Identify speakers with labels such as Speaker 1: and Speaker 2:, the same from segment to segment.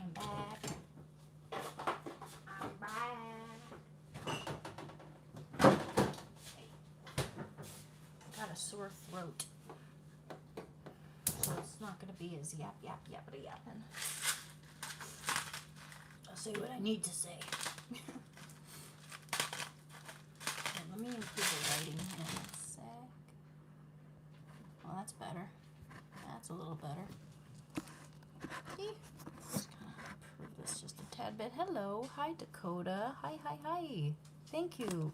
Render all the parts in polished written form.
Speaker 1: I'm back. I'm back. Got a sore throat, so it's not going to be as yappity yapping. I'll say what I need to say. Okay, let me improve the lighting in a sec. Well, that's better. That's a little better. Just kind of improve this just a tad bit. Hello. Hi, Dakota. Hi, hi, hi. Thank you.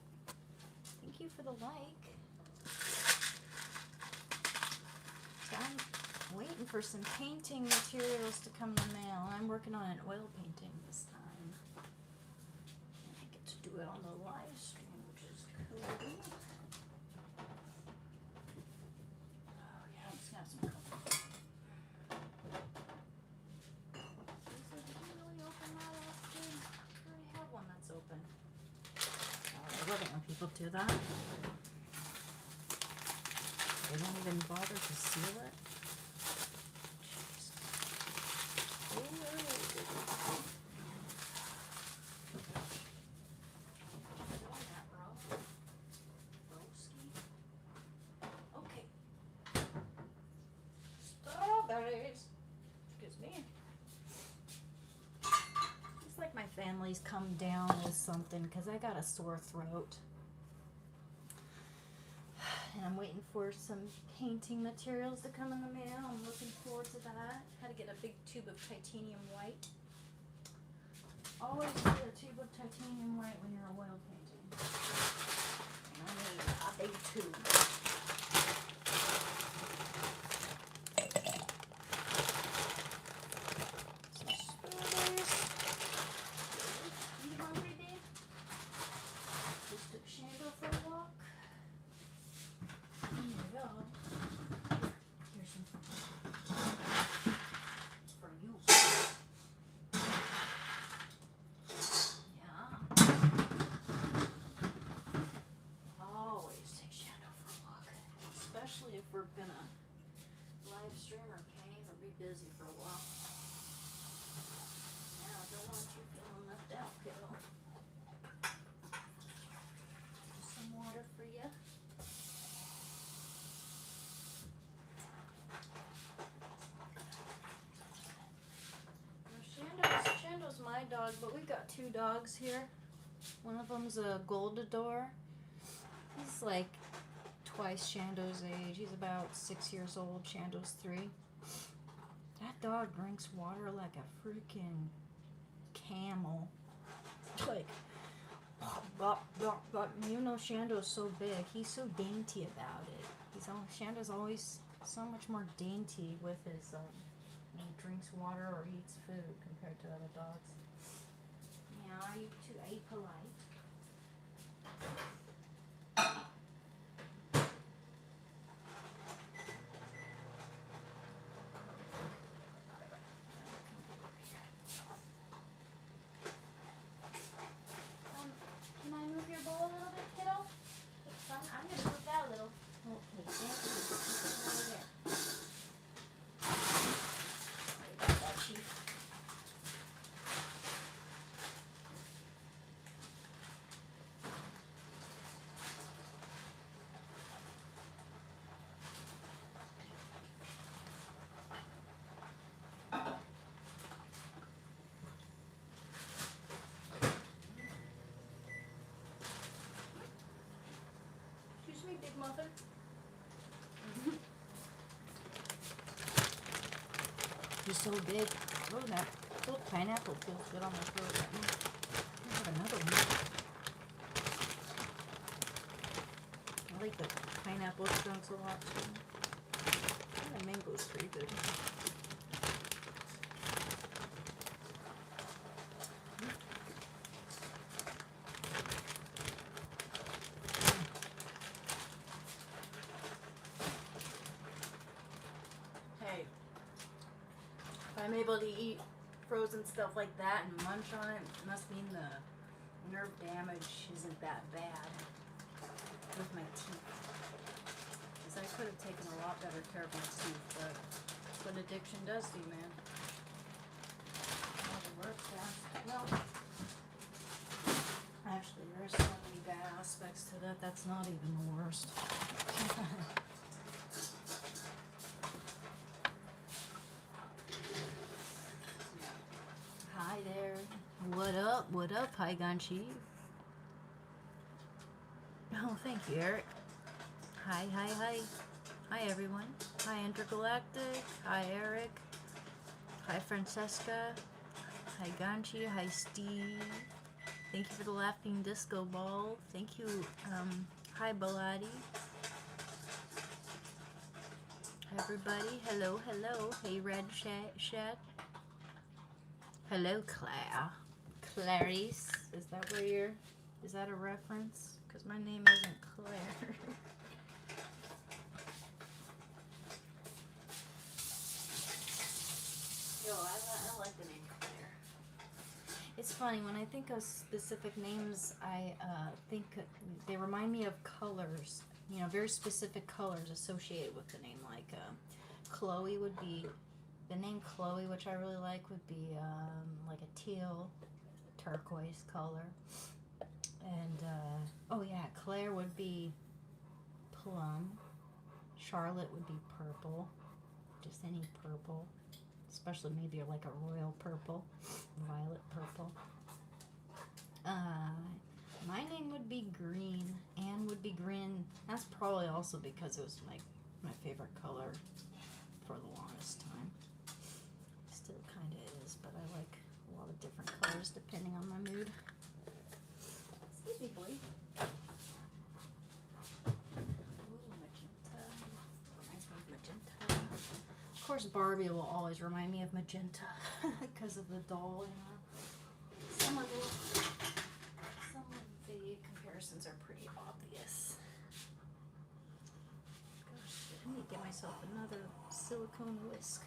Speaker 1: Thank you for the like. So I'm waiting for some painting materials to come in the mail. I'm working on an oil painting this time. And I get to do it on the live stream, which is cool. Oh yeah, I'm just gonna have some color. Open. Oh, I love it when people do that. They don't even bother to seal it. Okay. Strawberries. Excuse me. It's like my family's come down with something because I got a sore throat. And I'm waiting for some painting materials to come in the mail. I'm looking forward to that. Had to get a big tube of titanium white. Always get a tube of titanium white when you're oil painting. And I need a big tube. Especially if we're gonna live stream or paint or be busy for a while. Now I don't want you feeling left out, kiddo. Just some water for you. Now Shando's my dog, but we've got two dogs here. One of them's a Goldador. He's like twice Shando's age. He's about 6 years old. Shando's 3. That dog drinks water like a freaking camel. Like, you know, Shando's so big. He's so dainty about it. Shando's always so much more dainty with his when he drinks water or eats food compared to other dogs. Now, are you too apolite? Can I move your bowl a little bit, kiddo? I'm going to move that a little. Okay, over there. Sorry about that, Chief. Big muffin. He's so big. Oh, that little pineapple feels good on my throat. I have another one. I like the pineapple chunks a lot too. The mango's pretty good. I'm able to eat frozen stuff like that and munch on it. It must mean the nerve damage isn't that bad with my teeth. Because I could have taken a lot better care of my teeth, but that's what addiction does to you, man. All What up? What up? Hi, Ganchi. Oh, thank you, Eric. Hi, hi, hi. Hi, everyone. Hi, Intergalactic. Hi, Eric. Hi, Francesca. Hi, Ganchi. Hi, Steve. Thank you for the laughing disco ball. Thank you. Hi, Baladi. Everybody. Hello, hello. Hey, Red Shed. Hello, Claire. Clarice. Is that where you're... Is that a reference? Because my name isn't Claire. Yo, I like the name Claire. It's funny, when I think of specific names, I think they remind me of colors. You know, very specific colors associated with the name. Like Chloe would be... The name Chloe, which I really like, would be like a teal, turquoise color. And, oh yeah, Claire would be plum. Charlotte would be purple. Just any purple. Especially maybe like a royal purple. Violet purple. My name would be green. Anne would be green. That's probably also because it was my favorite color for the longest time. Still kind of is, but I like a lot of different colors depending on my mood. Excuse me, boy. Ooh, magenta. Reminds me of magenta. Of course, Barbie will always remind me of magenta because of the doll, you know. Some of the comparisons are pretty obvious. Gosh, I need to get myself another silicone whisk.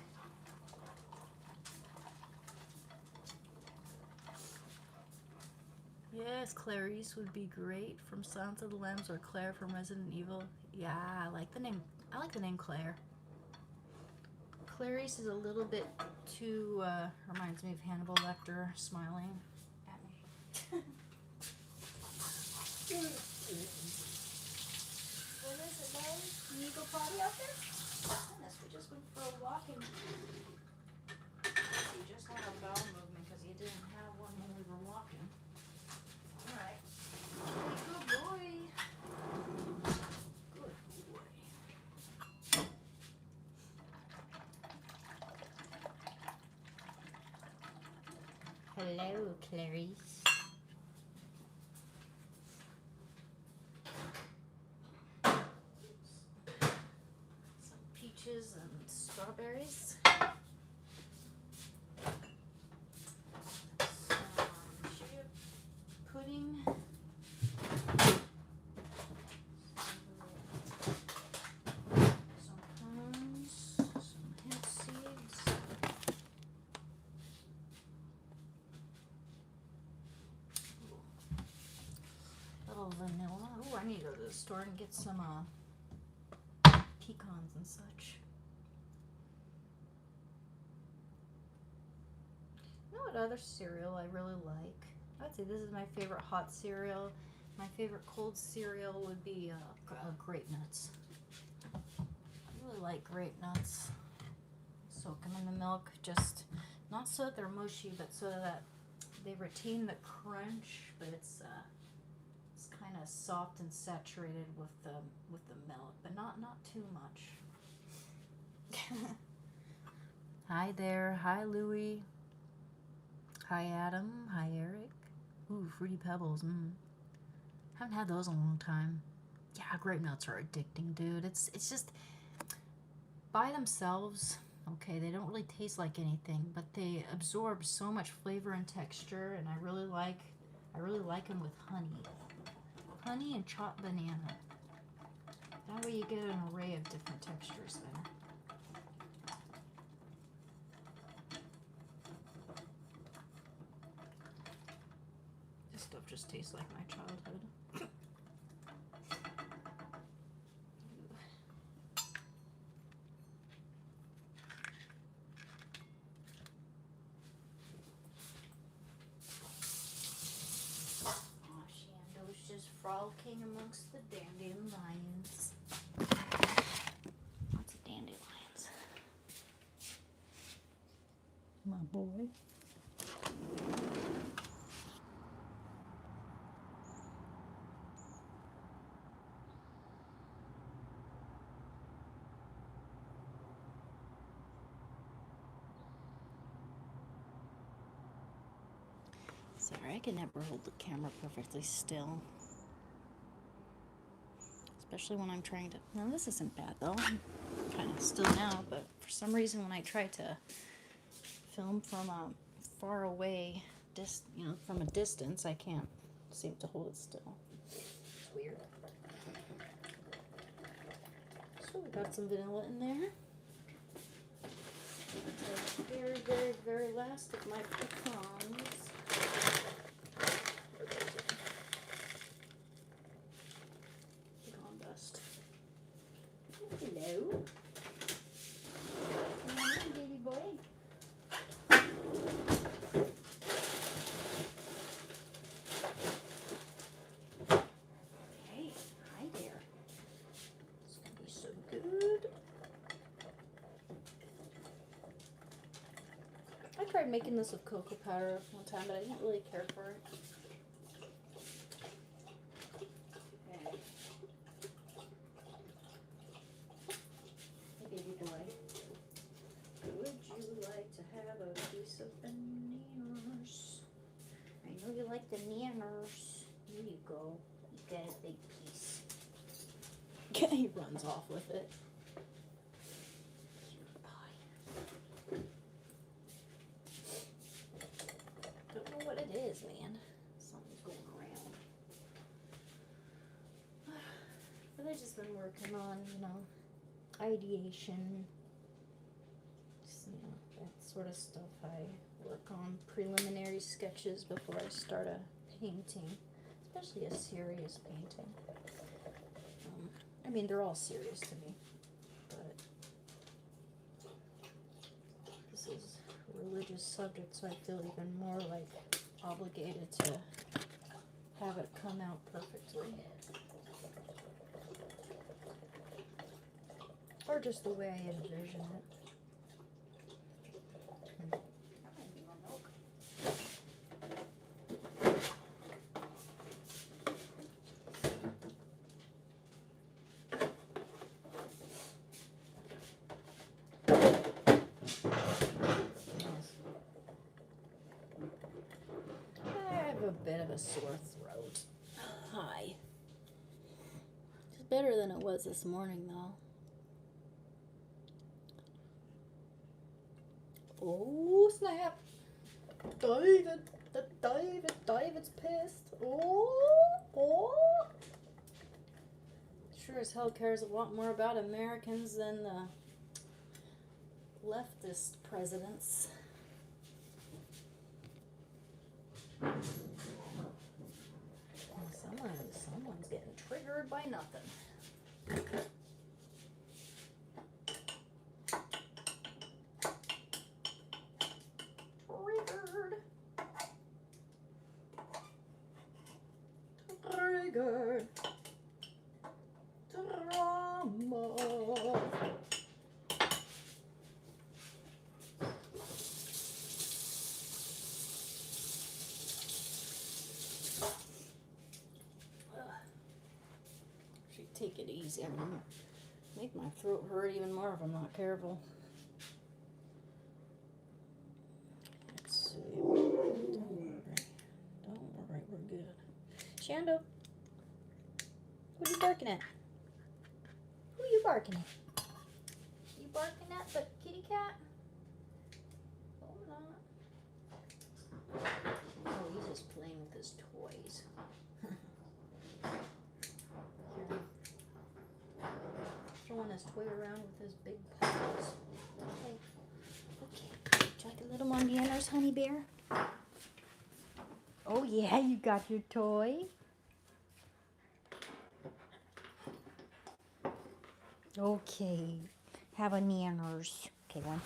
Speaker 1: Yes, Clarice would be great from Silence of the Lambs, or Claire from Resident Evil. Yeah, I like the name. I like the name Claire. Clarice is a little bit too reminds me of Hannibal Lecter smiling at me. What is it, guys? Can you go potty out there? Goodness, we just went for a walk and you just had a bowel movement because you didn't have one when we were walking. Alright. Good boy. Good boy. Hello, Clarice. Some peaches and strawberries. Some chia pudding. Some prunes. Some hemp seeds. Little vanilla. Oh, I need to go to the store and get some pecans and such. You know what other cereal I really like? I'd say this is my favorite hot cereal. My favorite cold cereal would be grape nuts. I really like grape nuts. Soak them in the milk, just not so that they're mushy, but so that they retain the crunch, but it's kind of soft and saturated with the milk, but not too much. Hi there. Hi, Louie. Hi, Adam. Hi, Eric. Ooh, Fruity Pebbles. Haven't had those in a long time. Yeah, grape nuts are addicting, dude. It's just, by themselves, okay, they don't really taste like anything, but they absorb so much flavor and texture, and I really like them with honey. Honey and chopped banana. That way you get an array of different textures there. This stuff just tastes like my childhood. Frolicking amongst the dandelions. Lots of dandelions. My boy. Sorry, I can never hold the camera perfectly still. Especially when I'm trying to... No, this isn't bad though. I'm kind of still now, but for some reason when I try to film from a far away, from a distance, I can't seem to hold it still. It's weird. So we got some vanilla in there. The very, very, very last of my pecans. Pecan dust. Hello. Hello, baby boy. Hey, hi there. It's gonna be so good. I tried making this with cocoa powder one time, but I didn't really care for it. Okay. Hey, baby boy. Would you like to have a piece of bananas? I know you like the nanners. Here you go. You got a big piece. He runs off with it. Don't know what it is, man. Something's going around. But I've just been working on, ideation. Just, that sort of stuff. I work on preliminary sketches before I start a painting, especially a serious painting. They're all serious to me, but this is a religious subject, so I feel even more like obligated to have it come out perfectly. Or just the way I envision it. A bit of a sore throat. Hi. It's better than it was this morning, though. Oh, snap. David's pissed. Oh. Sure as hell cares a lot more about Americans than the leftist presidents. Someone's getting triggered by nothing. Triggered. Drama. Take it easy. I'm gonna make my throat hurt even more if I'm not careful. Let's see. Don't worry, we're good. Shando, what are you barking at? Who are you barking at? You barking at the kitty cat? Hold on. Oh, he's just playing with his toys. Throwing his toy around with his big paws. Okay. Would you like a little more manners, honey bear? Oh yeah, you got your toy. Okay. Have a manners. Okay, one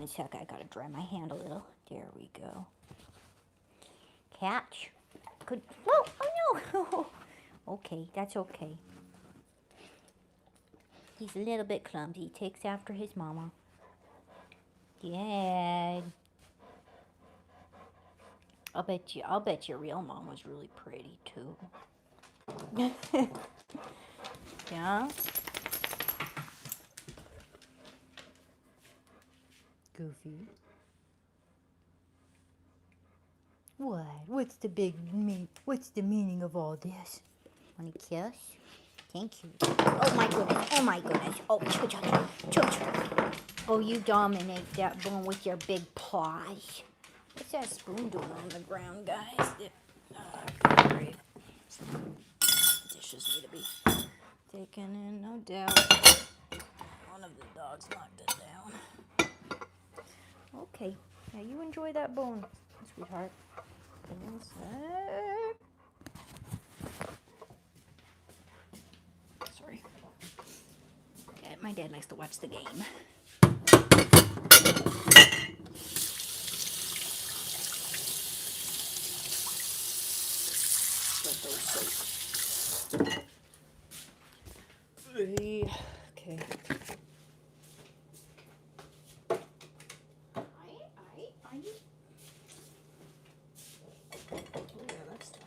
Speaker 1: sec. I gotta dry my hand a little. There we go. Catch. Good. Oh no. Okay, that's okay. He's a little bit clumsy. He takes after his mama. Good. I'll bet your real mom was really pretty too. Yeah. Goofy.
Speaker 2: What? What's the What's the meaning of all this? Want a kiss? Thank you. Oh my goodness. Oh my goodness. Oh, oh, you dominate that bone with your big paws. What's that spoon doing on the ground, guys? Great. Dishes need to be taken in, no doubt. One of the dogs knocked it down. Okay. Now you enjoy that bone, sweetheart. Inside. Sorry. My dad likes to watch the game. Okay. Oh yeah, that's done.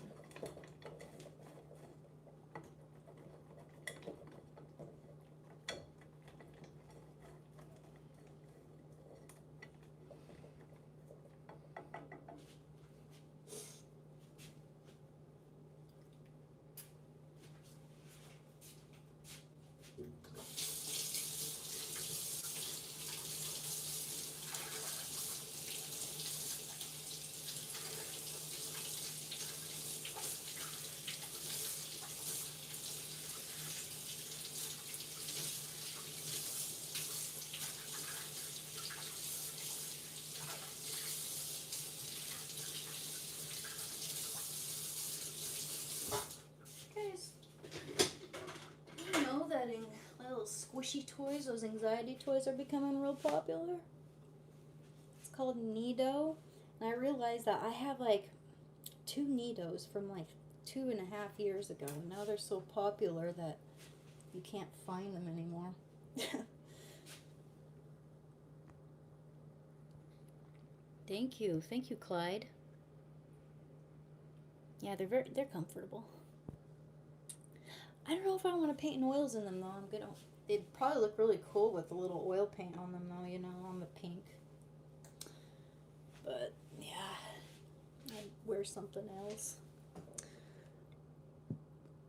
Speaker 2: Guys, you know that little squishy toys, those anxiety toys, are becoming real popular? It's called Nido. And I realized that I have like 2 Nidos from like 2.5 years ago. And now they're so popular that you can't find them anymore. Thank you, Clyde. Yeah, they're comfortable. I don't know if I want to paint in oils in them though. They'd probably look really cool with a little oil paint on them though, you know, on the pink. But yeah, I'd wear something else.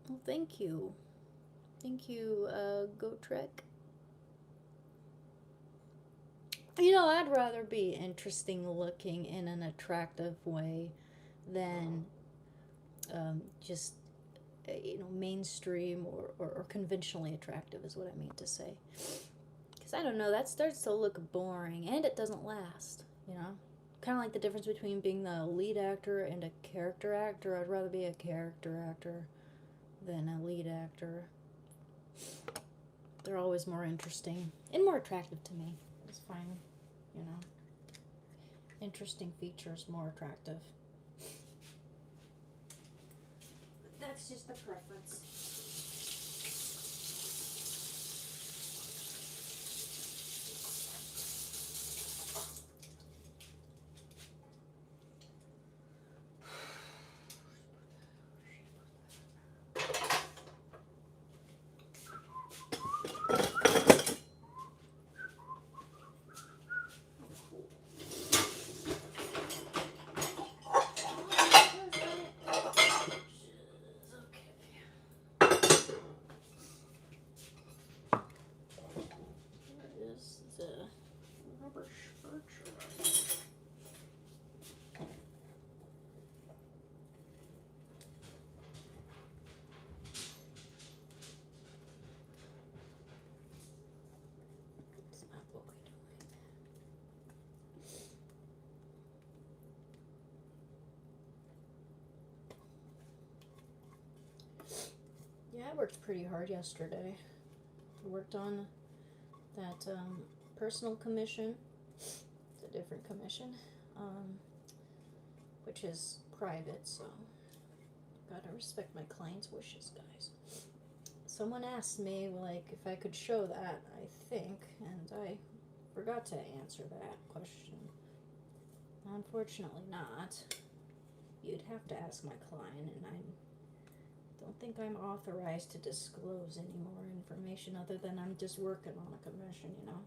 Speaker 2: Well, thank you, Go Trek. You know, I'd rather be interesting looking in an attractive way than just, mainstream or conventionally attractive is what I mean to say. Because I don't know, that starts to look boring and it doesn't last, you know? Kind of like the difference between being the lead actor and a character actor. I'd rather be a character actor than a lead actor. They're always more interesting and more attractive to me. It's fine, you know. Interesting features, more attractive. That's just a preference. Yeah, I worked pretty hard yesterday. I worked on that personal commission. It's a different commission, which is private, so gotta respect my clients' wishes, guys. Someone asked me, like, if I could show that, I think, and I forgot to answer that question. Unfortunately not. You'd have to ask my client, and I don't think I'm authorized to disclose any more information other than I'm just working on a commission, you know.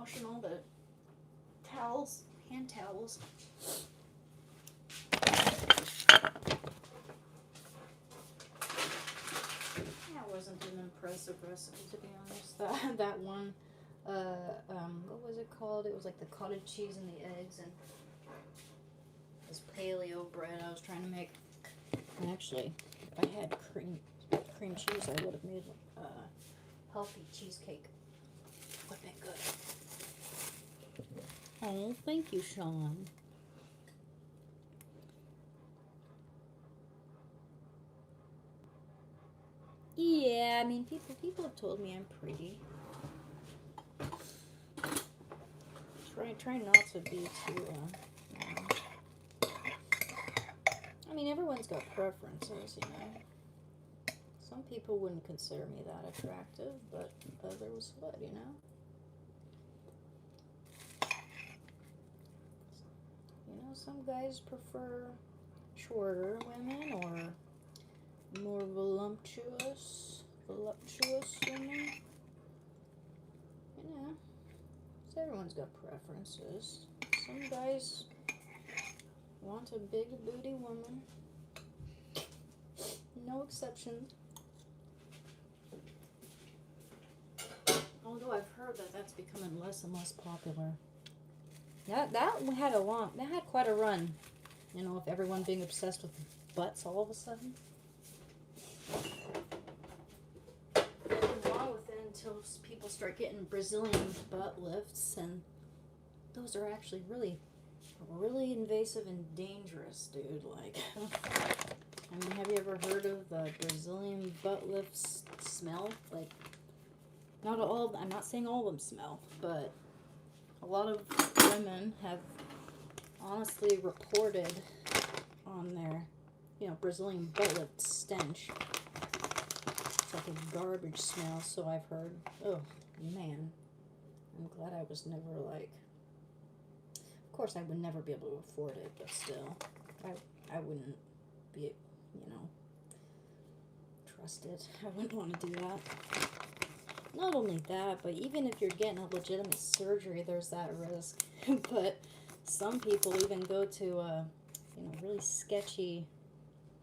Speaker 2: promotional, but towels, hand towels. That wasn't an impressive recipe, to be honest. That one, what was it called? It was like the cottage cheese and the eggs and this paleo bread I was trying to make. And actually, if I had cream cheese, I would have made healthy cheesecake. Would have been good. Oh, thank you, Sean. Yeah, I mean, people have told me I'm pretty. Try not to be too. I mean, everyone's got preferences, you know. Some people wouldn't consider me that attractive, but others would, you know. You know, some guys prefer shorter women or more voluptuous women. You know, so everyone's got preferences. Some guys want a big booty woman. No exceptions. Although I've heard that that's becoming less and less popular. That had quite a run. You know, of everyone being obsessed with butts all of a sudden. Nothing wrong with it until people start getting Brazilian butt lifts, and those are actually really, really invasive and dangerous, dude. Like, I mean, have you ever heard of the Brazilian butt lifts smell? Like, not all, I'm not saying all of them smell, but a lot of women have honestly reported on their, you know, Brazilian butt lift stench. It's like a garbage smell, so I've heard. Oh, man. I'm glad I was never like, of course I would never be able to afford it, but still, I wouldn't be, you know, trusted. I wouldn't want to do that. Not only that, but even if you're getting a legitimate surgery, there's that risk. But some people even go to, you know, really sketchy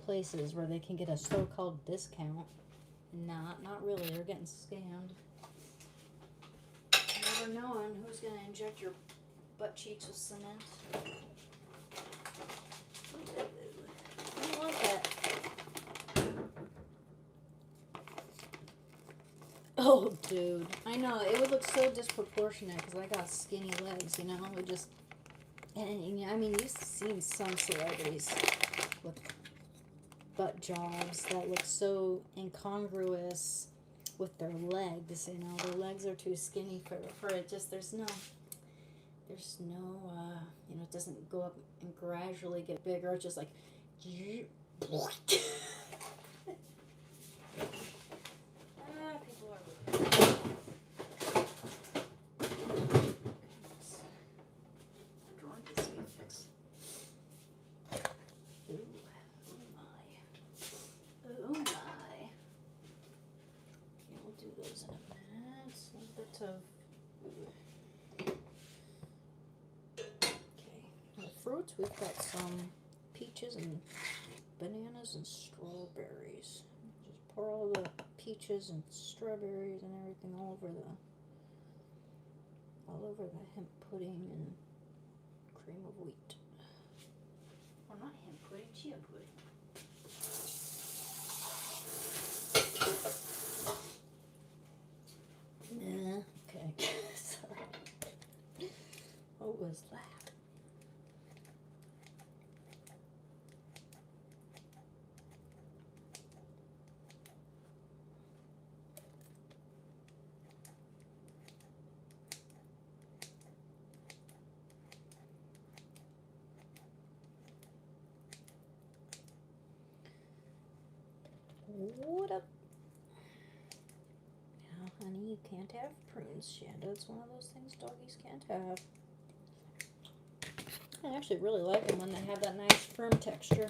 Speaker 2: places where they can get a so-called discount. Not really. They're getting scammed. Never knowing who's going to inject your butt cheeks with cement. I don't want that. Oh, dude. I know. It would look so disproportionate because I got skinny legs, you know? It just... And, I mean, you've seen some celebrities with butt jobs that look so incongruous with their legs, you know? Their legs are too skinny for it. Just, there's no, you know, it doesn't go up and gradually get bigger. It's just like... Fruits, we've got some peaches and bananas and strawberries. Just pour all the peaches and strawberries and everything all over the hemp pudding and cream of wheat. Or not hemp pudding, chia pudding. Okay. Sorry. What was that? What up? Now, honey, you can't have prunes, Shanda. It's one of those things doggies can't have. I actually really like them when they have that nice firm texture.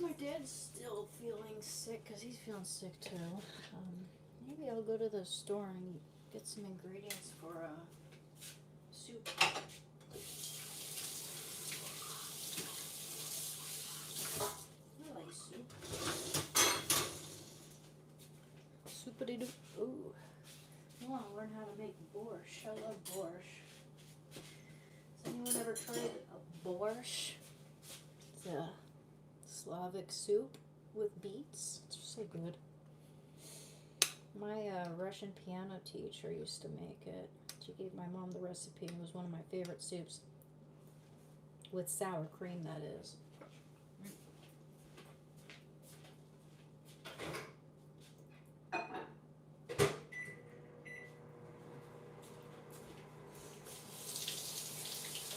Speaker 2: My dad's still feeling sick because he's feeling sick too. Maybe I'll go to the store and get some ingredients for a soup. I like soup. Soupity-doo. Ooh. I want to learn how to make borscht. I love borscht. Has anyone ever tried a borscht? It's a Slavic soup with beets. It's so good. My Russian piano teacher used to make it. She gave my mom the recipe. It was one of my favorite soups. With sour cream, that is. Oh,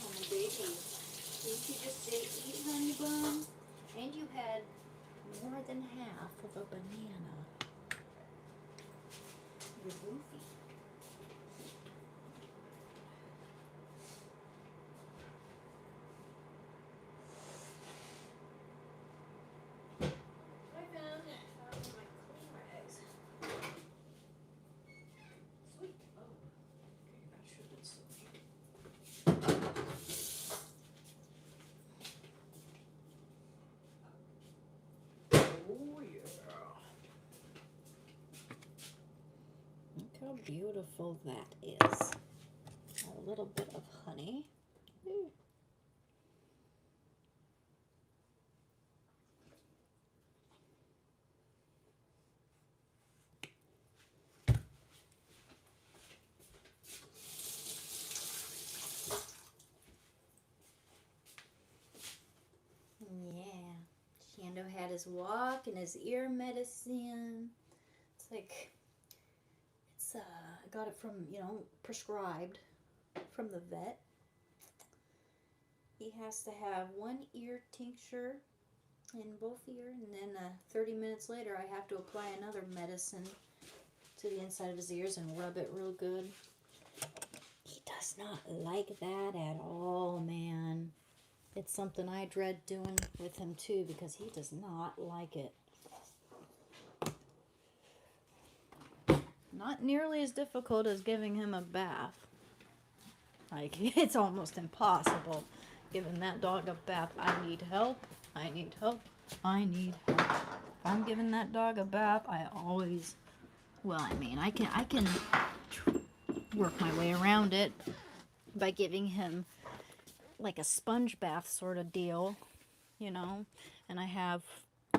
Speaker 2: my baby. Didn't you just say eat, honey bun? And you had more than half of a banana. You're goofy. I found my clean rags. Sweet. Oh, okay, that should have been so. Oh, yeah. Look how beautiful that is. A little bit of honey. Ooh. Yeah. Shando had his walk and his ear medicine. It's like, I got it from, prescribed from the vet. He has to have one ear tincture in both ears, and then 30 minutes later I have to apply another medicine to the inside of his ears and rub it real good. He does not like that at all, man. It's something I dread doing with him too because he does not like it. Not nearly as difficult as giving him a bath. Like, it's almost impossible giving that dog a bath. I need help. I need help. I need help. If I'm giving that dog a bath, I always, I can work my way around it by giving him like a sponge bath sort of deal, and I have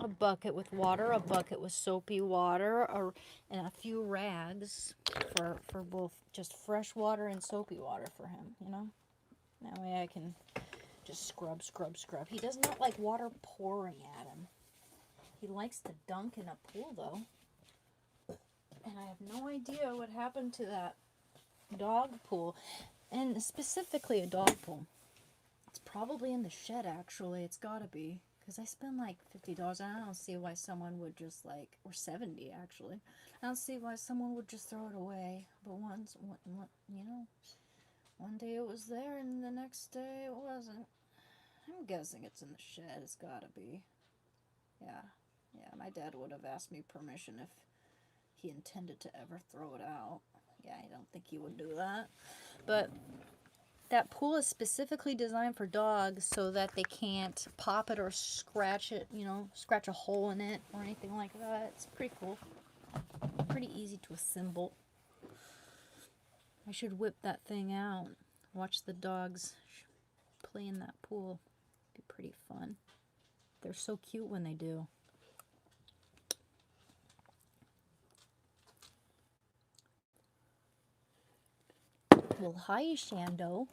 Speaker 2: a bucket with water, a bucket with soapy water, and a few rags for both just fresh water and soapy water for him, That way I can just scrub. He does not like water pouring at him. He likes to dunk in a pool, though. And I have no idea what happened to that dog pool, and specifically a dog pool. It's probably in the shed, actually. It's gotta be. Because I spend like $50 and I don't see why someone would just or $70 actually. I don't see why someone would just throw it away. But one day it was there and the next day it wasn't. I'm guessing it's in the shed. It's gotta be. Yeah, my dad would have asked me permission if he intended to ever throw it out. Yeah, I don't think he would do that. But that pool is specifically designed for dogs so that they can't pop it or scratch it, scratch a hole in it or anything like that. It's pretty cool. Pretty easy to assemble. I should whip that thing out. Watch the dogs play in that pool. It'd be pretty fun. They're so cute when they do. Well, hi, Shando.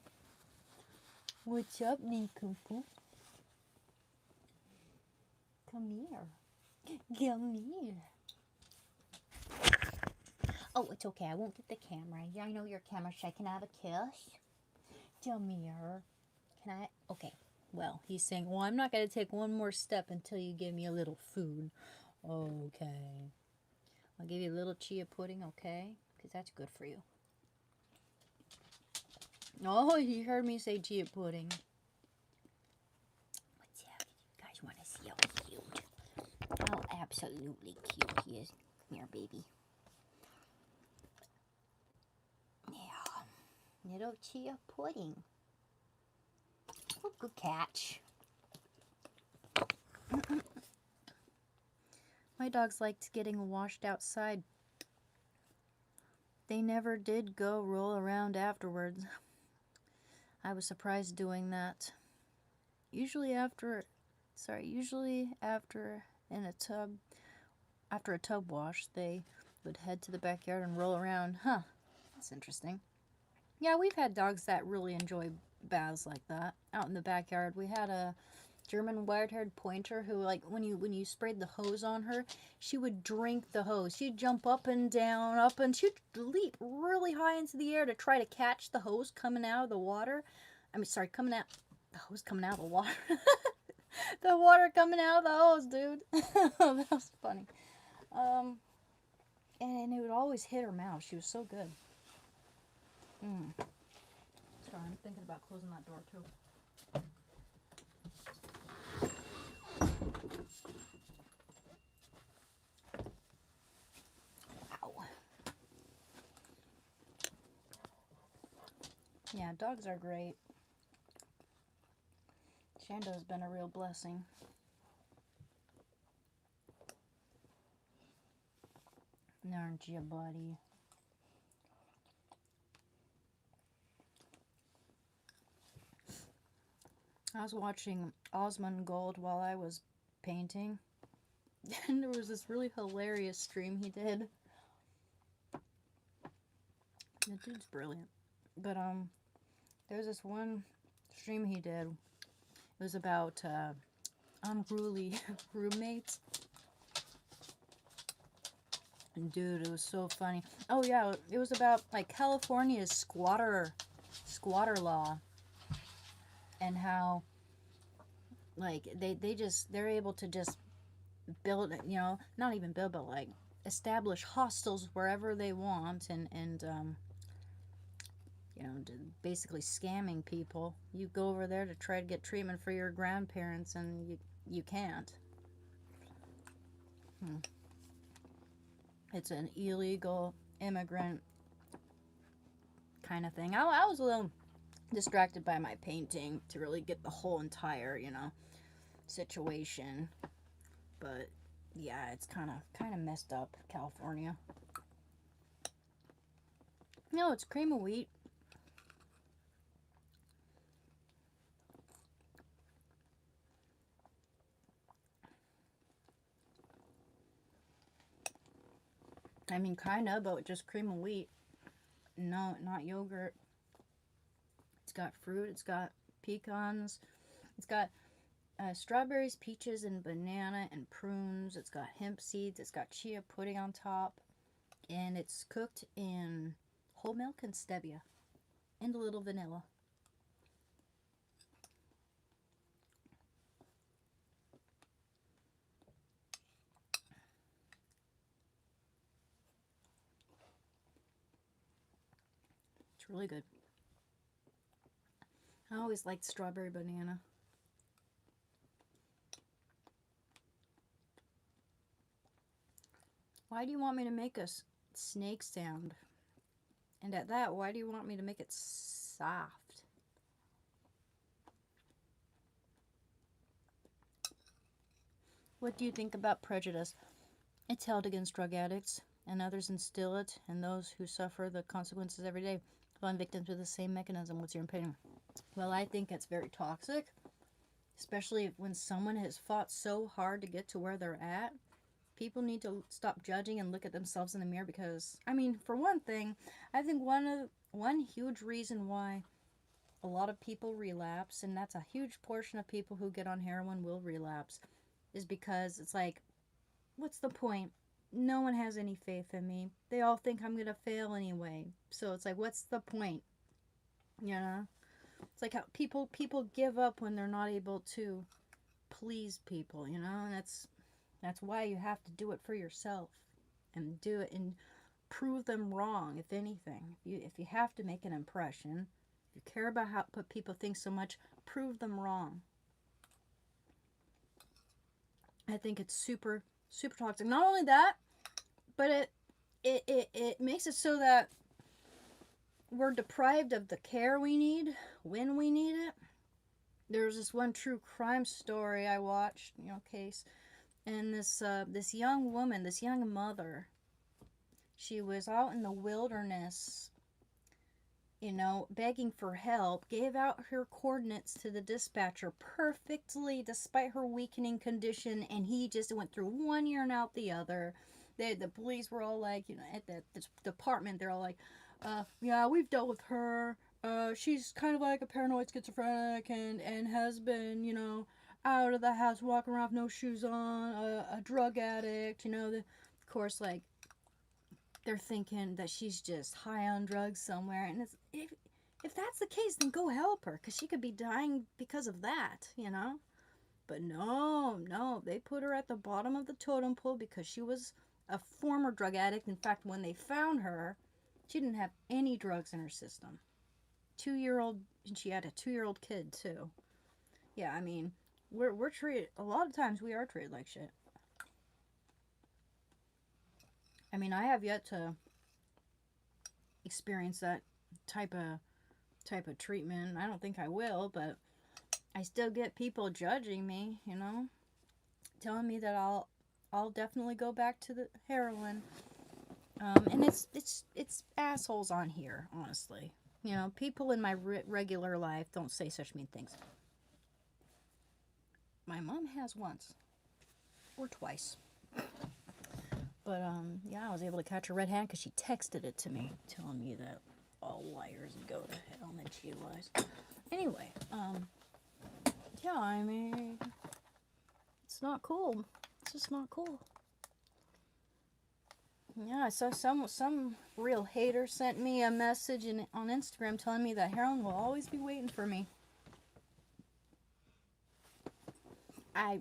Speaker 2: What's up, Ninkupu? Come here. Come here. Oh, it's okay. I won't get the camera. Yeah, I know you're camera shy. Can I have a kiss? Come here. Can I? Okay. Well, he's saying, well, I'm not going to take one more step until you give me a little food. Okay. I'll give you a little chia pudding, okay? Because that's good for you. Oh, you heard me say chia pudding. What's up? You guys want to see how cute?
Speaker 3: absolutely cute he is. Come here, baby. Yeah. Little chia pudding. Oh, good catch.
Speaker 1: My dogs liked getting washed outside. They never did go roll around afterwards. I was surprised doing that. Usually after in a tub, after a tub wash, they would head to the backyard and roll around. Huh, that's interesting. Yeah, we've had dogs that really enjoy baths like that out in the backyard. We had a German wide-haired pointer who, like, when you sprayed the hose on her, she would drink the hose. She'd jump up and down, she'd leap really high into the air to try to catch the hose coming out of the water. The hose coming out of the water. The water coming out of the hose, dude. That was funny. And it would always hit her mouth. She was so good. Sorry, I'm thinking about closing that door too. Wow. Yeah, dogs are great. Shando's been a real blessing. Aren't you, buddy? I was watching Osmond Gold while I was painting, and there was this really hilarious stream he did. The dude's brilliant. But there's this one stream he did. It was about unruly roommates. And dude, it was so funny. Oh yeah, it was about like California's squatter law, and how like they're able to just build, you know, not even build, but like establish hostels wherever they want, and you know, basically scamming people. You go over there to try to get treatment for your grandparents, and you can't. It's an illegal immigrant kind of thing. I was a little distracted by my painting to really get the whole entire, you know, situation. But yeah, it's kind of messed up, California. No, it's cream of wheat. I mean, kind of, but just cream of wheat. No, not yogurt. It's got fruit. It's got pecans. It's got strawberries, peaches, and banana and prunes. It's got hemp seeds. It's got chia pudding on top. And it's cooked in whole milk and stevia. And a little vanilla. It's really good. I always liked strawberry banana. Why do you want me to make a snake sound? And at that, why do you want me to make it soft? What do you think about prejudice? It's held against drug addicts, and others instill it in those who suffer the consequences every day, falling victim to the same mechanism. What's your opinion? Well, I think it's very toxic, especially when someone has fought so hard to get to where they're at. People need to stop judging and look at themselves in the mirror, because, I mean, for one thing, I think one huge reason why a lot of people relapse, and that's a huge portion of people who get on heroin will relapse, is because it's like, what's the point? No one has any faith in me. They all think I'm going to fail anyway. So it's like, what's the point? You know? It's like how people give up when they're not able to please people, you know? And that's why you have to do it for yourself, and do it and prove them wrong, if anything. If you have to make an impression, if you care about what people think so much, prove them wrong. I think it's super,
Speaker 2: Super toxic. Not only that, but it makes it so that we're deprived of the care we need when we need it. There's this one true crime story I watched, case, and this young woman, this young mother, she was out in the wilderness, begging for help, gave out her coordinates to the dispatcher perfectly despite her weakening condition, and he just went through one ear and out the other. The police were all like, at the department, they're all like, yeah, we've dealt with her. She's kind of like a paranoid schizophrenic and has been, out of the house, walking around with no shoes on, a drug addict, of course, like, they're thinking that she's just high on drugs somewhere, and if that's the case, then go help her, because she could be dying because of that, But no, they put her at the bottom of the totem pole because she was a former drug addict. In fact, when they found her, she didn't have any drugs in her system. 2-year-old, and she had a 2-year-old kid too. Yeah, I mean, we're treated, a lot of times we are treated like shit. I mean, I have yet to experience that type of treatment. I don't think I will, but I still get people judging me, telling me that I'll definitely go back to the heroin. And it's assholes on here, honestly. People in my regular life don't say such mean things. My mom has once or twice. But, yeah, I was able to catch her red hand because she texted it to me, telling me that all liars go to hell, and then she lies. Anyway, yeah, I mean, it's not cool. It's just not cool. Yeah, I saw some real hater sent me a message on Instagram telling me that heroin will always be waiting for me. I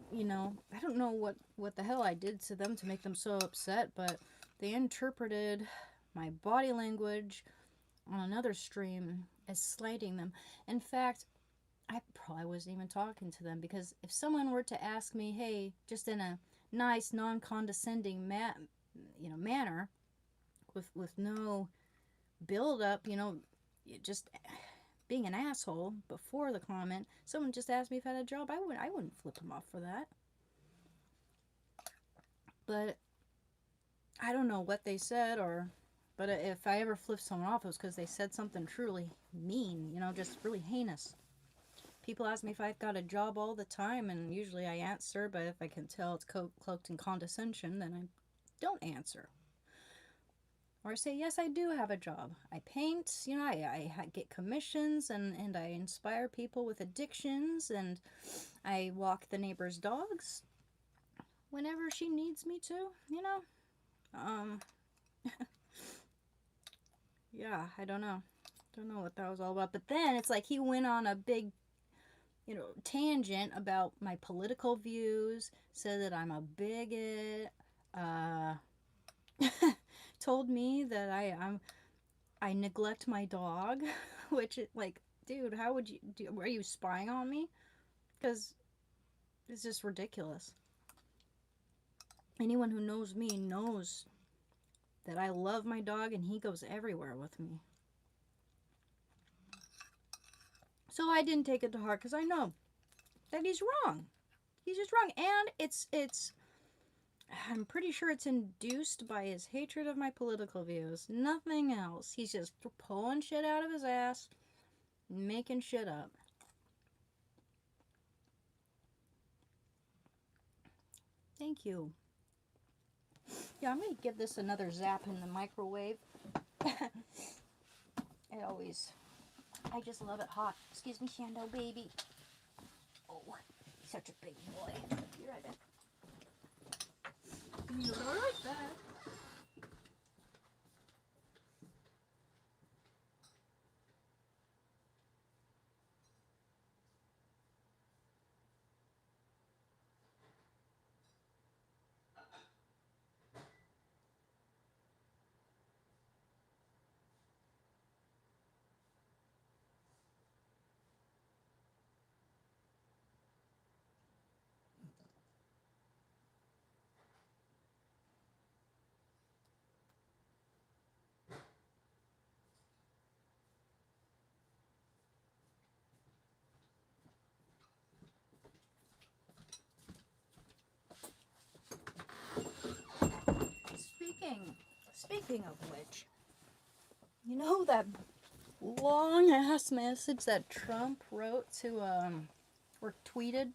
Speaker 2: don't know what the hell I did to them to make them so upset, but they interpreted my body language on another stream as slighting them. In fact, I probably wasn't even talking to them, because if someone were to ask me, hey, just in a nice, non-condescending manner, with no build-up, just being an asshole before the comment, someone just asked me if I had a job, I wouldn't flip them off for that. But I don't know what they said, but if I ever flipped someone off, it was because they said something truly mean, just really heinous. People ask me if I've got a job all the time, and usually I answer, but if I can tell it's cloaked in condescension, then I don't answer. Or I say, yes, I do have a job. I paint, I get commissions, and I inspire people with addictions, and I walk the neighbor's dogs whenever she needs me to, Yeah, I don't know. Don't know what that was all about. But then it's like he went on a big, tangent about my political views, said that I'm a bigot, told me that I neglect my dog, which, like, dude, how would you are you spying on me? Because it's just ridiculous. Anyone who knows me knows that I love my dog, and he goes everywhere with me. So I didn't take it to heart, because I know that he's wrong. He's just wrong. And it's I'm pretty sure it's induced by his hatred of my political views. Nothing else. He's just pulling shit out of his ass, making shit up. Thank you. Yeah, I'm going to give this another zap in the microwave. I just love it hot. Excuse me, Shando baby. Oh, such a big boy. Be right back. Be right back. Speaking of which, you know that long ass message that Trump wrote to or tweeted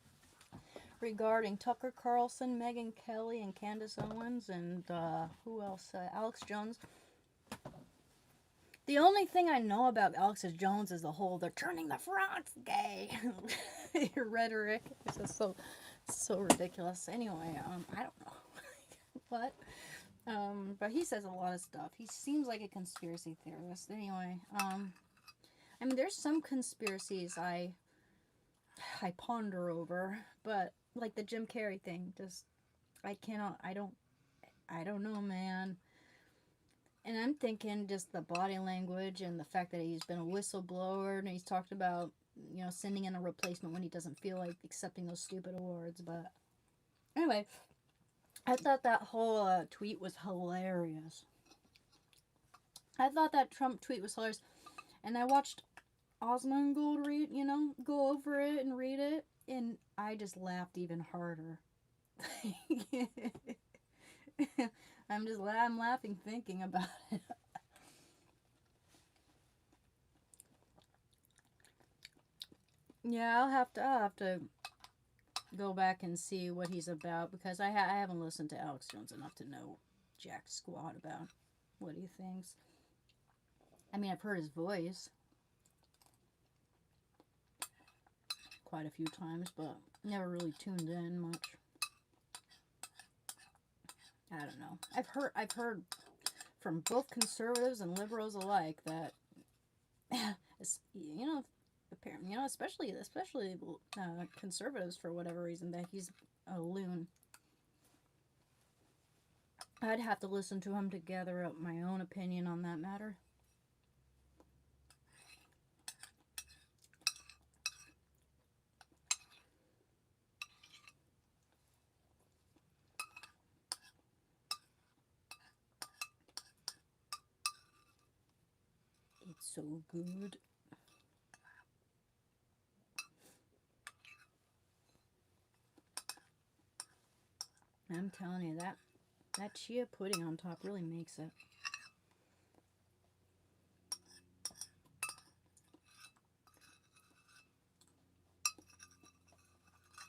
Speaker 2: regarding Tucker Carlson, Megyn Kelly, and Candace Owens, and who else? Alex Jones. The only thing I know about Alex Jones is the whole "they're turning the frogs gay" rhetoric. It's just so ridiculous. Anyway, I don't know what. But he says a lot of stuff. He seems like a conspiracy theorist. Anyway, I mean, there's some conspiracies I ponder over, but like the Jim Carrey thing, just I don't know, man. And I'm thinking just the body language and the fact that he's been a whistleblower and he's talked about, you know, sending in a replacement when he doesn't feel like accepting those stupid awards. But anyway, I thought that whole tweet was hilarious. I thought that Trump tweet was hilarious. And I watched Osmongold go over it and read it. And I just laughed even harder. I'm laughing thinking about it. Yeah, I'll have to go back and see what he's about, because I haven't listened to Alex Jones enough to know jack squat about what he thinks. I mean, I've heard his voice quite a few times, but never really tuned in much. I don't know. I've heard from both conservatives and liberals alike that, especially conservatives, for whatever reason, that he's a loon. I'd have to listen to him to gather up my own opinion on that matter. It's so good. I'm telling you, that chia pudding on top really makes it.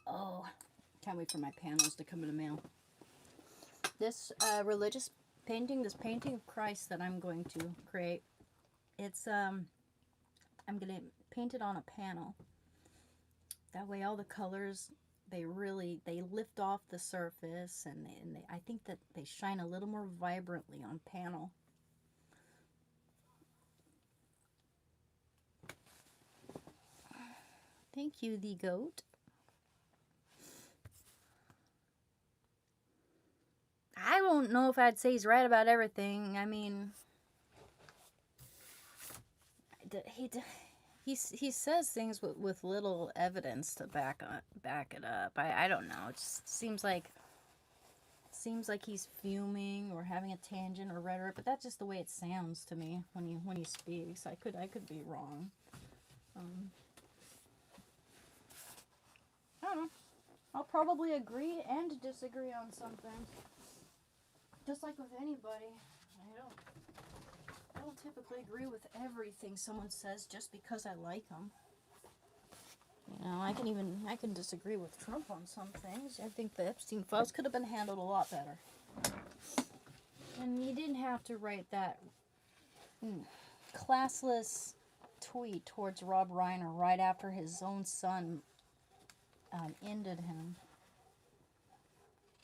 Speaker 2: Oh, can't wait for my panels to come in the mail. This religious painting, this painting of Christ that I'm going to create, it's I'm gonna paint it on a panel. That way all the colors, they lift off the surface, and I think that they shine a little more vibrantly on panel. Thank you, the goat. I don't know if I'd say he's right about everything. I mean, he says things with little evidence to back it up. I don't know. It just seems like he's fuming or having a tangent or rhetoric, but that's just the way it sounds to me when he speaks. I could be wrong. I don't know. I'll probably agree and disagree on some things. Just like with anybody, I don't typically agree with everything someone says just because I like them. You know, I can disagree with Trump on some things. I think the Epstein files could have been handled a lot better. And he didn't have to write that classless tweet towards Rob Reiner right after his own son ended him.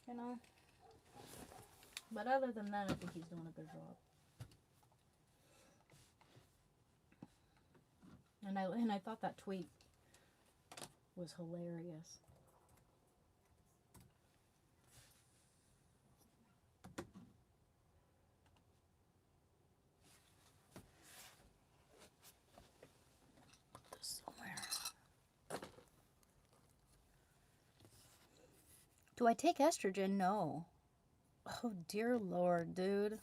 Speaker 2: You know? But other than that, I think he's doing a good job. And I thought that tweet was hilarious. Somewhere. Do I take estrogen? No. Oh dear Lord, dude.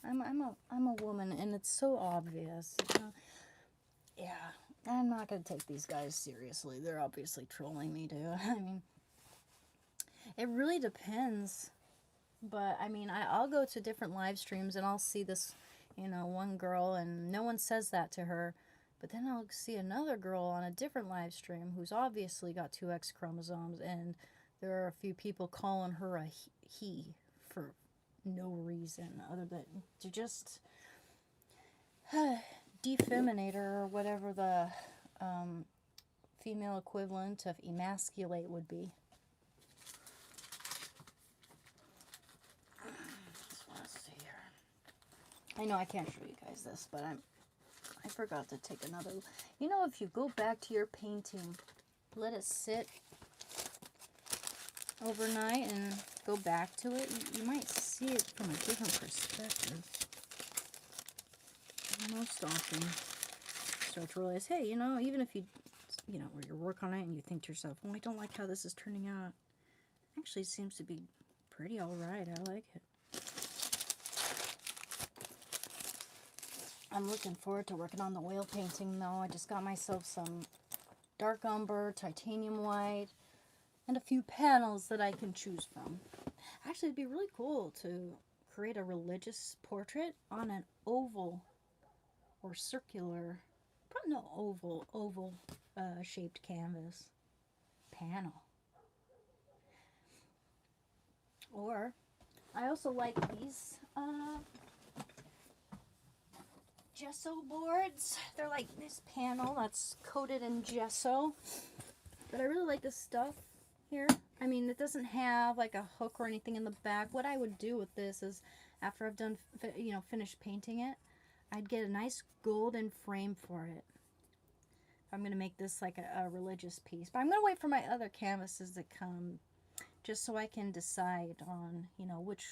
Speaker 2: I'm a woman, and it's so obvious. You know? Yeah, I'm not gonna take these guys seriously. They're obviously trolling me, dude. I mean, it really depends But I mean, I'll go to different live streams and I'll see this, you know, one girl and no one says that to her. But then I'll see another girl on a different live stream who's obviously got two X chromosomes, and there are a few people calling her a he for no reason other than to just defeminate her, or whatever the female equivalent of emasculate would be. Let's see here. I know I can't show you guys this, but I forgot to take another. You know, if you go back to your painting, let it sit overnight and go back to it, you might see it from a different perspective. Most often, start to realize, hey, you know, even if you know, where you work on it and you think to yourself, oh, I don't like how this is turning out. Actually, it seems to be pretty alright. I like it. I'm looking forward to working on the whale painting, though. I just got myself some dark umber, titanium white, and a few panels that I can choose from. Actually, it'd be really cool to create a religious portrait on an oval or circular, probably no, oval shaped canvas panel. Or I also like these gesso boards. They're like this panel that's coated in gesso. But I really like this stuff here. I mean, it doesn't have like a hook or anything in the back. What I would do with this is, after I've done, you know, finished painting it, I'd get a nice golden frame for it. I'm going to make this like a religious piece. But I'm going to wait for my other canvases to come, just so I can decide on, you know, which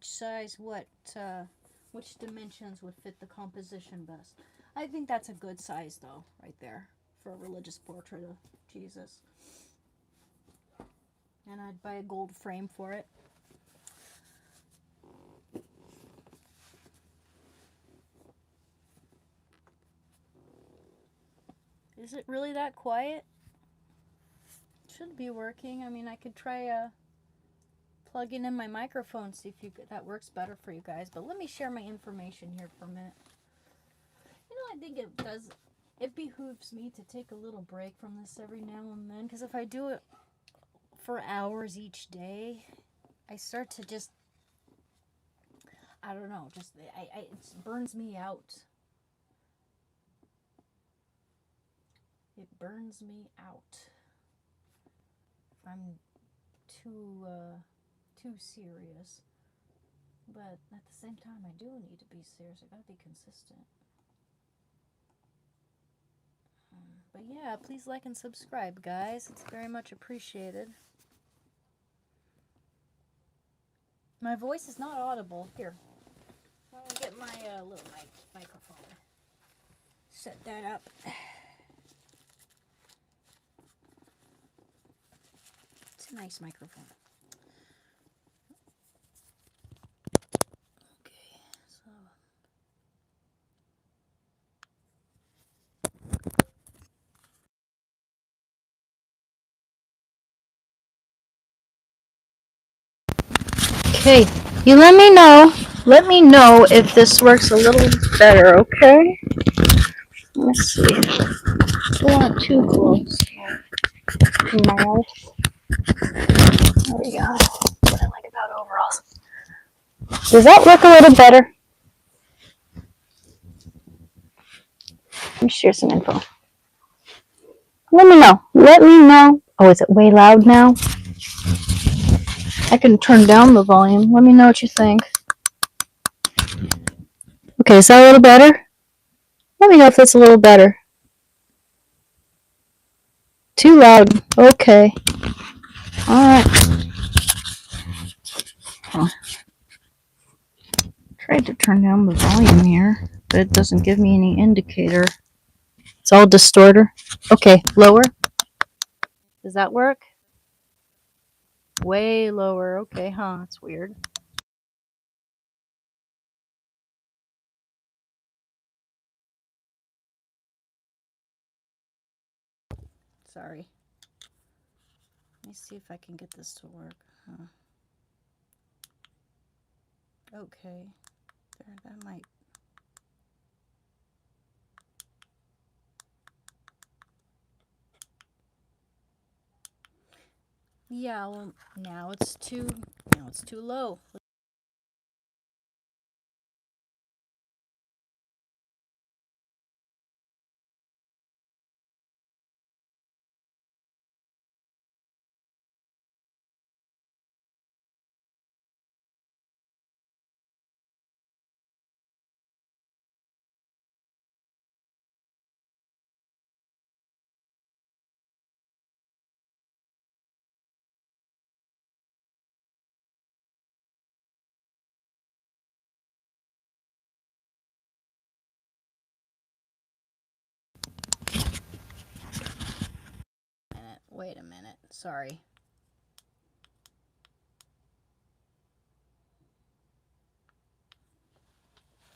Speaker 2: size, which dimensions would fit the composition best. I think that's a good size, though, right there, for a religious portrait of Jesus. And I'd buy a gold frame for it. Is it really that quiet? Should be working. I mean, I could try plugging in my microphone, see if that works better for you guys. But let me share my information here for a minute. You know, I think it behooves me to take a little break from this every now and then, because if I do it for hours each day, I start to just, I don't know, just it burns me out. It burns me out if I'm too serious. But at the same time, I do need to be serious. I gotta be consistent. But yeah, please like and subscribe, guys. It's very much appreciated. My voice is not audible. Here, I'm gonna get my little microphone. Set that up. It's a nice microphone. Okay, so. Okay, you let me know. Let me know if this works a little better, okay? Let's see. Don't want it too close. Mouth. There we go. That's what I like about overalls. Does that look a little better? Let me share some info. Let me know. Let me know. Oh, is it way loud now? I can turn down the volume. Let me know what you think. Okay, is that a little better? Let me know if it's a little better. Too loud. Okay. Alright. Oh. Tried to turn down the volume here, but it doesn't give me any indicator. It's all distorter. Okay, lower. Does that work? Way lower. Okay, huh? That's weird. Sorry. Let me see if I can get this to work. Huh. Okay. There, that might. Yeah, well, now it's too low. Wait a minute. Sorry.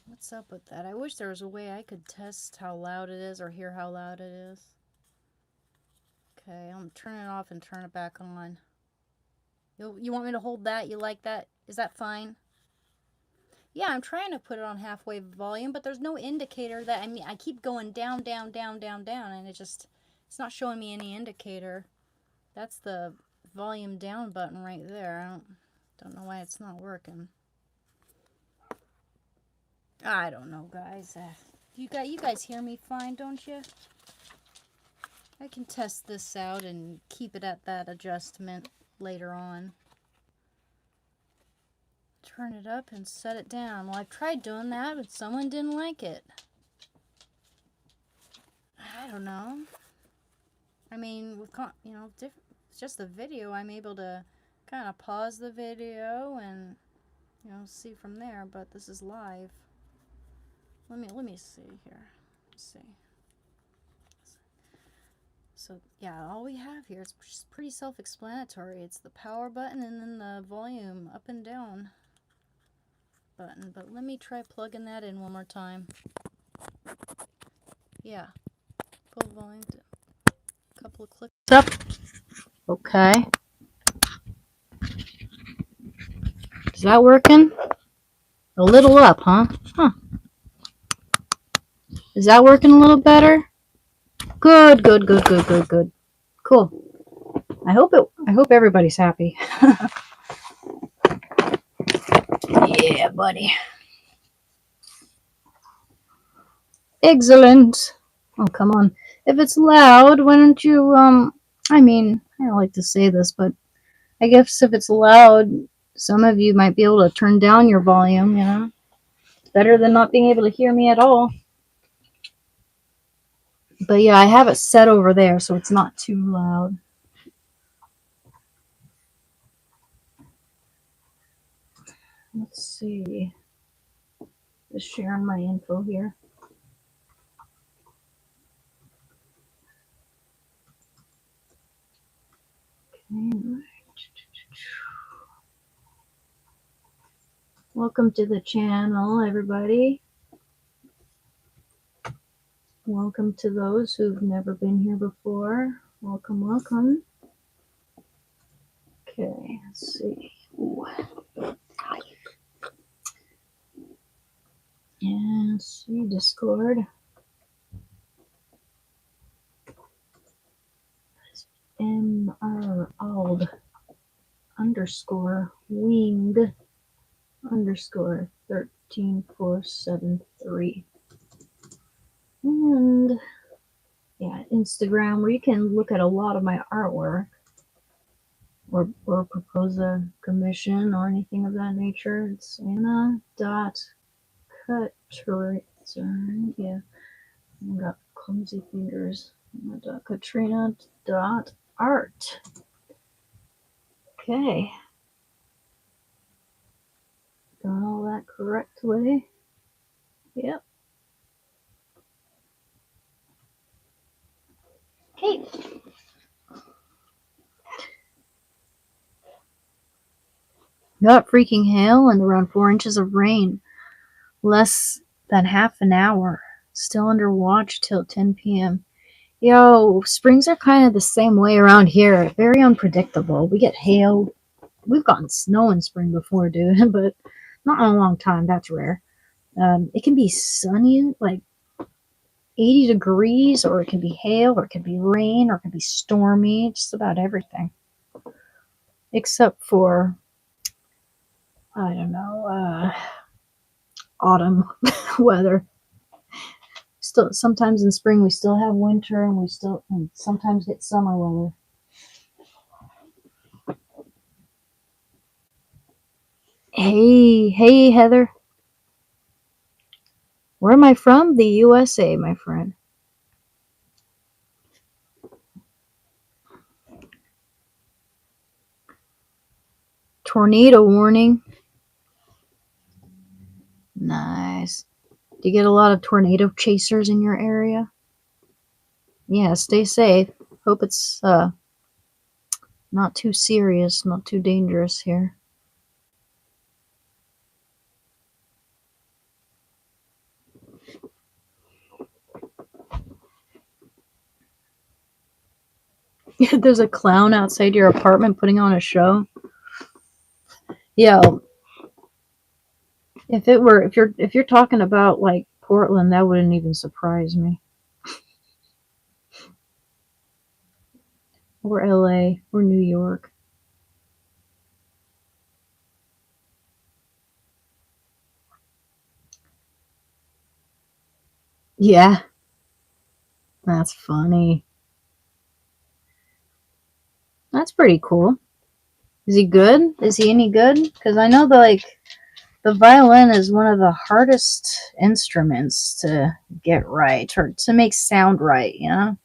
Speaker 2: What's up with that? I wish there was a way I could test how loud it is or hear how loud it is. Okay, I'm turning it off and turn it back on. You want me to hold that? You like that? Is that fine? Yeah, I'm trying to put it on halfway volume, but there's no indicator that, I mean, I keep going down, down, down, down, down, and it's not showing me any indicator. That's the volume down button right there. I don't know why it's not working. I don't know, guys. You guys hear me fine, don't you? I can test this out and keep it at that adjustment later on. Turn it up and set it down. Well, I've tried doing that, but someone didn't like it. I don't know. I mean, with it's just the video. I'm able to kind of pause the video and see from there. But this is live. Let me see here. Let's see. So yeah, all we have here is just pretty self-explanatory. It's the power button and then the volume up and down button. But let me try plugging that in one more time. Yeah, full volume. A couple of clicks up. Okay. Is that working? A little up, huh? Huh. Is that working a little better? Good, good, good, good, good, good. Cool. I hope everybody's happy. Yeah, buddy. Excellent. Oh, come on. If it's loud, why don't you, I mean, I don't like to say this, but I guess if it's loud, some of you might be able to turn down your volume, It's better than not being able to hear me at all. But yeah, I have it set over there so it's not too loud. Let's see. Just sharing my info here. Okay. Welcome to the channel, everybody. Welcome to those who've never been here before. Welcome, welcome. Okay, let's see. Ooh. Yeah, let's see, Discord. MR_ALD _winged _13473. And yeah, Instagram, where you can look at a lot of my artwork or propose a commission or anything of that nature. It's Anna.Katrina. Yeah, I got clumsy fingers. Katrina.art. Okay. Got all that correctly. Yep. Okay. Got freaking hail and around 4 inches of rain. Less than half an hour. Still under watch till 10 p.m. Yo, springs are kind of the same way around here. Very unpredictable. We get hail. We've gotten snow in spring before, dude, but Not in a long time, that's rare. It can be sunny, like 80 degrees, or it can be hail, or it can be rain, or it can be stormy, just about everything. Except for, I don't know, autumn weather. Still, sometimes in spring we still have winter, and and sometimes get summer weather. Hey, Heather. Where am I from? The USA, my friend. Tornado warning. Nice. Do you get a lot of tornado chasers in your area? Yeah, stay safe. Hope it's not too serious, not too dangerous here. There's a clown outside your apartment putting on a show. Yeah, if you're talking about like Portland, that wouldn't even surprise me. Or LA or New York. Yeah, that's funny. That's pretty cool. Is he good? Is he any good? Because I know the violin is one of the hardest instruments to get right or to make sound right, you know?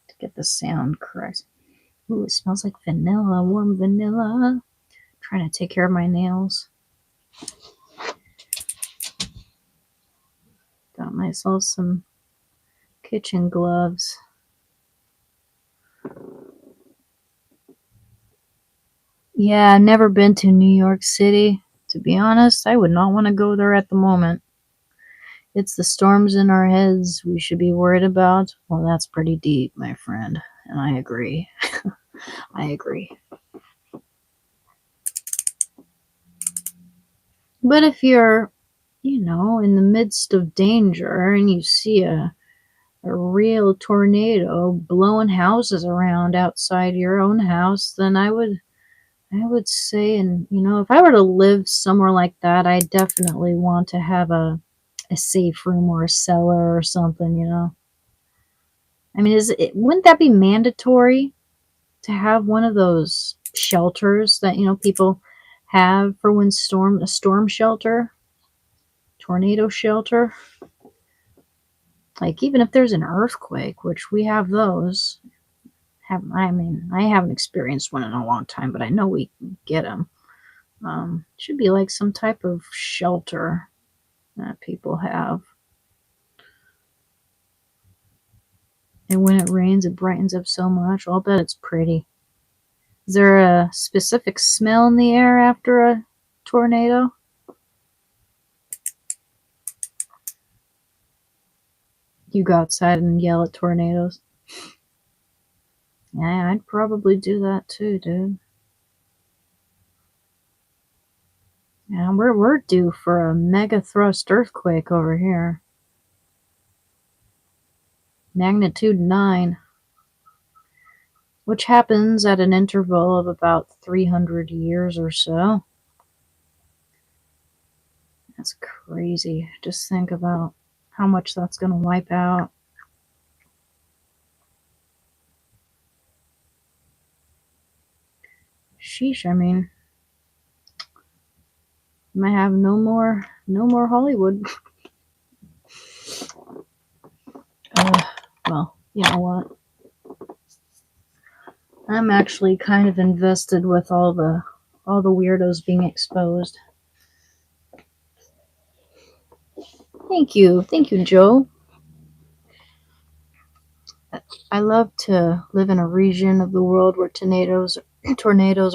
Speaker 2: To get the sound correct. Ooh, it smells like vanilla, warm vanilla. Trying to take care of my nails. Got myself some kitchen gloves. Yeah, never been to New York City. To be honest, I would not want to go there at the moment. It's the storms in our heads we should be worried about. Well, that's pretty deep, my friend. And I agree. I agree. But if you're, in the midst of danger and you see a real tornado blowing houses around outside your own house, then I would say, and if I were to live somewhere like that, I definitely want to have a safe room or a cellar or something. I mean, wouldn't that be mandatory to have one of those shelters that people have for when a storm shelter, tornado shelter? Like even if there's an earthquake, which we have those. I haven't experienced one in a long time, but I know we get them. Should be like some type of shelter that people have. And when it rains, it brightens up so much. I'll bet it's pretty. Is there a specific smell in the air after a tornado? You go outside and yell at tornadoes. Yeah, I'd probably do that too, dude. Yeah, we're due for a mega thrust earthquake over here. Magnitude 9. Which happens at an interval of about 300 years or so. That's crazy. Just think about how much that's going to wipe out. Sheesh, I mean, might have no more Hollywood. Well, you know what? I'm actually kind of invested with all the weirdos being exposed. Thank you, Joe. I love to live in a region of the world where tornadoes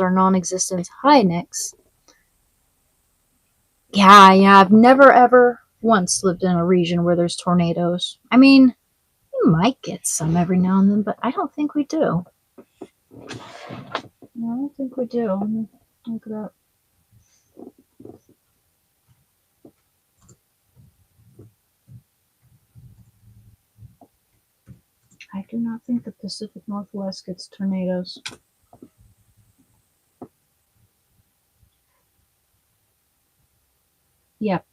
Speaker 2: are non-existent. Hi, Nix. Yeah, I've never ever once lived in a region where there's tornadoes. I mean, you might get some every now and then, but I don't think we do. I don't think we do. Let me look it up. do not think the Pacific Northwest gets tornadoes. Yep.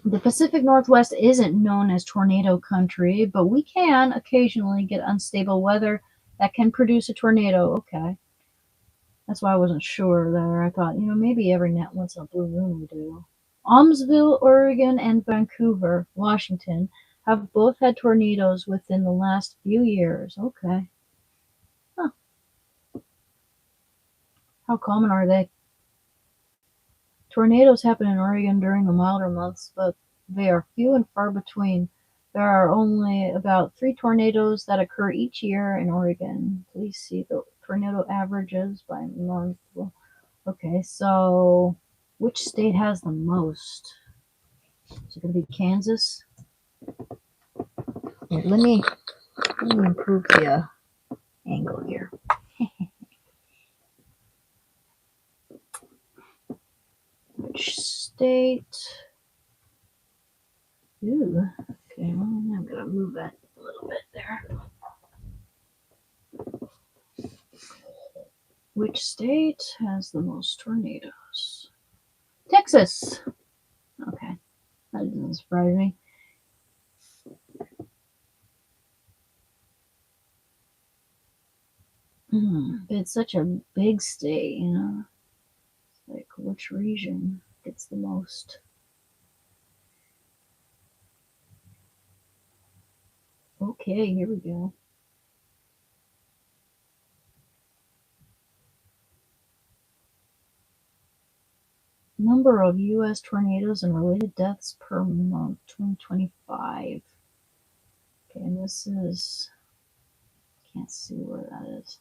Speaker 2: The Pacific Northwest isn't known as tornado country, but we can occasionally get unstable weather that can produce a tornado. Okay. That's why I wasn't sure there. I thought, maybe every once in a blue moon we do. Almsville, Oregon, and Vancouver, Washington, have both had tornadoes within the last few years. Okay. Huh. How common are they? Tornadoes happen in Oregon during the milder months, but they are few and far between. There are only about 3 tornadoes that occur each year in Oregon. Please see the tornado averages by month. Okay, so which state has the most? Is it going to be Kansas? Here, let me improve the angle here. Which state? Ooh, okay, well, I'm going to move that a little bit there. Which state has the most tornadoes? Texas. Okay, that doesn't surprise me. It's such a big state, Like, which region gets the most? Okay, here we go. Number of U.S. tornadoes and related deaths per month, 2025. Okay, and this is, can't see where that is.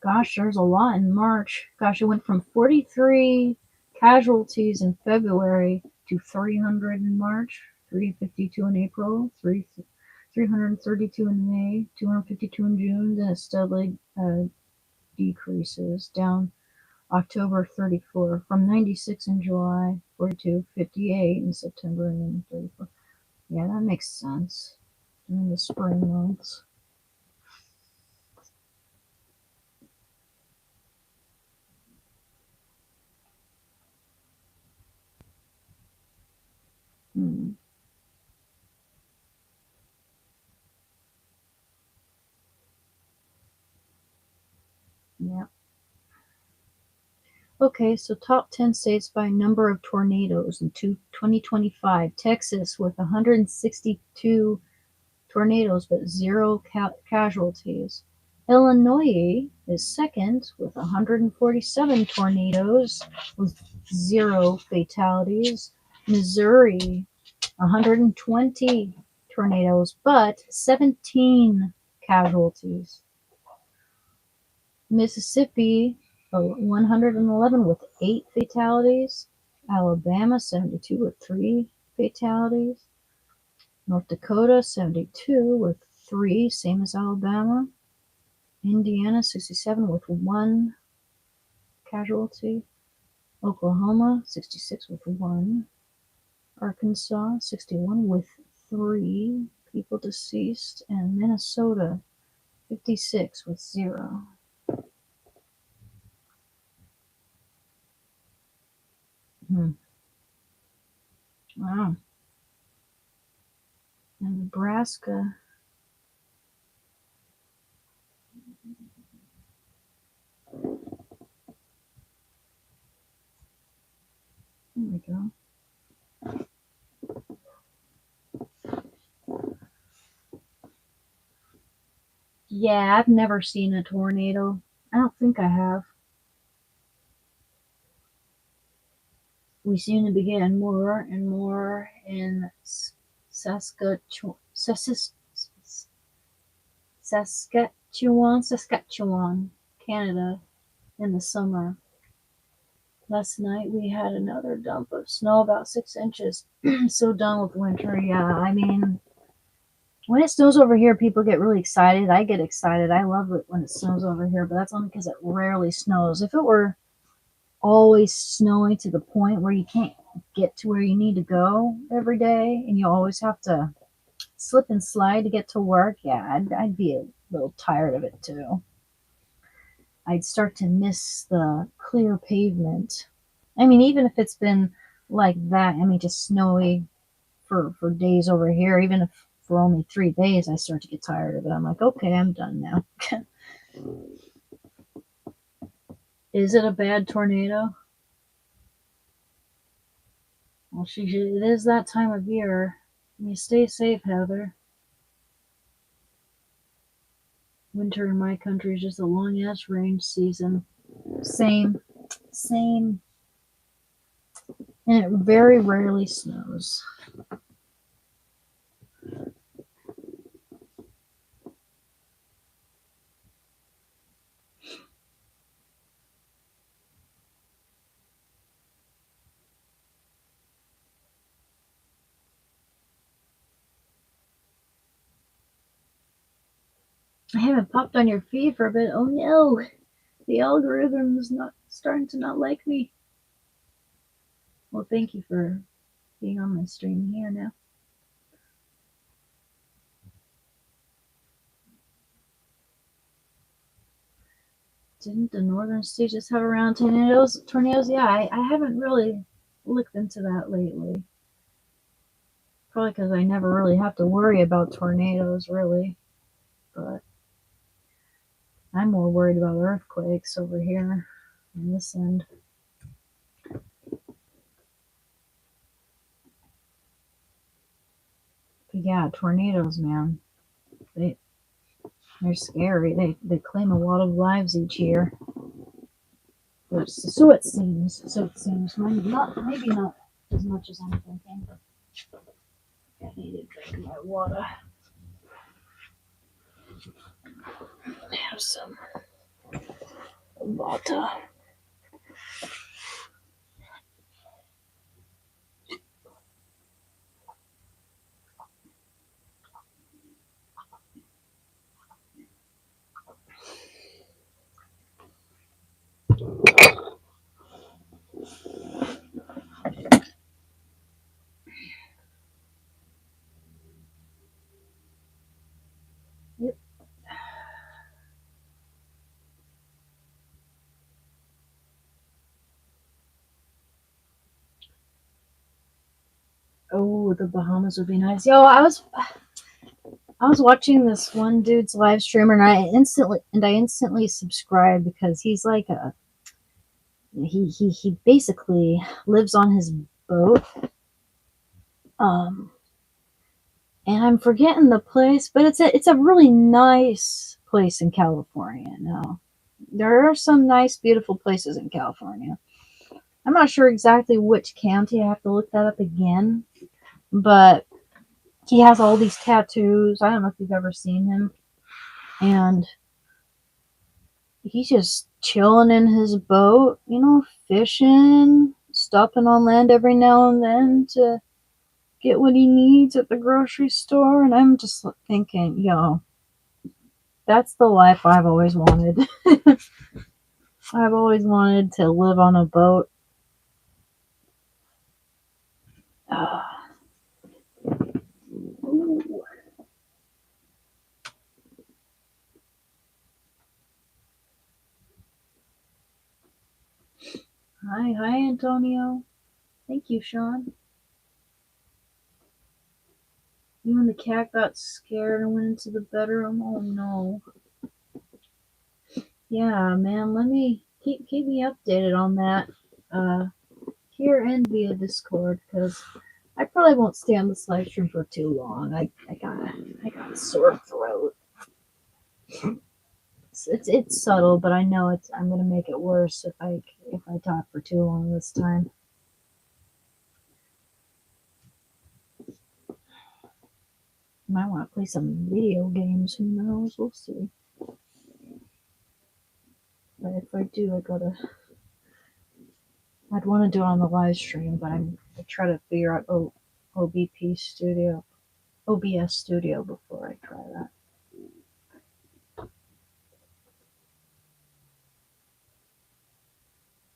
Speaker 2: Gosh, there's a lot in March. Gosh, it went from 43 casualties in February to 300 in March, 352 in April, 332 in May, 252 in June, then it steadily decreases down October 34, from 96 in July, 42, 58 in September, and then 34. Yeah, that makes sense during the spring months. Yeah. Okay, so top 10 states by number of tornadoes in 2025. Texas with 162 tornadoes but 0 casualties. Illinois is second with 147 tornadoes with 0 fatalities. Missouri, 120 tornadoes but 17 casualties. Mississippi, 111 with 8 fatalities. Alabama, 72 with 3 fatalities. North Dakota, 72 with 3, same as Alabama. Indiana, 67 with 1 casualty. Oklahoma, 66 with 1. Arkansas, 61 with 3 people deceased. And Minnesota, 56 with 0. Wow. And Nebraska. There we go. Yeah, I've never seen a tornado. I don't think I have. We seem to be getting more and more in Saskatchewan, Canada, in the summer. Last night we had another dump of snow, about 6 inches. So done with winter. Yeah, I mean, when it snows over here, people get really excited. I get excited. I love it when it snows over here, but that's only because it rarely snows. If it were always snowing to the point where you can't get to where you need to go every day, and you always have to slip and slide to get to work, yeah, I'd be a little tired of it too. I'd start to miss the clear pavement. I mean, even if it's been like that, I mean, just snowy for days over here, even if for only 3 days, I start to get tired of it. I'm like, okay, I'm done now. Is it a bad tornado? Well, it is that time of year. You stay safe, Heather. Winter in my country is just a long ass rain season. Same. Same. And it very rarely snows. I haven't popped on your feed for a bit. Oh no, the algorithm's not starting to not like me. Well, thank you for being on my stream here now. Didn't the northern states just have around tornadoes? Tornadoes? Yeah, I haven't really looked into that lately. Probably because I never really have to worry about tornadoes, really. But I'm more worried about earthquakes over here on this end. But yeah, tornadoes, man. They're scary. They claim a lot of lives each year. So it seems. Maybe not as much as I'm thinking. I need to drink my water. Have some water. Yep. Oh, the Bahamas would be nice. Yo, I was watching this one dude's live streamer, and I instantly subscribed because he's like he basically lives on his boat. And I'm forgetting the place, but it's a really nice place in California. Now, there are some nice, beautiful places in California. I'm not sure exactly which county. I have to look that up again. But he has all these tattoos. I don't know if you've ever seen him. And he's just chilling in his boat, fishing, stopping on land every now and then to get what he needs at the grocery store. And I'm just thinking, yo, that's the life I've always wanted. I've always wanted to live on a boat. Ooh. Hi, Antonio. Thank you, Sean. You and the cat got scared and went into the bedroom. Oh no. Yeah, man. Let me keep me updated on that. Here and via Discord, because I probably won't stay on this live stream for too long. I got a sore throat. It's subtle, but I know I'm gonna make it worse if I talk for too long this time. Might want to play some video games. Who knows? We'll see. But if I do, I'd want to do it on the live stream, but I try to figure out OBS Studio before I try that.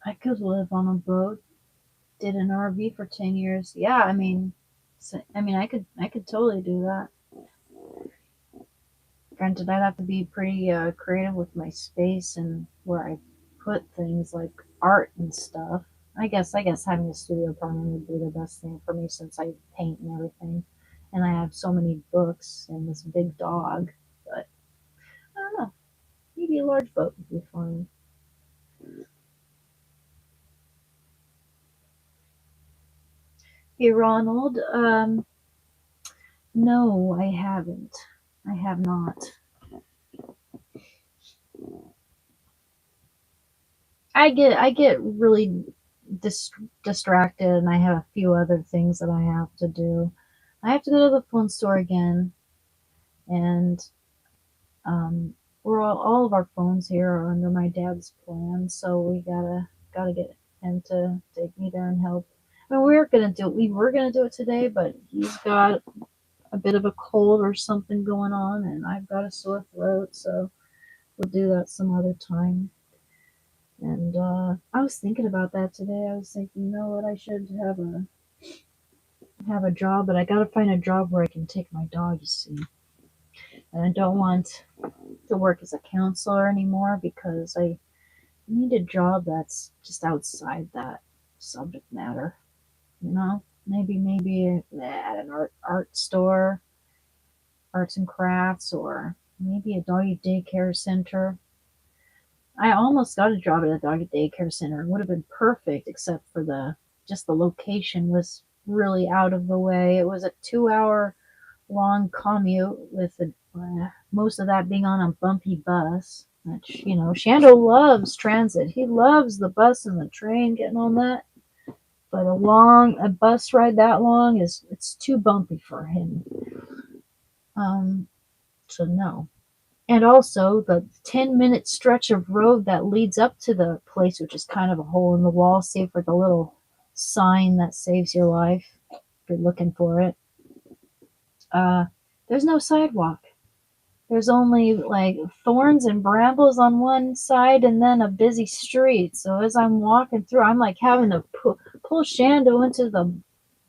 Speaker 2: I could live on a boat. did an RV for 10 years. Yeah, I mean, I could totally do that. Granted, I'd have to be pretty creative with my space and where I put things like art and stuff. I guess having a studio apartment would be the best thing for me since I paint and everything, and I have so many books and this big dog. But I don't know. Maybe a large boat would be fun. Hey Ronald, no, I haven't. I have not. I get really distracted, and I have a few other things that I have to do. I have to go to the phone store again, and um, we're all of our phones here are under my dad's plan, so we gotta get him to take me there and help. I mean, we were gonna do it today, but he's got a bit of a cold or something going on, and I've got a sore throat, so we'll do that some other time. And I was thinking about that today. I was thinking, you know what, I should have a job, but I gotta find a job where I can take my dog, you see. And I don't want to work as a counselor anymore because I need a job that's just outside that subject matter. You know, maybe at an art store, arts and crafts, or maybe a doggy daycare center. I almost got a job at a doggy daycare center. It would have been perfect, except for the location was really out of the way. It was a 2 hour long commute with most of that being on a bumpy bus. Which, Shando loves transit. He loves the bus and the train, getting on that. But a bus ride that long it's too bumpy for him. Um, so no. And also the 10-minute stretch of road that leads up to the place, which is kind of a hole in the wall, save for the little sign that saves your life if you're looking for it. Uh, there's no sidewalk. There's only like thorns and brambles on one side and then a busy street. So as I'm walking through, I'm like having to pull Shando into the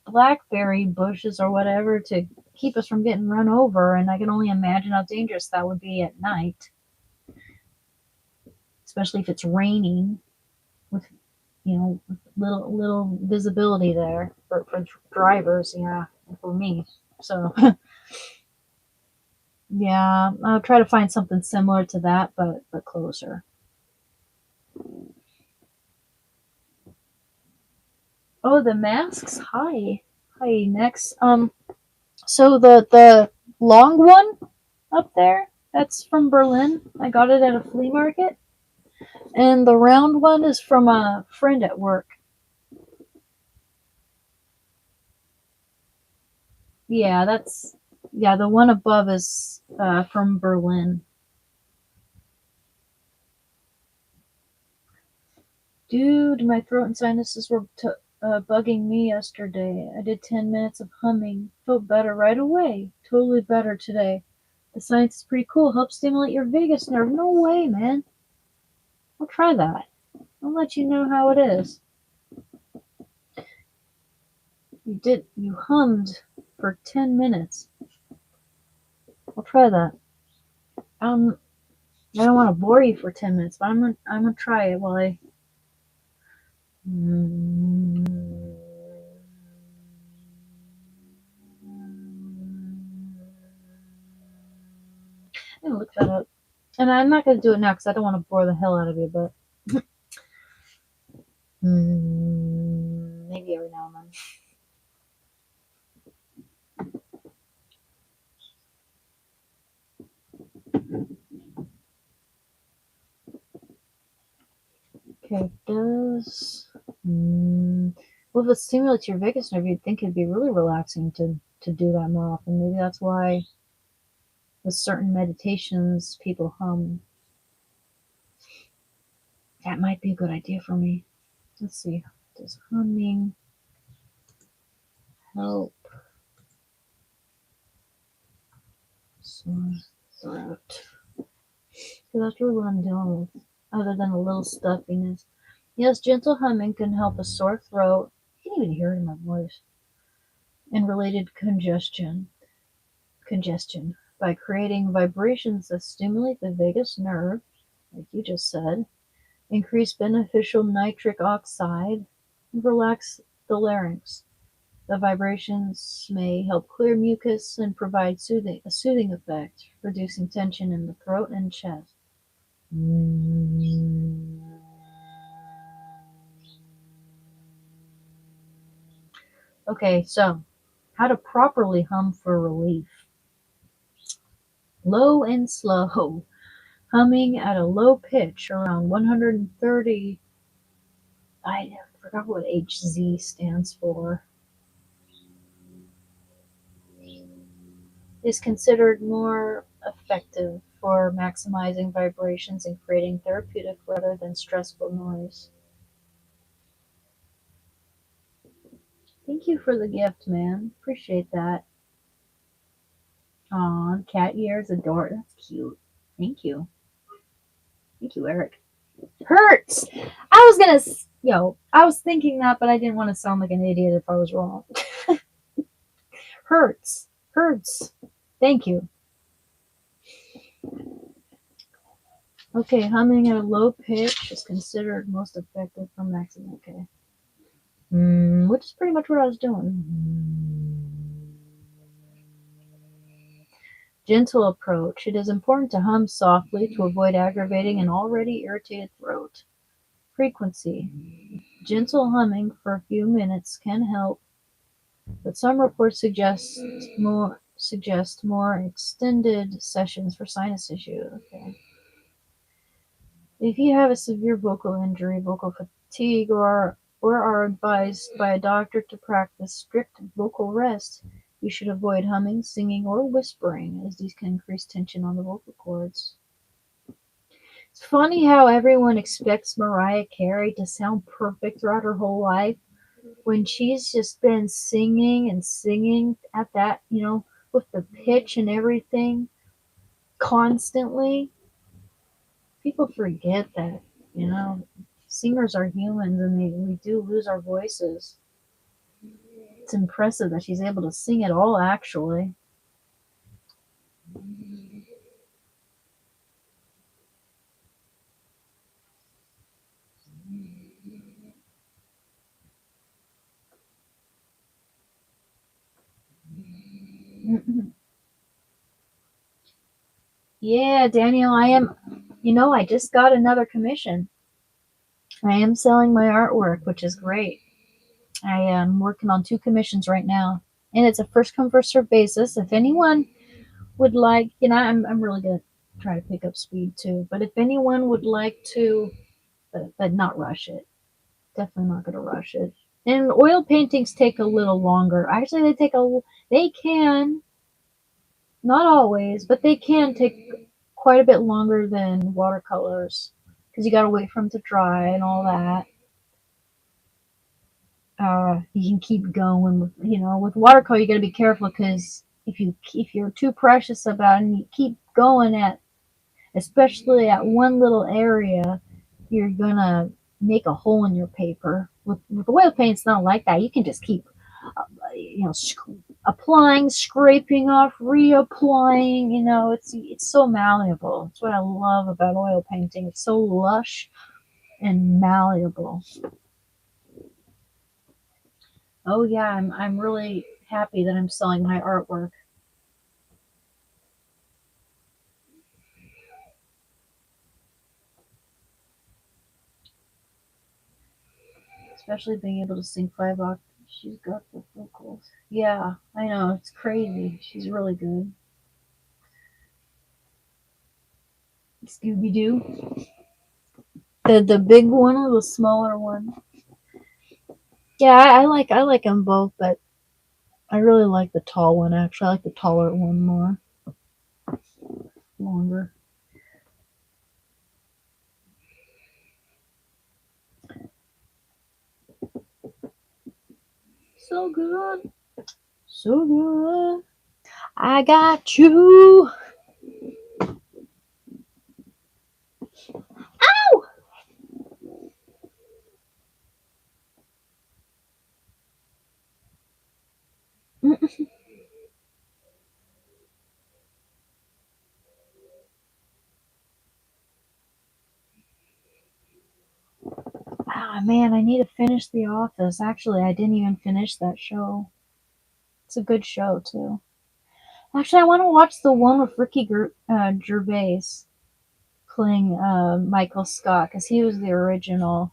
Speaker 2: blackberry bushes or whatever to keep us from getting run over. And I can only imagine how dangerous that would be at night, especially if it's raining with little visibility there for drivers. Yeah, for me. So yeah, I'll try to find something similar to that, but closer. Oh, the masks. Hi. Next, so the long one up there, that's from Berlin. I got it at a flea market, and the round one is from a friend at work. Yeah, the one above is from Berlin. Dude, my throat and sinuses were bugging me yesterday. I did 10 minutes of humming. Felt better right away. Totally better today. The science is pretty cool. Helps stimulate your vagus nerve. No way, man. I'll try that. I'll let you know how it is. You hummed for 10 minutes. I'll try that. I don't want to bore you for 10 minutes, but I'm gonna try it while I. I'm gonna look that up. And I'm not gonna do it now because I don't want to bore the hell out of you, but maybe every now and then. Okay, well, if it stimulates your vagus nerve, you'd think it'd be really relaxing to do that more often. Maybe that's why with certain meditations people hum. That might be a good idea for me. Let's see. Does humming help sore throat? So that's really what I'm dealing with, other than a little stuffiness. Yes, gentle humming can help a sore throat. can't even hear it in my voice. And related congestion by creating vibrations that stimulate the vagus nerve, like you just said, increase beneficial nitric oxide, and relax the larynx. The vibrations may help clear mucus and provide a soothing effect, reducing tension in the throat and chest. Okay, so how to properly hum for relief. Low and slow. Humming at a low pitch around 130. I forgot what HZ stands for. Is considered more effective for maximizing vibrations and creating therapeutic rather than stressful noise. Thank you for the gift, man. Appreciate that. Aw, cat ears, adore. That's cute. Thank you. Thank you, Eric. Hurts! I was thinking that, but I didn't want to sound like an idiot if I was wrong. Hurts. Hurts. Thank you. Okay, humming at a low pitch is considered most effective for maximum. Okay. Which is pretty much what I was doing. Gentle approach. It is important to hum softly to avoid aggravating an already irritated throat. Frequency. Gentle humming for a few minutes can help, but some reports suggest more extended sessions for sinus issues. Okay. If you have a severe vocal injury, vocal fatigue, or are advised by a doctor to practice strict vocal rest, you should avoid humming, singing, or whispering, as these can increase tension on the vocal cords. It's funny how everyone expects Mariah Carey to sound perfect throughout her whole life when she's just been singing and singing at that, with the pitch and everything constantly. People forget that, singers are humans and we do lose our voices. It's impressive that she's able to sing at all, actually. Yeah, Daniel, I just got another commission. I am selling my artwork, which is great. I am working on 2 commissions right now, and it's a first come first served basis. If anyone would like, I'm really gonna try to pick up speed too. But if anyone would like to, but not rush it, definitely not gonna rush it. And oil paintings take a little longer. Actually, they can, not always, but they can take quite a bit longer than watercolors because you gotta wait for them to dry and all that. You can keep going with watercolor. You got to be careful because if you're too precious about it and you keep going especially at one little area, you're gonna make a hole in your paper. With oil paint, it's not like that. You can just keep applying, scraping off, reapplying. It's so malleable. That's what I love about oil painting. It's so lush and malleable. Oh yeah, I'm really happy that I'm selling my artwork. Especially being able to sing 5 octaves. She's got the vocals. Yeah, I know, it's crazy. She's really good. Scooby Doo. The big one or the smaller one? Yeah, I like them both, but I really like the tall one. Actually, I like the taller one more. Longer. So good. So good. I got you. Ow! Ah, man, I need to finish The Office. Actually, I didn't even finish that show. It's a good show, too. Actually, I want to watch the one with Gervais playing Michael Scott, because he was the original.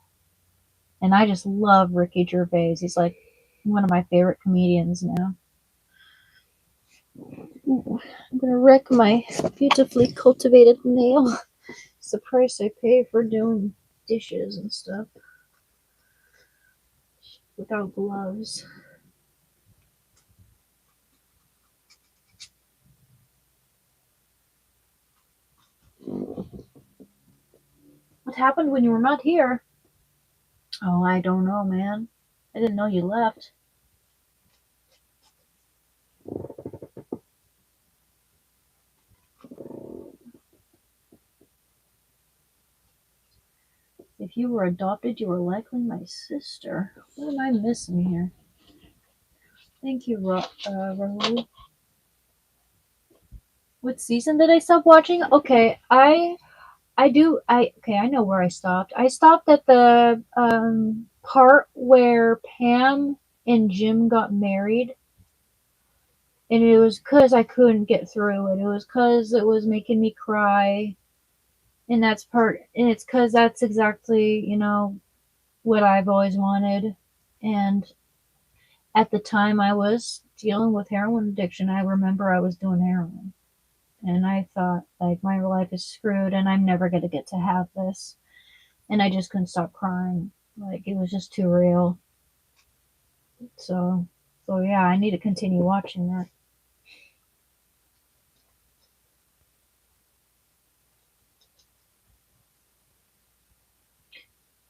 Speaker 2: And I just love Ricky Gervais. He's like one of my favorite comedians now. Ooh, I'm gonna wreck my beautifully cultivated nail. It's the price I pay for doing dishes and stuff without gloves. What happened when you were not here? Oh, I don't know, man. I didn't know you left. If you were adopted, you were likely my sister. What am I missing here? Thank you, Rahul. What season did I stop watching? Okay, I know where I stopped. I stopped at the part where Pam and Jim got married, and it was cuz I couldn't get through it. It was cuz it was making me cry. And it's cuz that's exactly, what I've always wanted. And at the time I was dealing with heroin addiction, I remember I was doing heroin. And I thought, like, my life is screwed and I'm never going to get to have this. And I just couldn't stop crying. Like, it was just too real. So yeah, I need to continue watching that.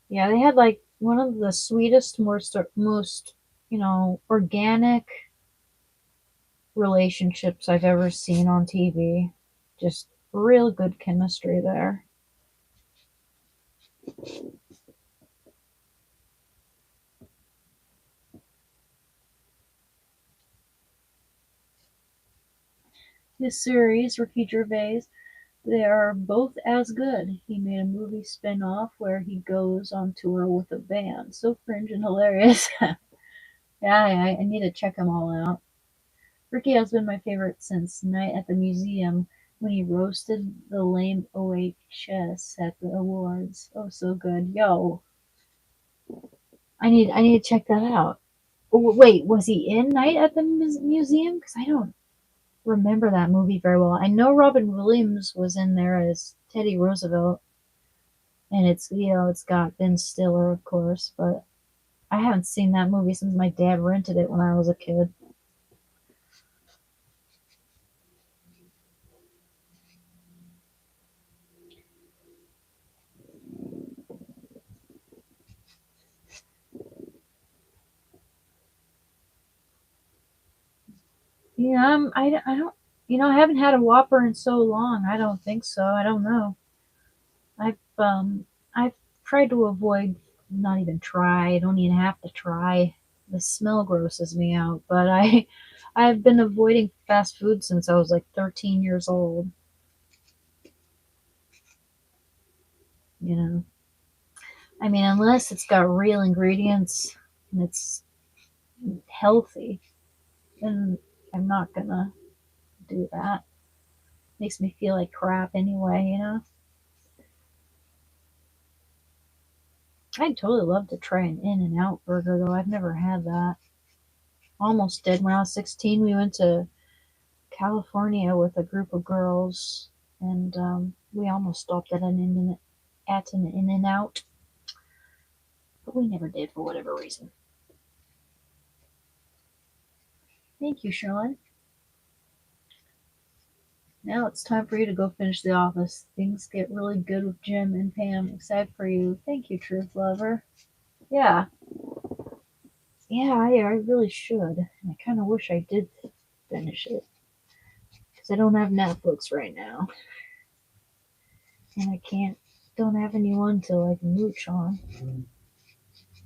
Speaker 2: Yeah, they had like one of the sweetest, most organic relationships I've ever seen on TV. Just real good chemistry there. This series, Ricky Gervais, they are both as good. He made a movie spin-off where he goes on tour with a band. So cringe and hilarious. Yeah, I need to check them all out. Ricky has been my favorite since Night at the Museum when he roasted the lame OHS at the awards. Oh, so good. Yo, I need to check that out. Wait, was he in Night at the Museum? Because I don't remember that movie very well. I know Robin Williams was in there as Teddy Roosevelt, and it's got Ben Stiller, of course, but I haven't seen that movie since my dad rented it when I was a kid. Yeah, I don't, I haven't had a Whopper in so long. I don't think so. I don't know. I've tried to avoid, not even try. I don't even have to try. The smell grosses me out. But I've been avoiding fast food since I was like 13 years old. You know, I mean, unless it's got real ingredients and it's healthy, then I'm not gonna do that. Makes me feel like crap anyway. I'd totally love to try an In and Out burger though. I've never had that. Almost did when I was 16. We went to California with a group of girls, and we almost stopped at an In and Out, but we never did for whatever reason. Thank you, Sean. Now it's time for you to go finish The Office. Things get really good with Jim and Pam. Excited for you. Thank you, Truth Lover. Yeah, yeah, I really should. I kind of wish I did finish it because I don't have Netflix right now, and don't have anyone to like mooch on.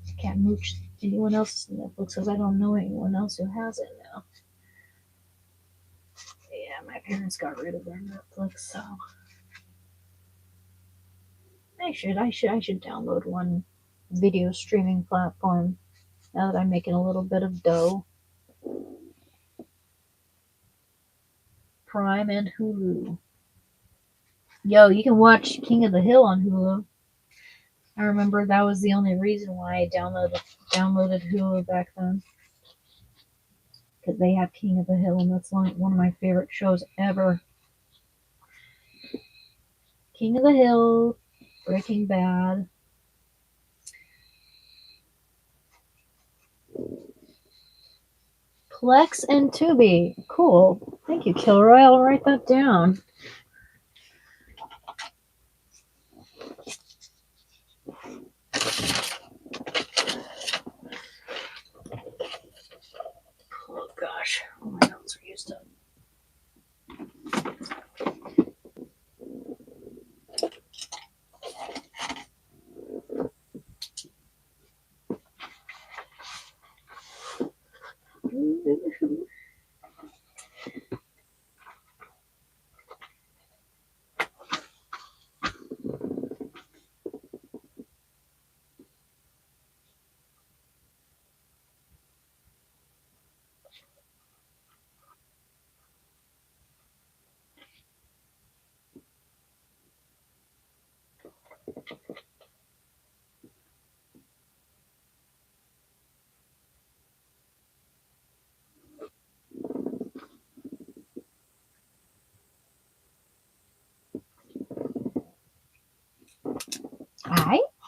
Speaker 2: I can't mooch anyone else's Netflix because I don't know anyone else who has it now. Yeah, my parents got rid of their Netflix, so I should download one video streaming platform now that I'm making a little bit of dough. Prime and Hulu. Yo, you can watch King of the Hill on Hulu. I remember that was the only reason why I downloaded Hulu back then. Because they have King of the Hill, and that's one of my favorite shows ever. King of the Hill, Breaking Bad. Plex and Tubi. Cool. Thank you, Kilroy. I'll write that down. Oh gosh, all my notes are used up.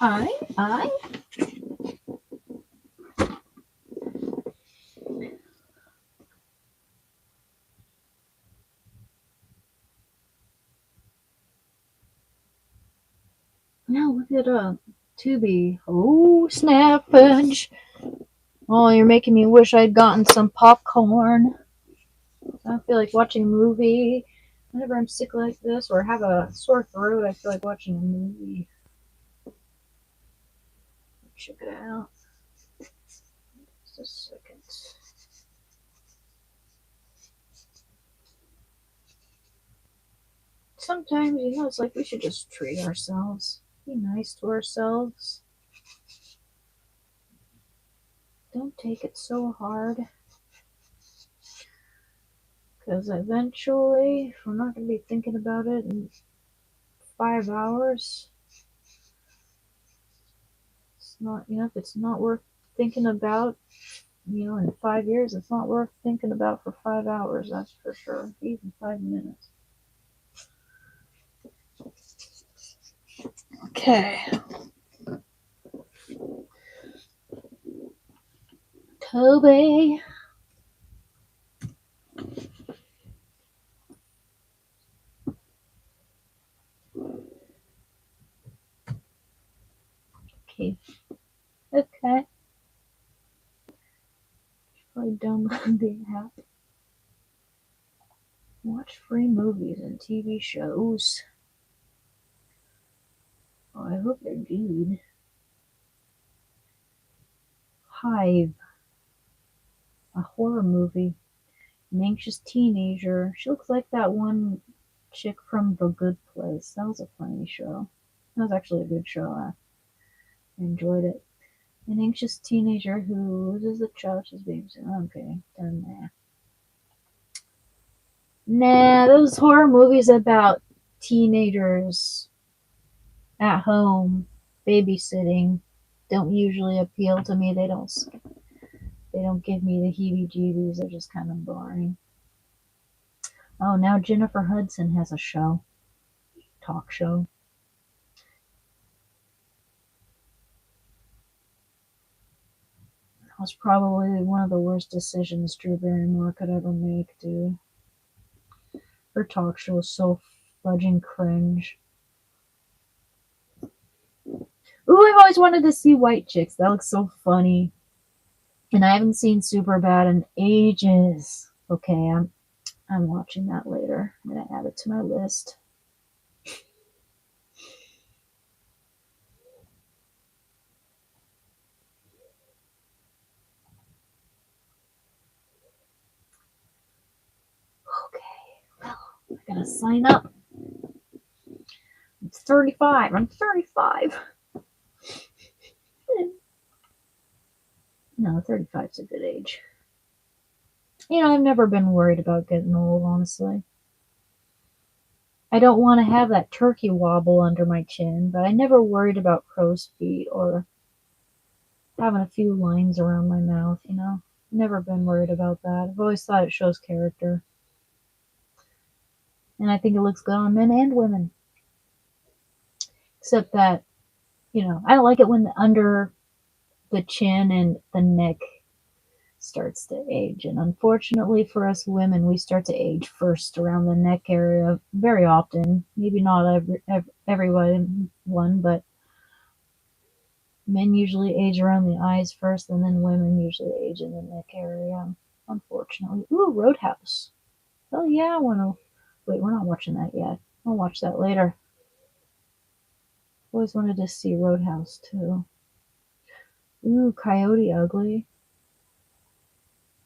Speaker 2: I. Now look at Tubi. Oh, snap, Bench. Oh, you're making me wish I'd gotten some popcorn. I feel like watching a movie. Whenever I'm sick like this or have a sore throat, I feel like watching a movie. Check it out. Just a second. Sometimes, it's like we should just treat ourselves. Be nice to ourselves. Don't take it so hard. Because eventually, if we're not going to be thinking about it in 5 hours, it's not, if it's not worth thinking about, in 5 years, it's not worth thinking about for 5 hours, that's for sure. Even 5 minutes. Okay. Kobe. Okay. Okay. Probably download the app. Watch free movies and TV shows. Oh, I hope they're good. Hive. A horror movie. An anxious teenager. She looks like that one chick from The Good Place. That was a funny show. That was actually a good show. I enjoyed it. An anxious teenager who loses the child she's babysitting. Okay, done that. Nah, those horror movies about teenagers at home babysitting don't usually appeal to me. They don't give me the heebie-jeebies. They're just kind of boring. Oh, now Jennifer Hudson has a show. Talk show. That was probably one of the worst decisions Drew Barrymore could ever make, dude. Her talk show is so fudging cringe. Ooh, I've always wanted to see White Chicks. That looks so funny. And I haven't seen Superbad in ages. Okay, I'm watching that later. I'm gonna add it to my list. Okay, well, I'm gonna sign up. I'm 35. No, 35's a good age. I've never been worried about getting old, honestly. I don't want to have that turkey wobble under my chin, but I never worried about crow's feet or having a few lines around my mouth. Never been worried about that. I've always thought it shows character. And I think it looks good on men and women. Except that, I don't like it when the under the chin and the neck starts to age. And unfortunately for us women, we start to age first around the neck area very often. Maybe not everyone, but men usually age around the eyes first, and then women usually age in the neck area. Unfortunately. Ooh, Roadhouse. Oh yeah, I want to. Wait, we're not watching that yet. I'll watch that later. Always wanted to see Roadhouse too. Ooh, Coyote Ugly.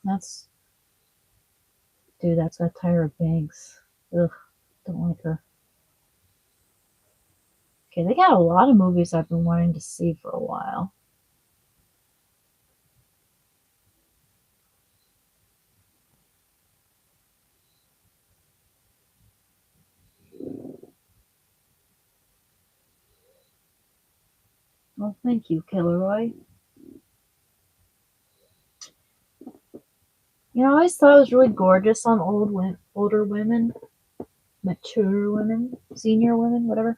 Speaker 2: That's Dude, that's got Tyra Banks. Ugh, don't like her. Okay, they got a lot of movies I've been wanting to see for a while. Well, thank you, Killeroy. I always thought it was really gorgeous on older women, mature women, senior women, whatever.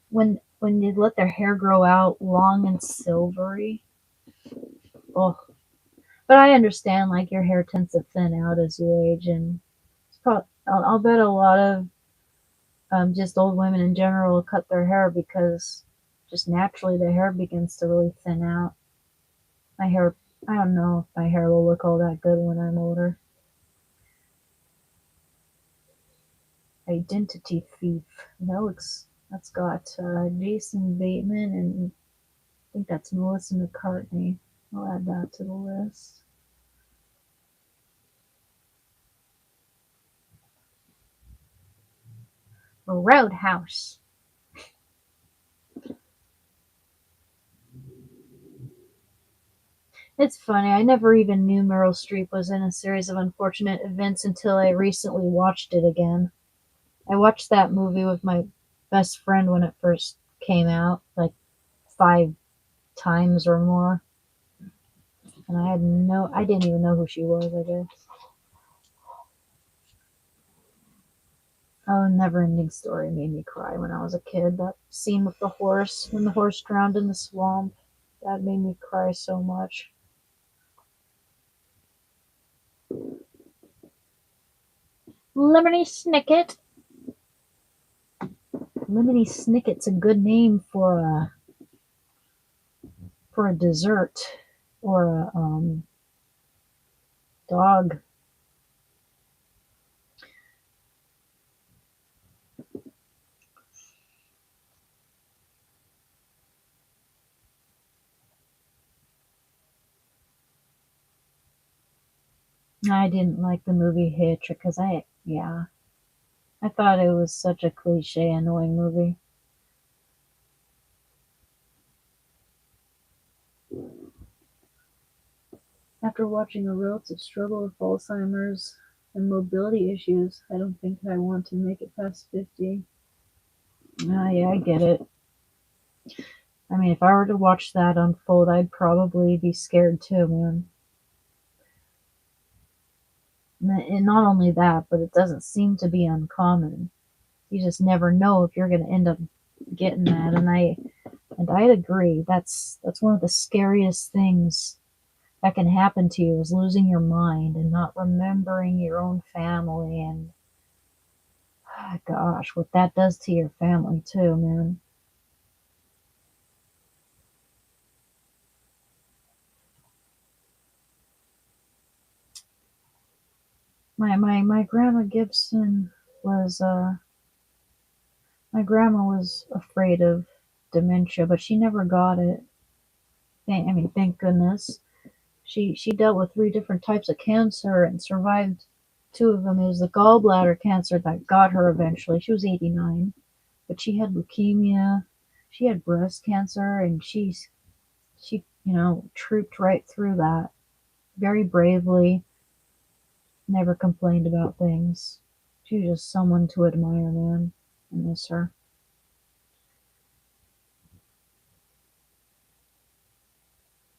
Speaker 2: When they let their hair grow out long and silvery. Oh, but I understand like your hair tends to thin out as you age, and I'll bet a lot of just old women in general will cut their hair because just naturally the hair begins to really thin out. My hair, I don't know if my hair will look all that good when I'm older. Identity Thief. That's got Jason Bateman and I think that's Melissa McCartney. I'll add that to the list. Roadhouse. It's funny, I never even knew Meryl Streep was in a series of unfortunate events until I recently watched it again. I watched that movie with my best friend when it first came out, like 5 times or more. And I didn't even know who she was, I guess. Oh, Never Ending Story made me cry when I was a kid. That scene with the horse, when the horse drowned in the swamp, that made me cry so much. Lemony Snicket. Lemony Snicket's a good name for a dessert or a dog. I didn't like the movie Hitch because I thought it was such a cliche, annoying movie. After watching a relative struggle with Alzheimer's and mobility issues, I don't think I want to make it past 50. Ah, yeah, I get it. I mean, if I were to watch that unfold, I'd probably be scared too, man. And not only that, but it doesn't seem to be uncommon. You just never know if you're going to end up getting that. And I'd agree. That's one of the scariest things that can happen to you is losing your mind and not remembering your own family and gosh, what that does to your family too, man. My grandma Gibson was my grandma was afraid of dementia, but she never got it. Thank goodness. She dealt with 3 different types of cancer and survived 2 of them. It was the gallbladder cancer that got her eventually. She was 89, but she had leukemia. She had breast cancer, and she trooped right through that very bravely, never complained about things. She's just someone to admire, man. I miss her.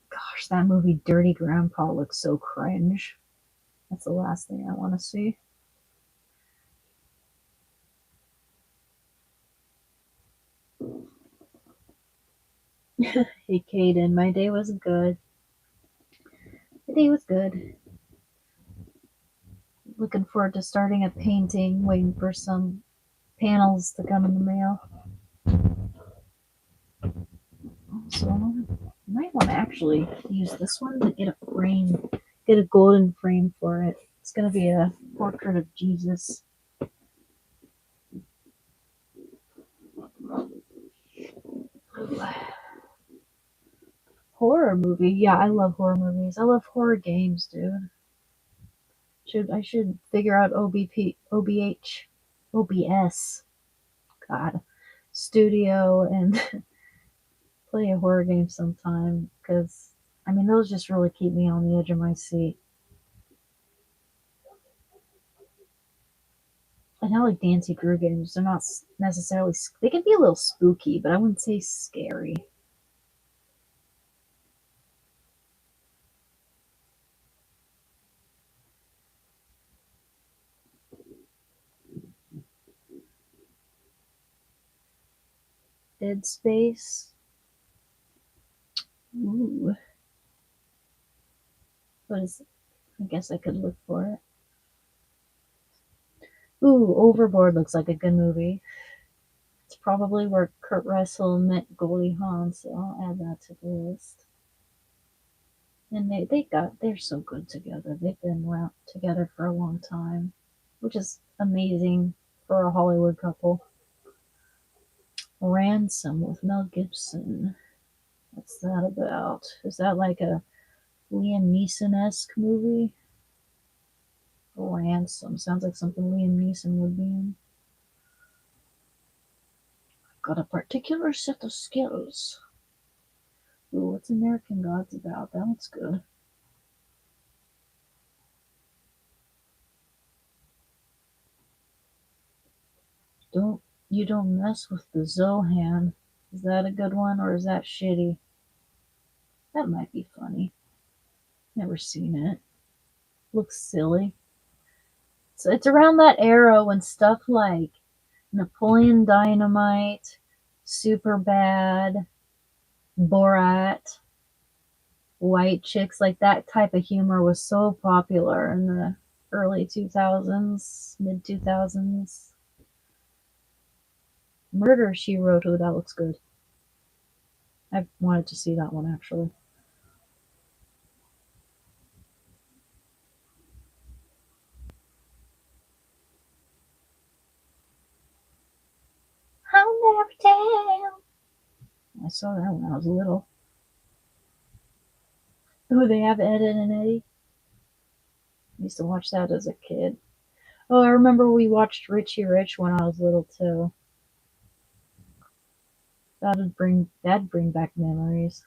Speaker 2: Gosh, that movie Dirty Grandpa looks so cringe. That's the last thing I want to see. Hey, Kaden, my day was good. The day was good. Looking forward to starting a painting, waiting for some panels to come in the mail. So I might want to actually use this one to get a frame, get a golden frame for it. It's going to be a portrait of Jesus. Horror movie. Yeah, I love horror movies. I love horror games, dude. I should figure out OBH, OBS. God, studio and play a horror game sometime because I mean those just really keep me on the edge of my seat. And I like Nancy Drew games. They're not necessarily they can be a little spooky, but I wouldn't say scary. Dead Space. Ooh, what is? I guess I could look for it. Ooh, Overboard looks like a good movie. It's probably where Kurt Russell met Goldie Hawn, so I'll add that to the list. And they're so good together. They've been around together for a long time, which is amazing for a Hollywood couple. Ransom with Mel Gibson. What's that about? Is that like a Liam Neeson-esque movie? Ransom sounds like something Liam Neeson would be in. Got a particular set of skills. Ooh, what's American Gods about? That looks good. Don't you don't mess with the Zohan. Is that a good one or is that shitty? That might be funny. Never seen it. Looks silly. So it's around that era when stuff like Napoleon Dynamite, Super Bad, Borat, White Chicks, like that type of humor was so popular in the early 2000s, mid 2000s. Murder, She Wrote. Oh, that looks good. I've wanted to see that one actually.
Speaker 3: I'll never tell.
Speaker 2: I saw that when I was little. Oh, they have Ed, Edd and Eddie. I used to watch that as a kid. Oh, I remember we watched Richie Rich when I was little too. That'd bring back memories.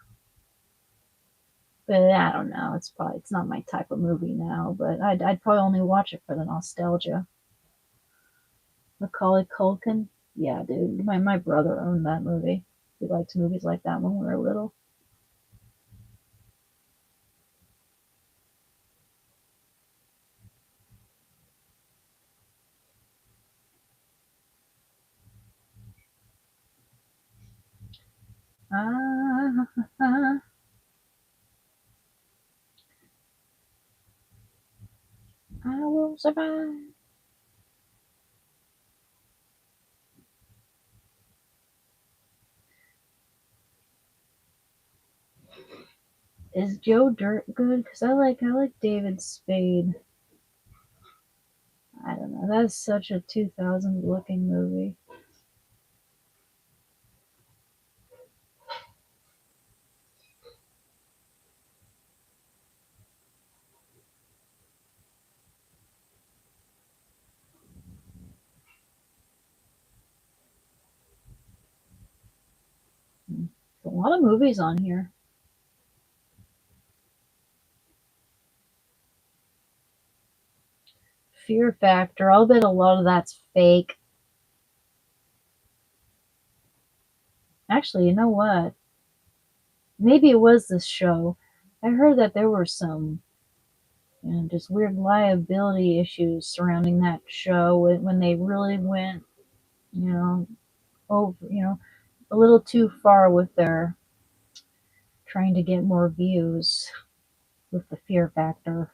Speaker 2: But I don't know. It's not my type of movie now. But I'd probably only watch it for the nostalgia. Macaulay Culkin. Yeah, dude. My brother owned that movie. We liked movies like that when we were little. Ah, I will survive. Is Joe Dirt good? Cause I like David Spade. I don't know. That is such a 2000s looking movie. A lot of movies on here. fear factor. I'll bet a lot of that's fake. Actually, you know what? Maybe it was this show. I heard that there were some, just weird liability issues surrounding that show when they really went, you know, over, a little too far with their trying to get more views with the fear factor.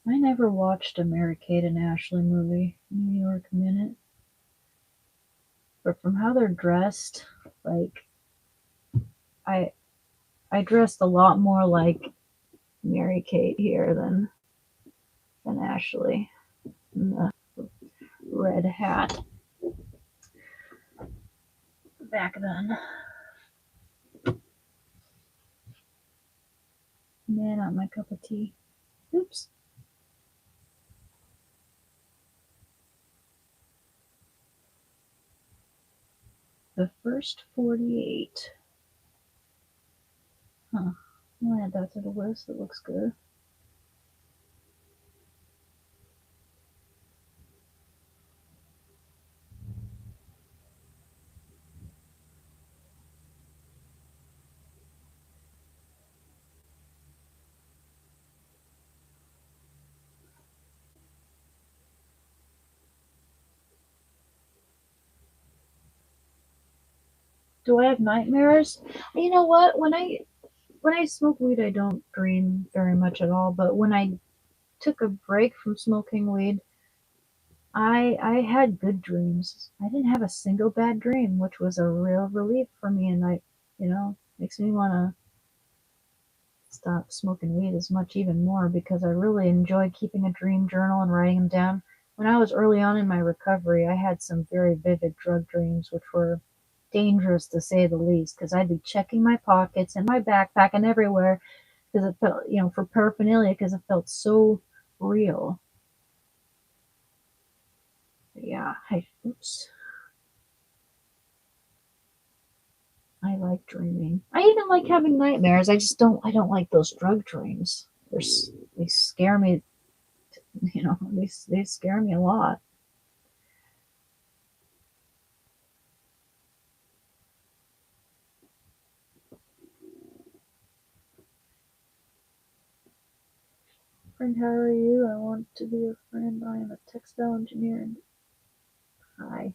Speaker 2: I never watched a Mary Kate and Ashley movie, New York Minute, but from how they're dressed, like I I dressed a lot more like Mary Kate here than Ashley in the red hat back then. Man, not my cup of tea. Oops. The first 48. Huh. I'll add that to the list. It looks good. Do I have nightmares? You know what? When I smoke weed, I don't dream very much at all. But when I took a break from smoking weed, I had good dreams. I didn't have a single bad dream, which was a real relief for me, and makes me want to stop smoking weed as much even more because I really enjoy keeping a dream journal and writing them down. When I was early on in my recovery, I had some very vivid drug dreams, which were dangerous to say the least, because I'd be checking my pockets and my backpack and everywhere because it felt, for paraphernalia, because it felt so real. But yeah, oops. I like dreaming. I even like having nightmares. I don't like those drug dreams. They scare me, they scare me a lot. Friend, how are you? I want to be a friend. I am a textile engineer. Hi.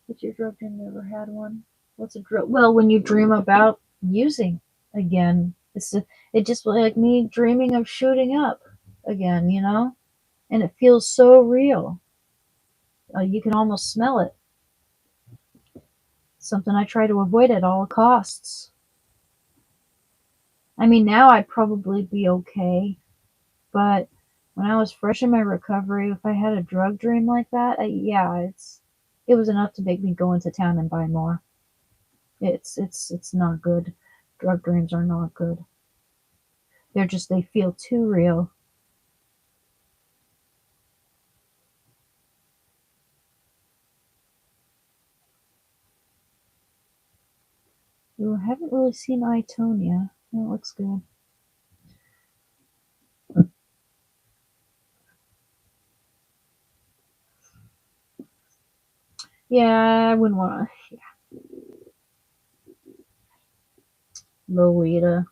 Speaker 2: What's your drug dream? Never had one. What's a drug? Well, when you dream about using again, it just like me dreaming of shooting up again, and it feels so real. You can almost smell it. Something I try to avoid at all costs. I mean, now I'd probably be okay, but when I was fresh in my recovery, if I had a drug dream like that, yeah, it was enough to make me go into town and buy more. It's not good. Drug dreams are not good. They feel too real. You haven't really seen Itonia. That looks good. Yeah, I wouldn't want to. Lolita.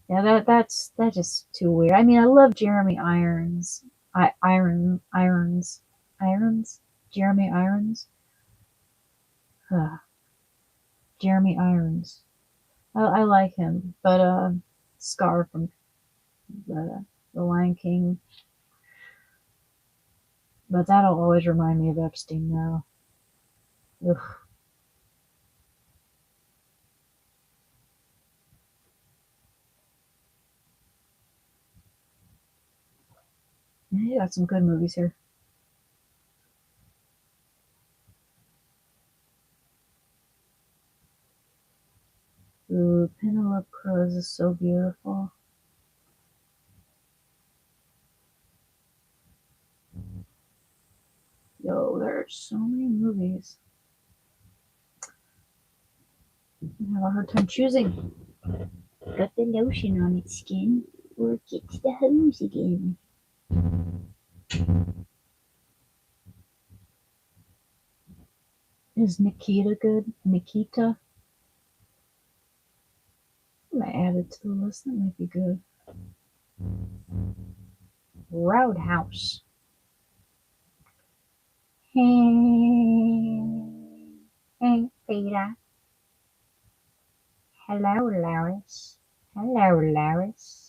Speaker 2: Yeah, that's just too weird. I mean, I love Jeremy Irons. Irons. Jeremy Irons. Jeremy Irons. I like him, but Scar from the Lion King. But that'll always remind me of Epstein now. Ugh. You got some good movies here. Ooh, Penelope Cruz.
Speaker 4: is so beautiful. Yo, there are so many movies. I have a hard time choosing.
Speaker 3: Got the lotion on its skin, or it gets the hose again.
Speaker 4: Is Nikita good? Nikita? I might add it to the list. That might be good. Roadhouse.
Speaker 3: Hey, hey, Peter. Hello, Lois. Hello, Lois.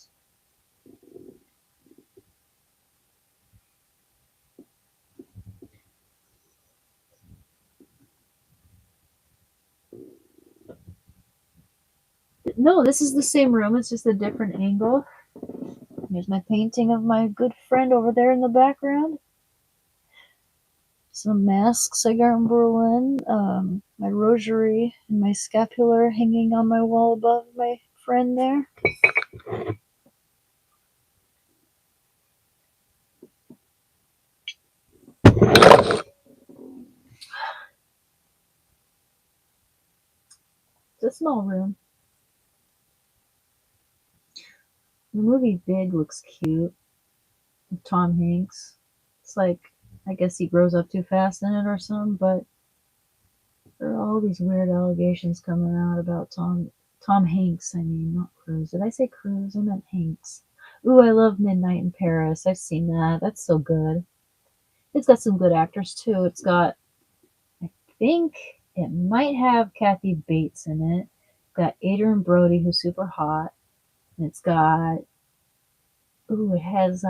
Speaker 4: No, this is the same room. It's just a different angle. Here's my painting of my good friend over there in the background. Some masks I got in Berlin. My rosary and my scapular hanging on my wall above my friend there. It's a small room. The movie Big looks cute. With Tom Hanks. It's like, I guess he grows up too fast in it or something, but there are all these weird allegations coming out about Tom Hanks, I mean, not Cruise. Did I say Cruise? I meant Hanks. Ooh, I love Midnight in Paris. I've seen that. That's so good. It's got some good actors too. It's got, I think it might have Kathy Bates in it. It's got Adrian Brody, who's super hot. And it's got, ooh, it has,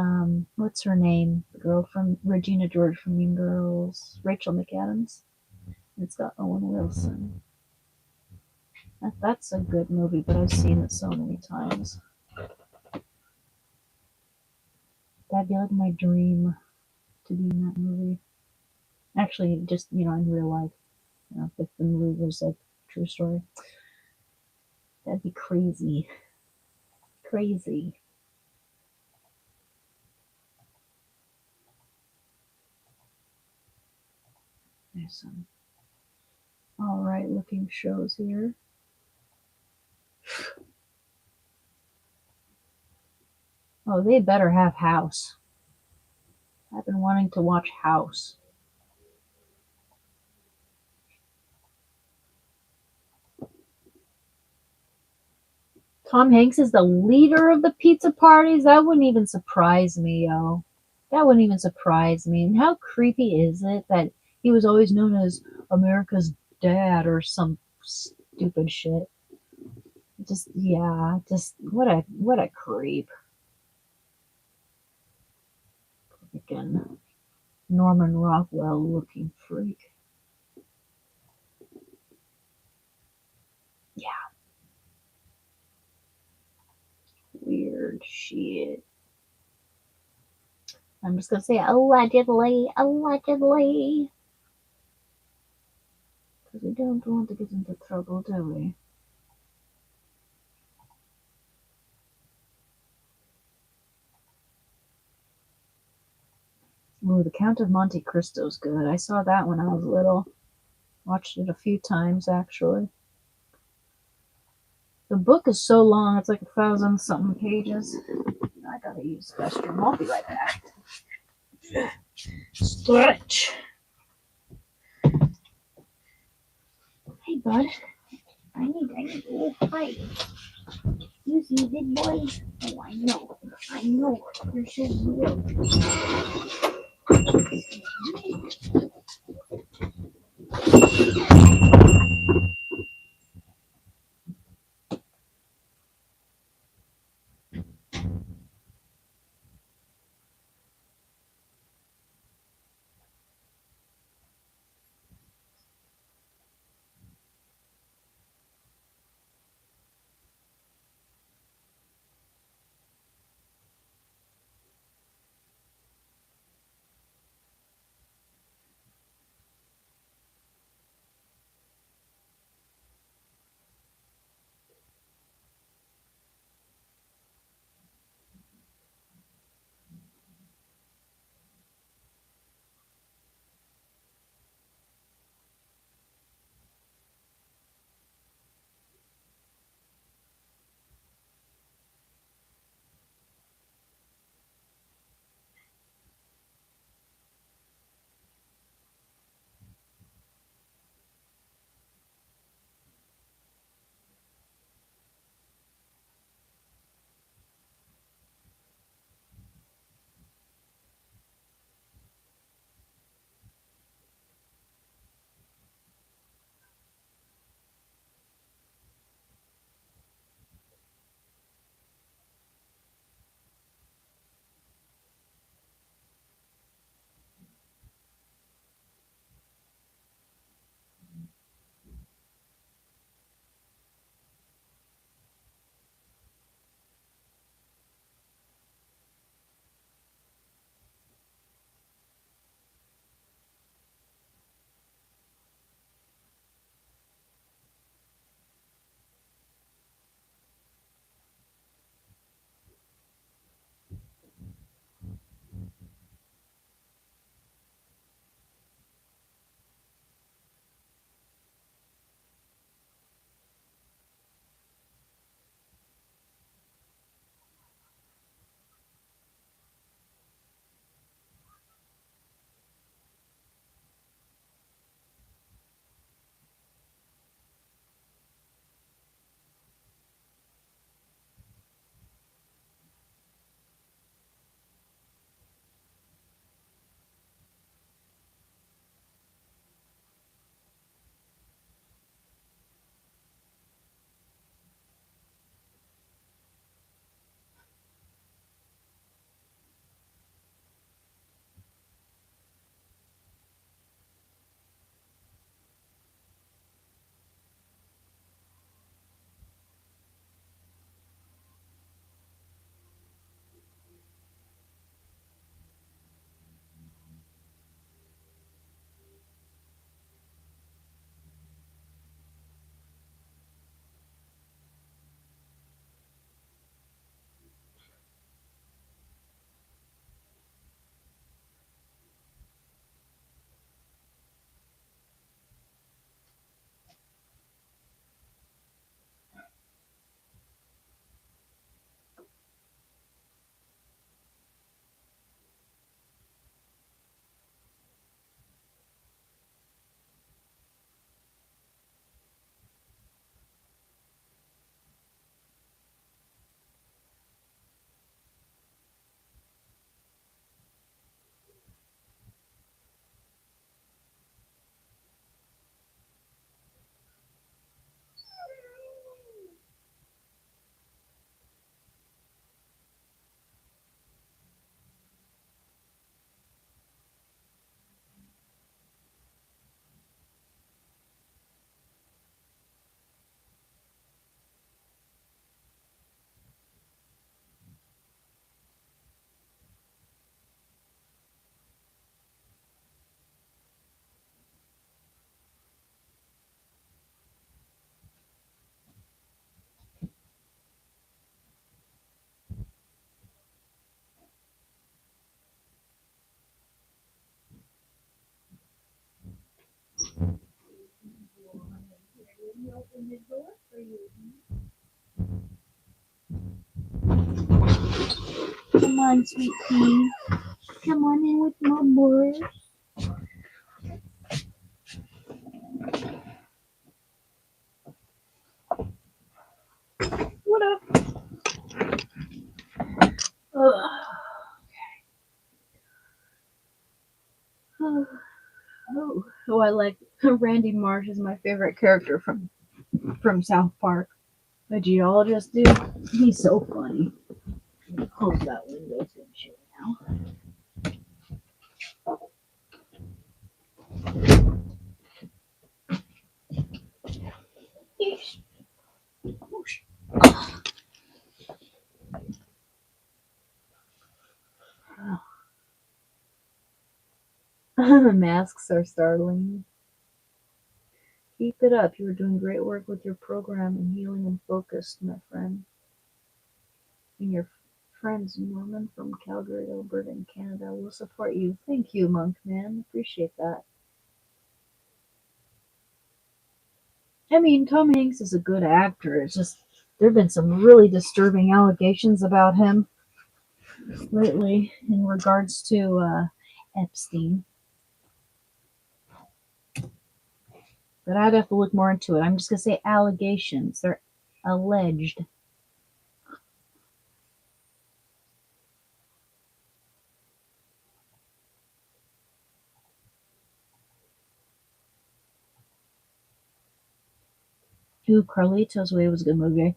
Speaker 4: what's her name? The girl from Regina George from Mean Girls. Rachel McAdams. And it's got Owen Wilson. That's a good movie, but I've seen it so many times. That'd be like my dream to be in that movie. Actually, just, in real life. If the movie was like true story. That'd be crazy. Crazy. There's some alright looking shows here. Oh, they better have House. I've been wanting to watch House. Tom Hanks is the leader of the pizza parties? That wouldn't even surprise me, yo. That wouldn't even surprise me. And how creepy is it that he was always known as America's dad or some stupid shit? Just what a creep. Freaking Norman Rockwell looking freak. Yeah. Weird shit. I'm just gonna say allegedly. Because we don't want to get into trouble, do we? Ooh, The Count of Monte Cristo's good. I saw that when I was little. Watched it a few times, actually. The book is so long, it's like 1,000-something pages. I gotta use the restroom. I'll be right back. Stretch. Hey, bud.
Speaker 3: I need, oh, hi. You see, big boy? Oh, I know. You're so real. open the door for you. Come on, sweet pea. Come on in with my boys. What up?
Speaker 4: Oh, I like Randy Marsh is my favorite character from South Park. The geologist dude. He's so funny. Close that window so you can show now.
Speaker 3: Yes.
Speaker 4: Masks are startling. Keep it up. You are doing great work with your program in healing and focus, my friend. And your friends, Norman from Calgary, Alberta, in Canada, will support you. Thank you, Monk Man. Appreciate that. I mean, Tom Hanks is a good actor. It's just there have been some really disturbing allegations about him lately in regards to Epstein. But I'd have to look more into it. I'm just gonna say allegations. They're alleged. Ooh, Carlito's Way was a good movie.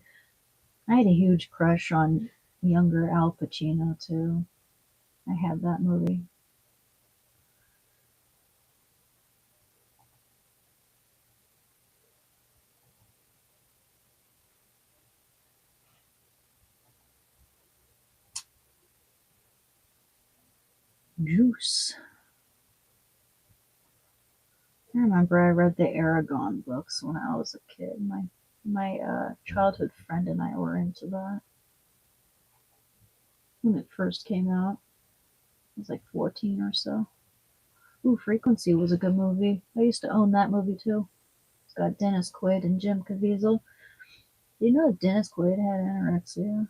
Speaker 4: I had a huge crush on younger Al Pacino too. I had that movie. Juice. I remember I read the Aragon books when I was a kid. My childhood friend and I were into that when it first came out. I was like 14 or so. Ooh, Frequency was a good movie. I used to own that movie too. It's got Dennis Quaid and Jim Caviezel. Do you know that Dennis Quaid had anorexia?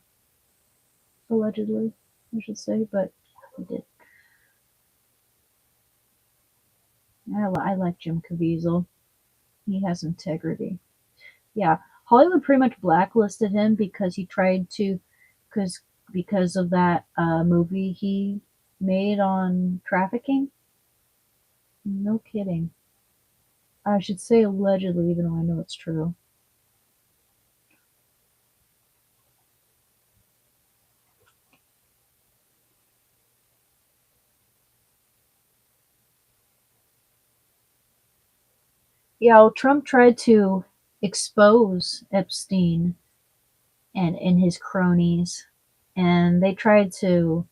Speaker 4: Allegedly, I should say, but he did. I like Jim Caviezel. He has integrity. Yeah, Hollywood pretty much blacklisted him because he tried to, because because of that movie he made on trafficking. No kidding. I should say allegedly, even though I know it's true. Yeah, well, Trump tried to expose Epstein and his cronies, and they tried to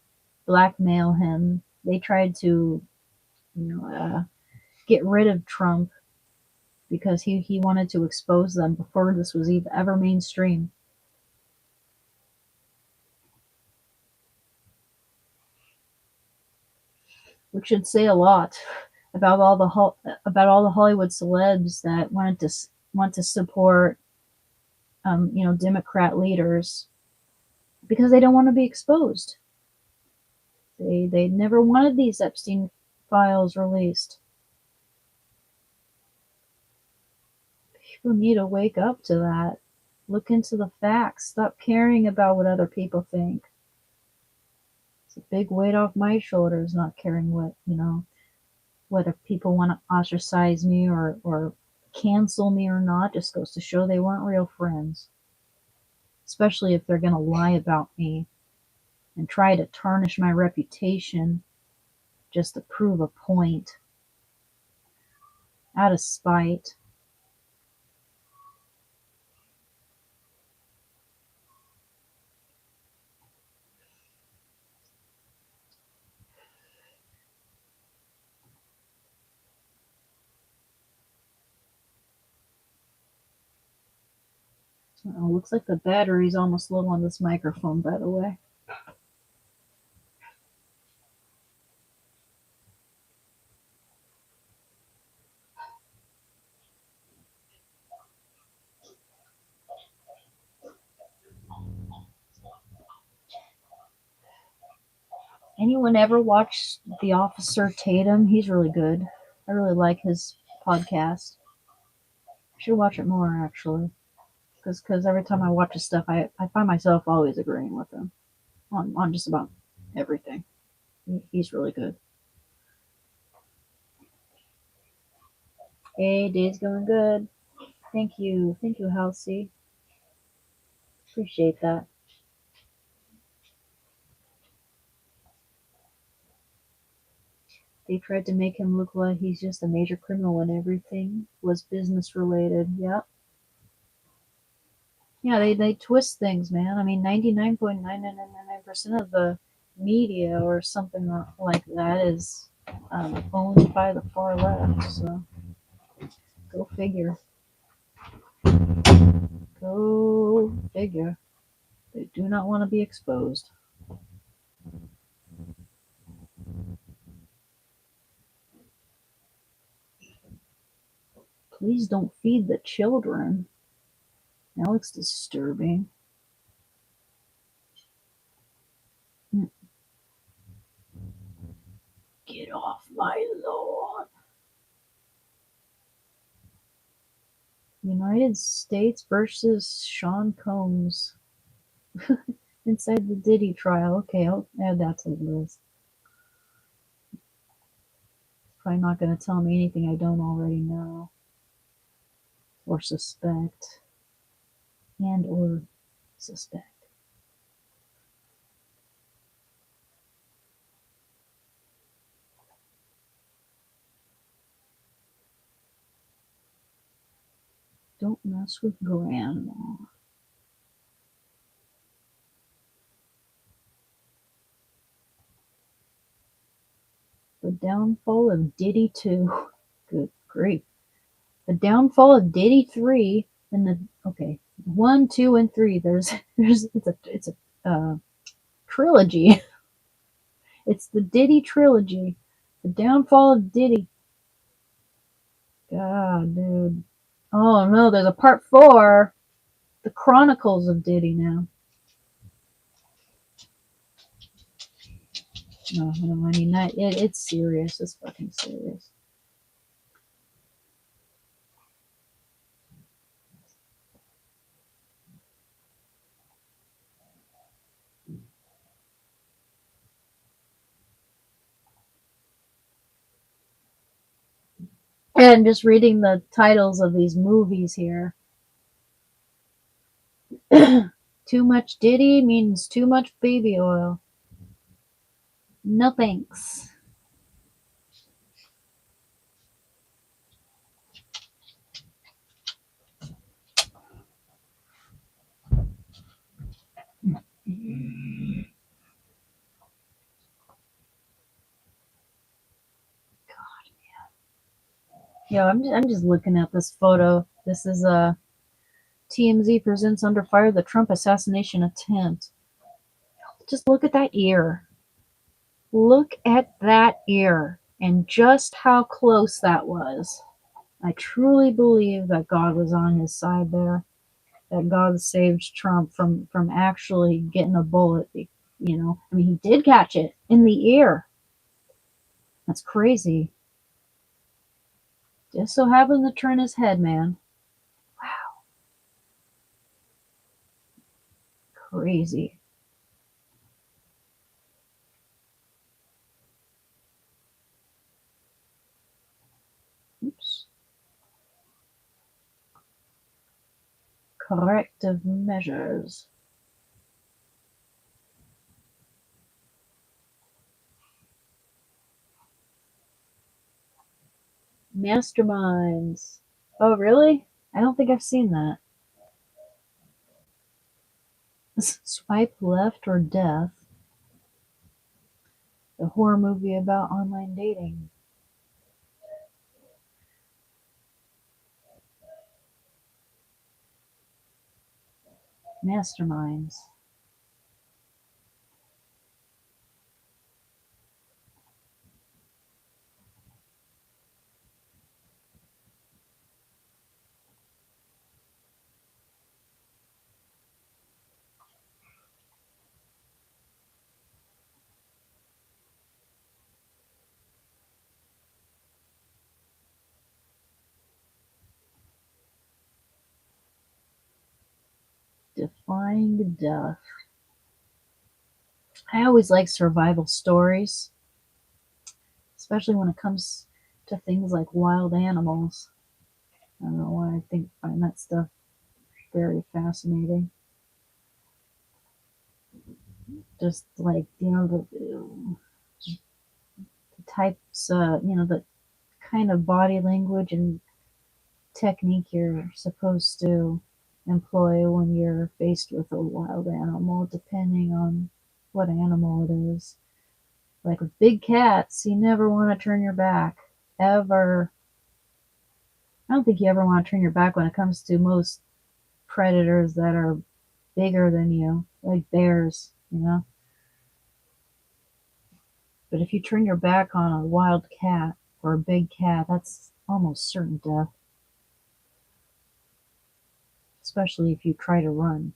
Speaker 4: blackmail him. They tried to, get rid of Trump because he wanted to expose them before this was even ever mainstream. Which should say a lot about all the Hollywood celebs that want to support Democrat leaders because they don't want to be exposed. They never wanted these Epstein files released. People need to wake up to that. Look into the facts. Stop caring about what other people think. It's a big weight off my shoulders not caring whether people want to ostracize me or cancel me or not. Just goes to show they weren't real friends. Especially if they're going to lie about me and try to tarnish my reputation just to prove a point out of spite. Oh, looks like the battery's almost low on this microphone, by the way. Anyone ever watch The Officer Tatum? He's really good. I really like his podcast. Should watch it more actually, because every time I watch his stuff, I find myself always agreeing with him on just about everything. He's really good. Hey, day's going good. Thank you, Halsey. Appreciate that. They tried to make him look like he's just a major criminal when everything was business related. Yep. Yeah, they twist things, man. I mean, 99.9999% of the media or something like that is owned by the far left. So go figure. Go figure. They do not want to be exposed. Please don't feed the children. That looks disturbing. Get off my lawn. United States versus Sean Combs. Inside the Diddy trial. Okay, I'll add that to the list. Probably not going to tell me anything I don't already know or suspect. And or suspect. Don't mess with grandma. The downfall of Diddy 2. Good grief. The downfall of Diddy 3 and the okay 1, 2, and 3. There's it's a trilogy. It's the Diddy trilogy. The downfall of Diddy. God, dude. Oh no, there's a part 4. The Chronicles of Diddy now. No, I mean that it's serious. It's fucking serious. And just reading the titles of these movies here. Too much Diddy means too much baby oil. No thanks. Yeah, I'm just looking at this photo. This is TMZ presents under fire the Trump assassination attempt. Just look at that ear. Look at that ear and just how close that was. I truly believe that God was on his side there. That God saved Trump from actually getting a bullet. I mean, he did catch it in the ear. That's crazy. Just so happened to turn his head, man. Wow. Crazy. Oops. Corrective measures. Masterminds. Oh, really? I don't think I've seen that. Swipe left or death. The horror movie about online dating. Masterminds. Defying death. I always like survival stories, especially when it comes to things like wild animals. I don't know why find that stuff very fascinating. Just like the types, the kind of body language and technique you're supposed to employ when you're faced with a wild animal, depending on what animal it is. Like with big cats, you never want to turn your back. Ever. I don't think you ever want to turn your back when it comes to most predators that are bigger than you, like bears, But if you turn your back on a wild cat or a big cat, that's almost certain death, especially if you try to run.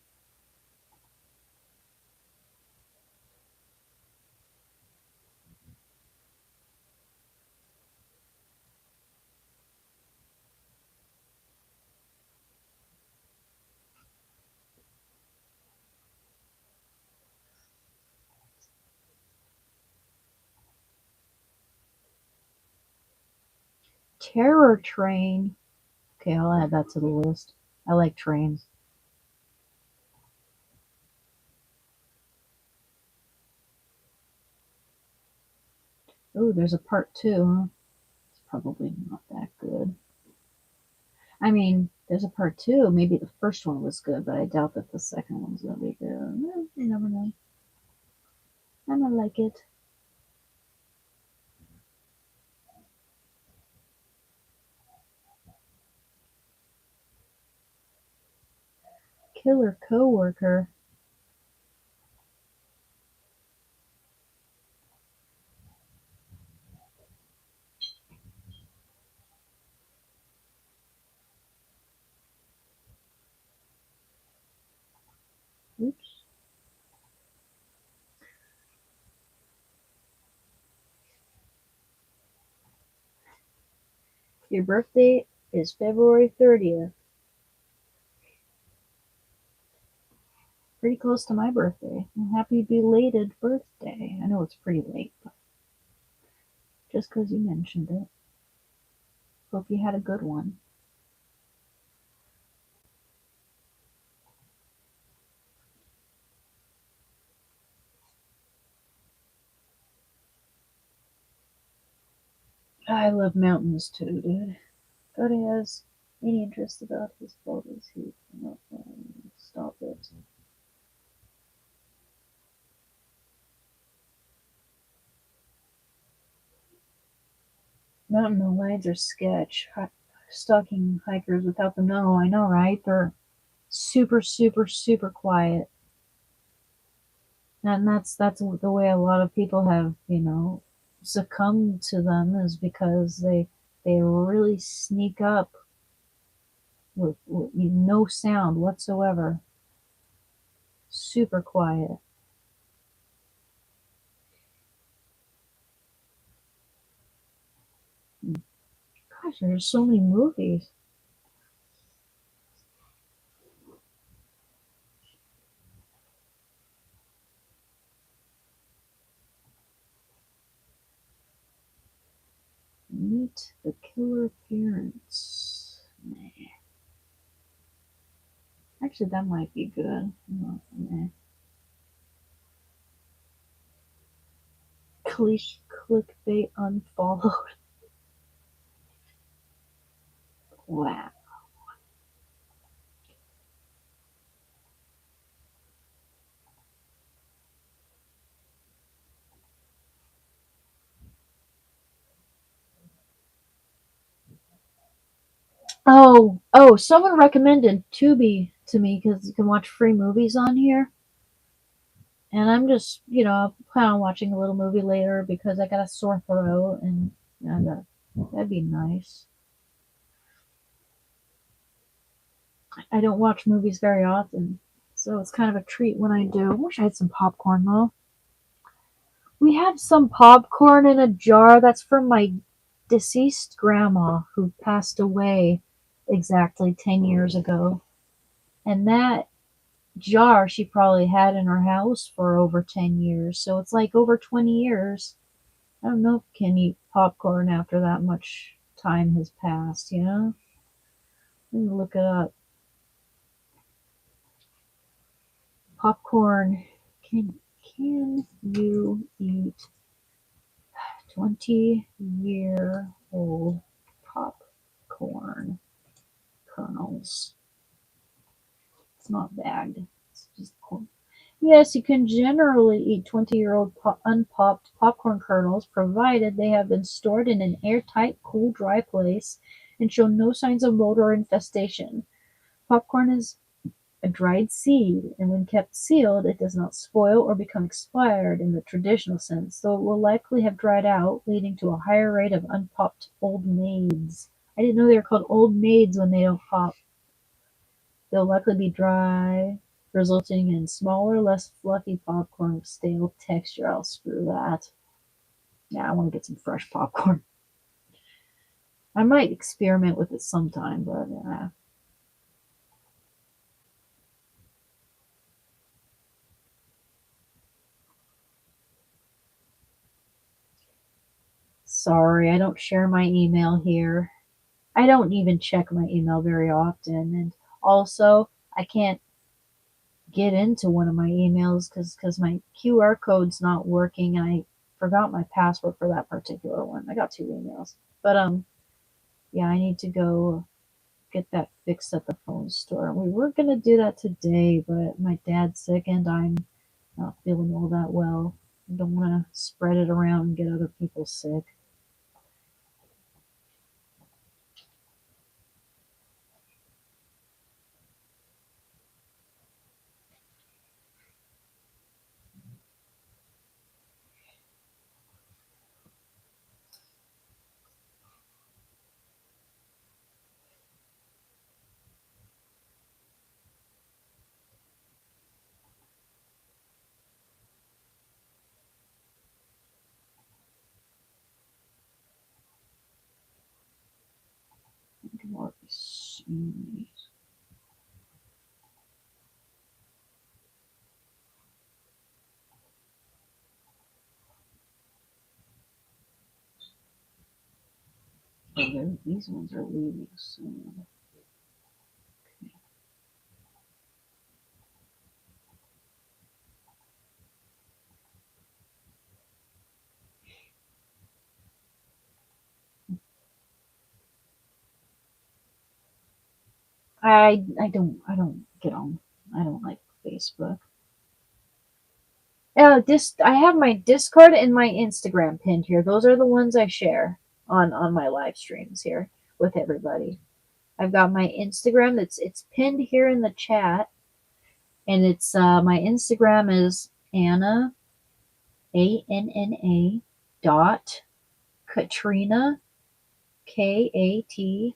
Speaker 4: Terror train. Okay, I'll add that to the list. I like trains. Oh, there's a part 2, huh? It's probably not that good. I mean, there's a part 2. Maybe the first one was good, but I doubt that the second one's gonna be good. You never know. I might like it. Killer coworker. Oops. Your birthday is February 30th. Pretty close to my birthday. Happy belated birthday. I know it's pretty late, but just 'cause you mentioned it. Hope you had a good one. I love mountains too, dude. God has any interest about his photos, he cannot stop it. Mountain guides are sketch. Stalking hikers without them. No, I know, right? They're super, super, super quiet. And that's the way a lot of people have, succumbed to them, is because they really sneak up with no sound whatsoever. Super quiet. Gosh, there's so many movies. Meet the Killer Parents. Nah. Actually, that might be good. Nah. Clickbait unfollowed. Wow. Oh, someone recommended Tubi to me because you can watch free movies on here. And I'm just, plan on watching a little movie later because I got a sore throat, and that'd be nice. I don't watch movies very often, so it's kind of a treat when I do. I wish I had some popcorn though. We have some popcorn in a jar that's from my deceased grandma who passed away exactly 10 years ago. And that jar she probably had in her house for over 10 years. So it's like over 20 years. I don't know if you can eat popcorn after that much time has passed, you know? Let me look it up. Popcorn. Can you eat 20-year-old popcorn kernels? It's not bagged. It's just corn. Yes, you can generally eat 20-year-old unpopped popcorn kernels, provided they have been stored in an airtight, cool, dry place and show no signs of mold or infestation. Popcorn is a dried seed, and when kept sealed, it does not spoil or become expired in the traditional sense, though it will likely have dried out, leading to a higher rate of unpopped old maids. I didn't know they were called old maids when they don't pop. They'll likely be dry, resulting in smaller, less fluffy popcorn with stale texture. I'll screw that. Yeah, I want to get some fresh popcorn. I might experiment with it sometime, but sorry, I don't share my email here. I don't even check my email very often, and also I can't get into one of my emails because my QR code's not working, and I forgot my password for that particular one. I got 2 emails, but yeah, I need to go get that fixed at the phone store. We were gonna do that today, but my dad's sick and I'm not feeling all that well. I don't want to spread it around and get other people sick. Oh, these ones are leaving soon. I don't get on. I don't like Facebook. I have my Discord and my Instagram pinned here. Those are the ones I share on my live streams here with everybody. I've got my Instagram it's pinned here in the chat, and it's my Instagram is Anna ANNA dot Katrina KATRINA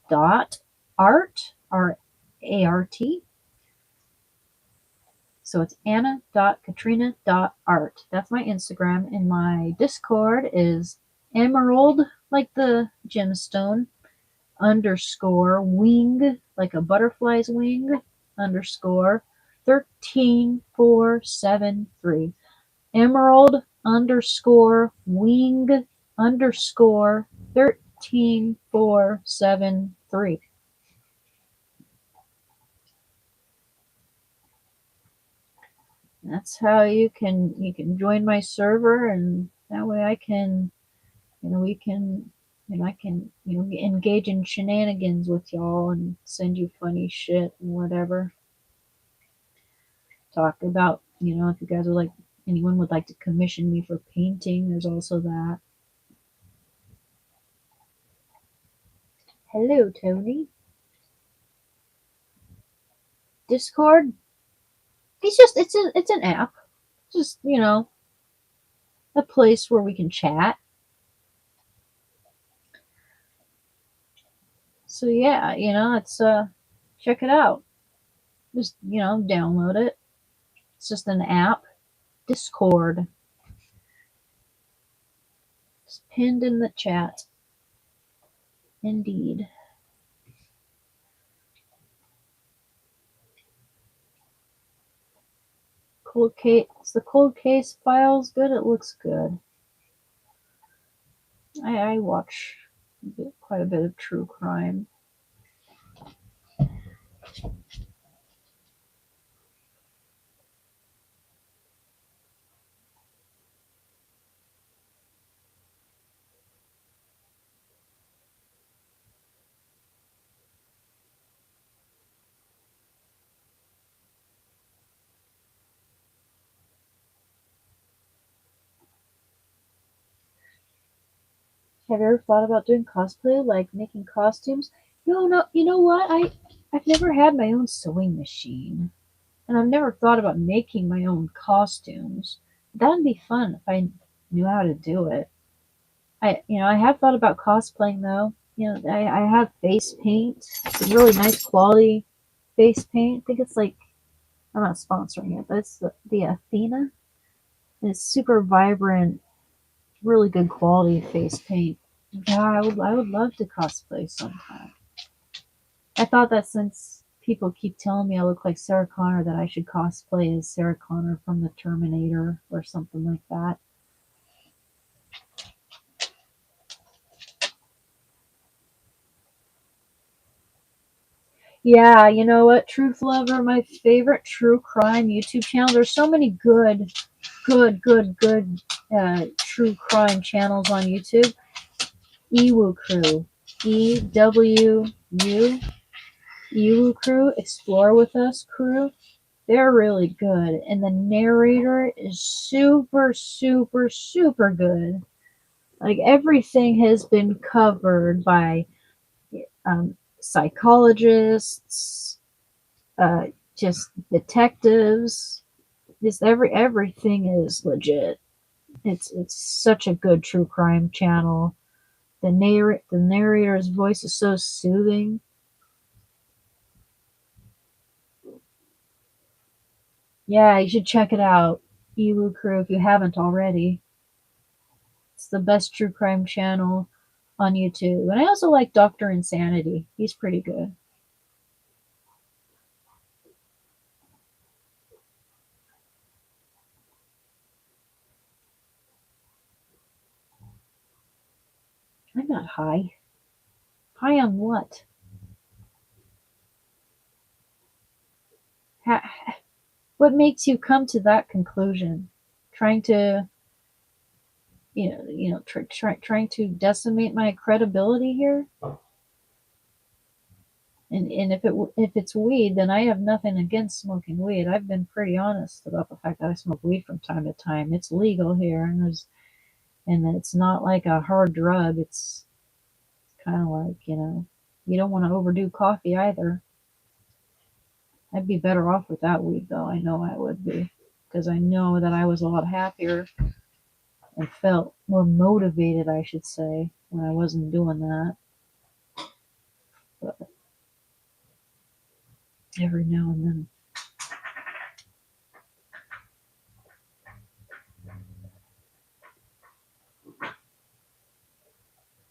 Speaker 4: dot art ART. So it's anna.katrina.art. That's my Instagram. And my Discord is emerald, like the gemstone, underscore wing, like a butterfly's wing, underscore 13473. Emerald underscore wing underscore 13473. That's how you can join my server, and that way I can, we can, I can, engage in shenanigans with y'all and send you funny shit and whatever. Talk about, if you guys would like, anyone would like to commission me for painting, there's also that. Hello, Tony. Discord. It's an app. Just, a place where we can chat. So yeah, it's check it out. Just, download it. It's just an app. Discord. It's pinned in the chat. Indeed. Cold case. Is the cold case files good? It looks good. I watch quite a bit of true crime. Have you ever thought about doing cosplay, like making costumes? No. You know what? I've never had my own sewing machine, and I've never thought about making my own costumes. That'd be fun if I knew how to do it. I have thought about cosplaying though. I have face paint. It's a really nice quality face paint. I think it's like I'm not sponsoring it, but it's the Athena. And it's super vibrant, really good quality face paint. Yeah, I would love to cosplay sometime. I thought that since people keep telling me I look like Sarah Connor, that I should cosplay as Sarah Connor from the Terminator or something like that. Yeah, you know what? Truth Lover, my favorite true crime YouTube channel. There's so many good true crime channels on YouTube. Ewu Crew. EWU. Ewu Crew. Explore with Us Crew. They're really good. And the narrator is super good. Like everything has been covered by psychologists, just detectives. Just everything is legit. It's such a good true crime channel. The narrator's voice is so soothing. Yeah, you should check it out. Ewu Crew if you haven't already. It's the best true crime channel on YouTube. And I also like Dr. Insanity. He's pretty good. I'm not high. High on what? What makes you come to that conclusion? Trying to, trying to decimate my credibility here? And if it's weed, then I have nothing against smoking weed. I've been pretty honest about the fact that I smoke weed from time to time. It's legal here, and it's not like a hard drug. It's kind of like you don't want to overdo coffee either. I'd be better off without weed, though. I know I would be, because I know that I was a lot happier and felt more motivated, I should say, when I wasn't doing that. But every now and then.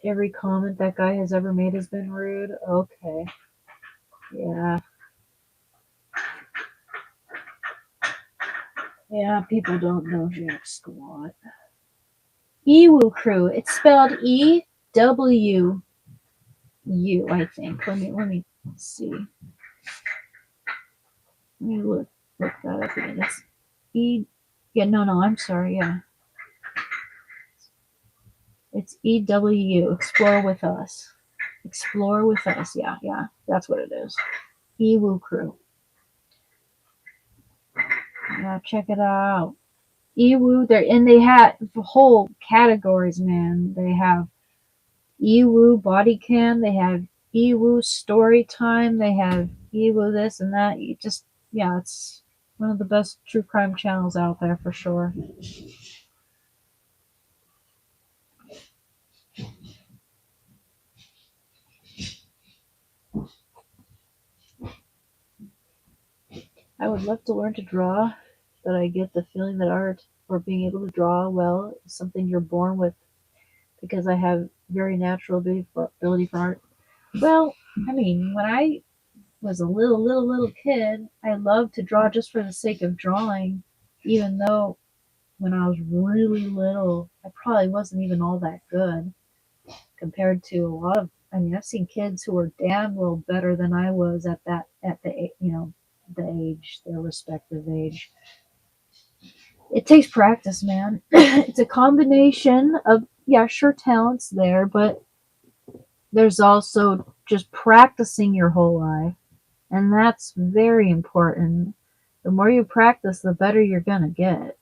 Speaker 4: Every comment that guy has ever made has been rude. Okay. Yeah. Yeah, people don't know jack squat. Ewu Crew. It's spelled EWU, I think. Let me see. Let me look that up again. It's no, I'm sorry, yeah. It's EWU. Explore with Us. Explore with Us. Yeah. That's what it is. Ewu Crew. Yeah, check it out. Ewu, they have whole categories, man. They have Ewu body cam, they have Ewu story time, they have Ewu this and that. It's one of the best true crime channels out there for sure. I would love to learn to draw, but I get the feeling that art or being able to draw well is something you're born with, because I have very natural ability for art. Well, I mean, when I was a little kid, I loved to draw just for the sake of drawing. even though when I was really little, I probably wasn't even all that good compared to a lot of. I mean, I've seen kids who were damn well better than I was at the age, their respective age. It takes practice, man. It's a combination of, yeah, sure, talent's there, but there's also just practicing your whole life. And that's very important. The more you practice, the better you're going to get.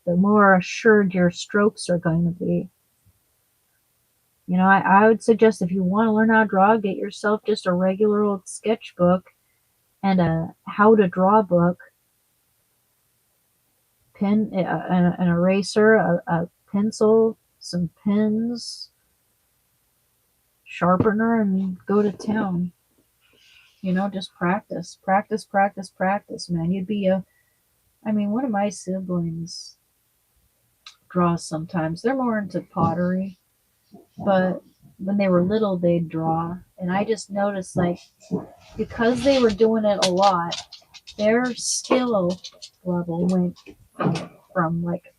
Speaker 4: The more assured your strokes are going to be. You know, I would suggest if you want to learn how to draw, get yourself just a regular old sketchbook and a how to draw book, an eraser, a pencil, some pens, sharpener, and go to town. You know, just practice, practice, practice, practice, man. I mean, one of my siblings draws sometimes. They're more into pottery, but when they were little, they'd draw. And I just noticed, like, because they were doing it a lot, their skill level went from like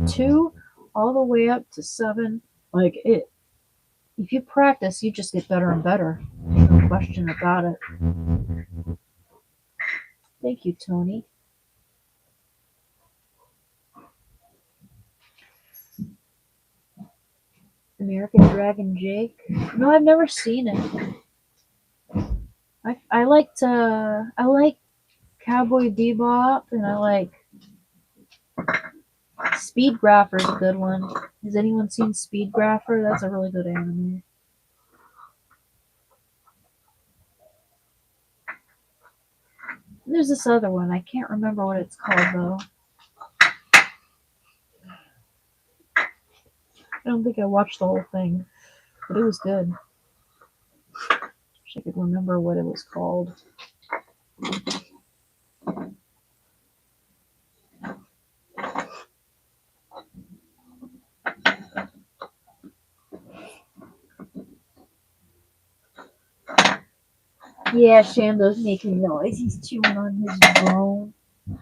Speaker 4: 2 all the way up to 7. Like, if you practice, you just get better and better. No question about it. Thank you, Tony. American Dragon Jake. No, I've never seen it. I like Cowboy Bebop, and I like Speed Grapher's a good one. Has anyone seen Speed Grapher? That's a really good anime. There's this other one. I can't remember what it's called though. I don't think I watched the whole thing, but it was good. Wish I could remember what it was called. Yeah, Shando's making noise. He's chewing on his bone.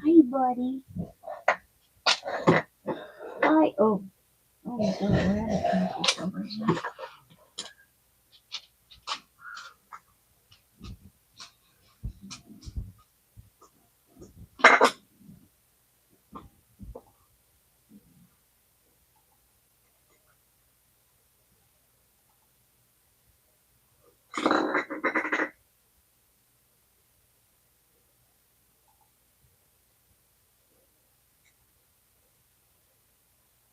Speaker 3: Hi, buddy.
Speaker 4: Hi. Oh, he's got a rabbit for some reason.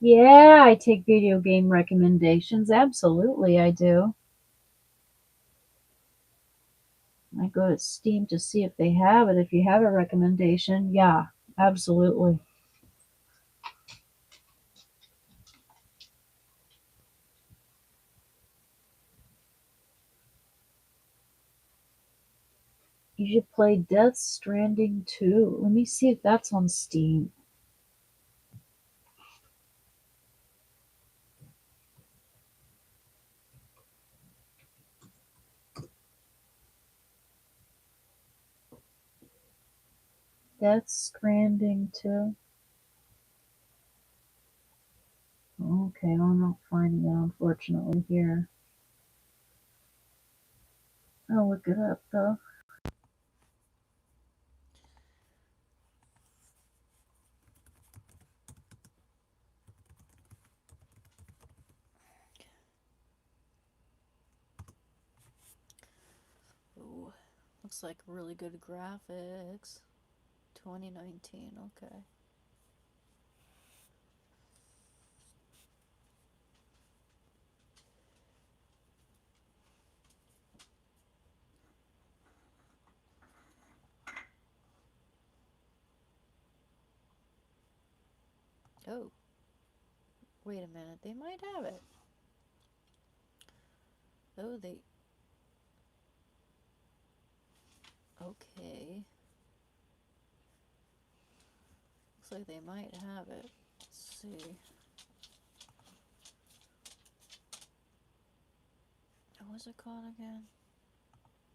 Speaker 4: Yeah, I take video game recommendations. Absolutely, I do. I go to Steam to see if they have it. If you have a recommendation, yeah, absolutely. You should play Death Stranding 2. Let me see if that's on Steam. Death Stranding 2. Okay, I'm not finding it, unfortunately, here. I'll look it up, though.
Speaker 1: Ooh, looks like really good graphics. 2019, okay. Oh, wait a minute, they might have it. Oh, they... Okay. Looks like they might have it. Let's see. What was it called again?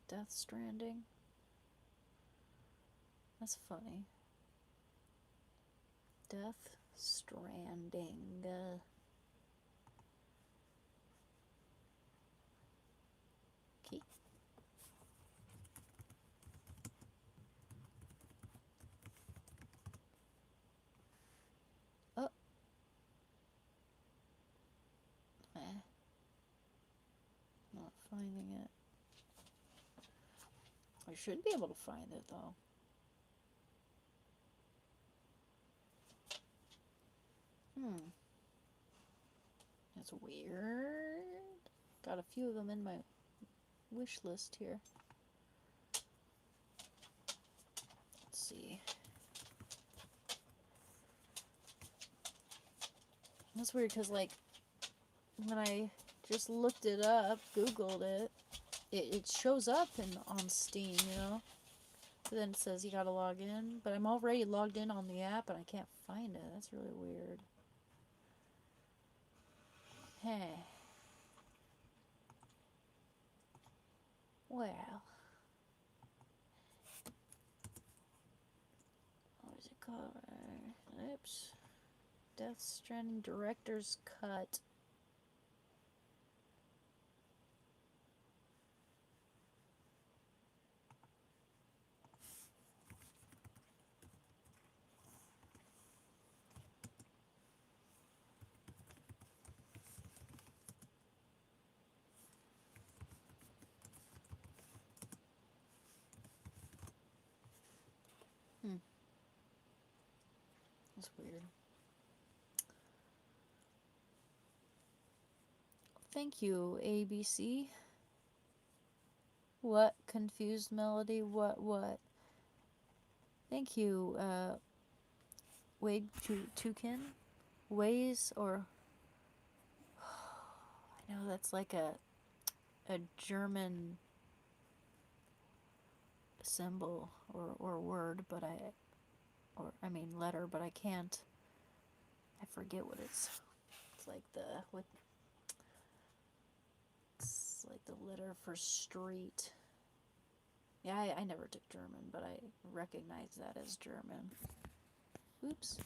Speaker 1: Death Stranding? That's funny. Death Stranding. Key. Oh. Not finding it. I should be able to find it though. That's weird. Got a few of them in my wish list here. Let's see. That's weird because, like, when I just looked it up, Googled it, it shows up on Steam, you know? But then it says you gotta log in. But I'm already logged in on the app and I can't find it. That's really weird. Hey. Well. What is it called? Oops. Death Stranding Director's Cut. That's weird. Thank you, ABC. What? Confused Melody? What? Thank you, Wade Toucan? Ways, or... I know that's like a German symbol or word, but I mean letter, but I can't. I forget what it's like it's like the letter for street. Yeah, I never took German, but I recognize that as German. Oops.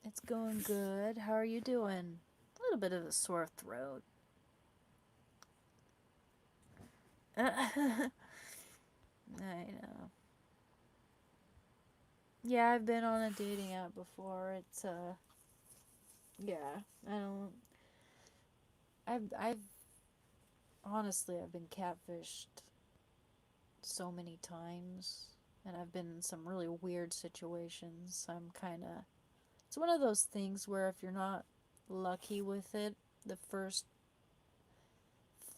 Speaker 1: It's going good. How are you doing? A little bit of a sore throat. I know. Yeah, I've been on a dating app before. It's yeah, I've honestly I've been catfished so many times, and I've been in some really weird situations. I'm kind of, it's one of those things where if you're not lucky with it the first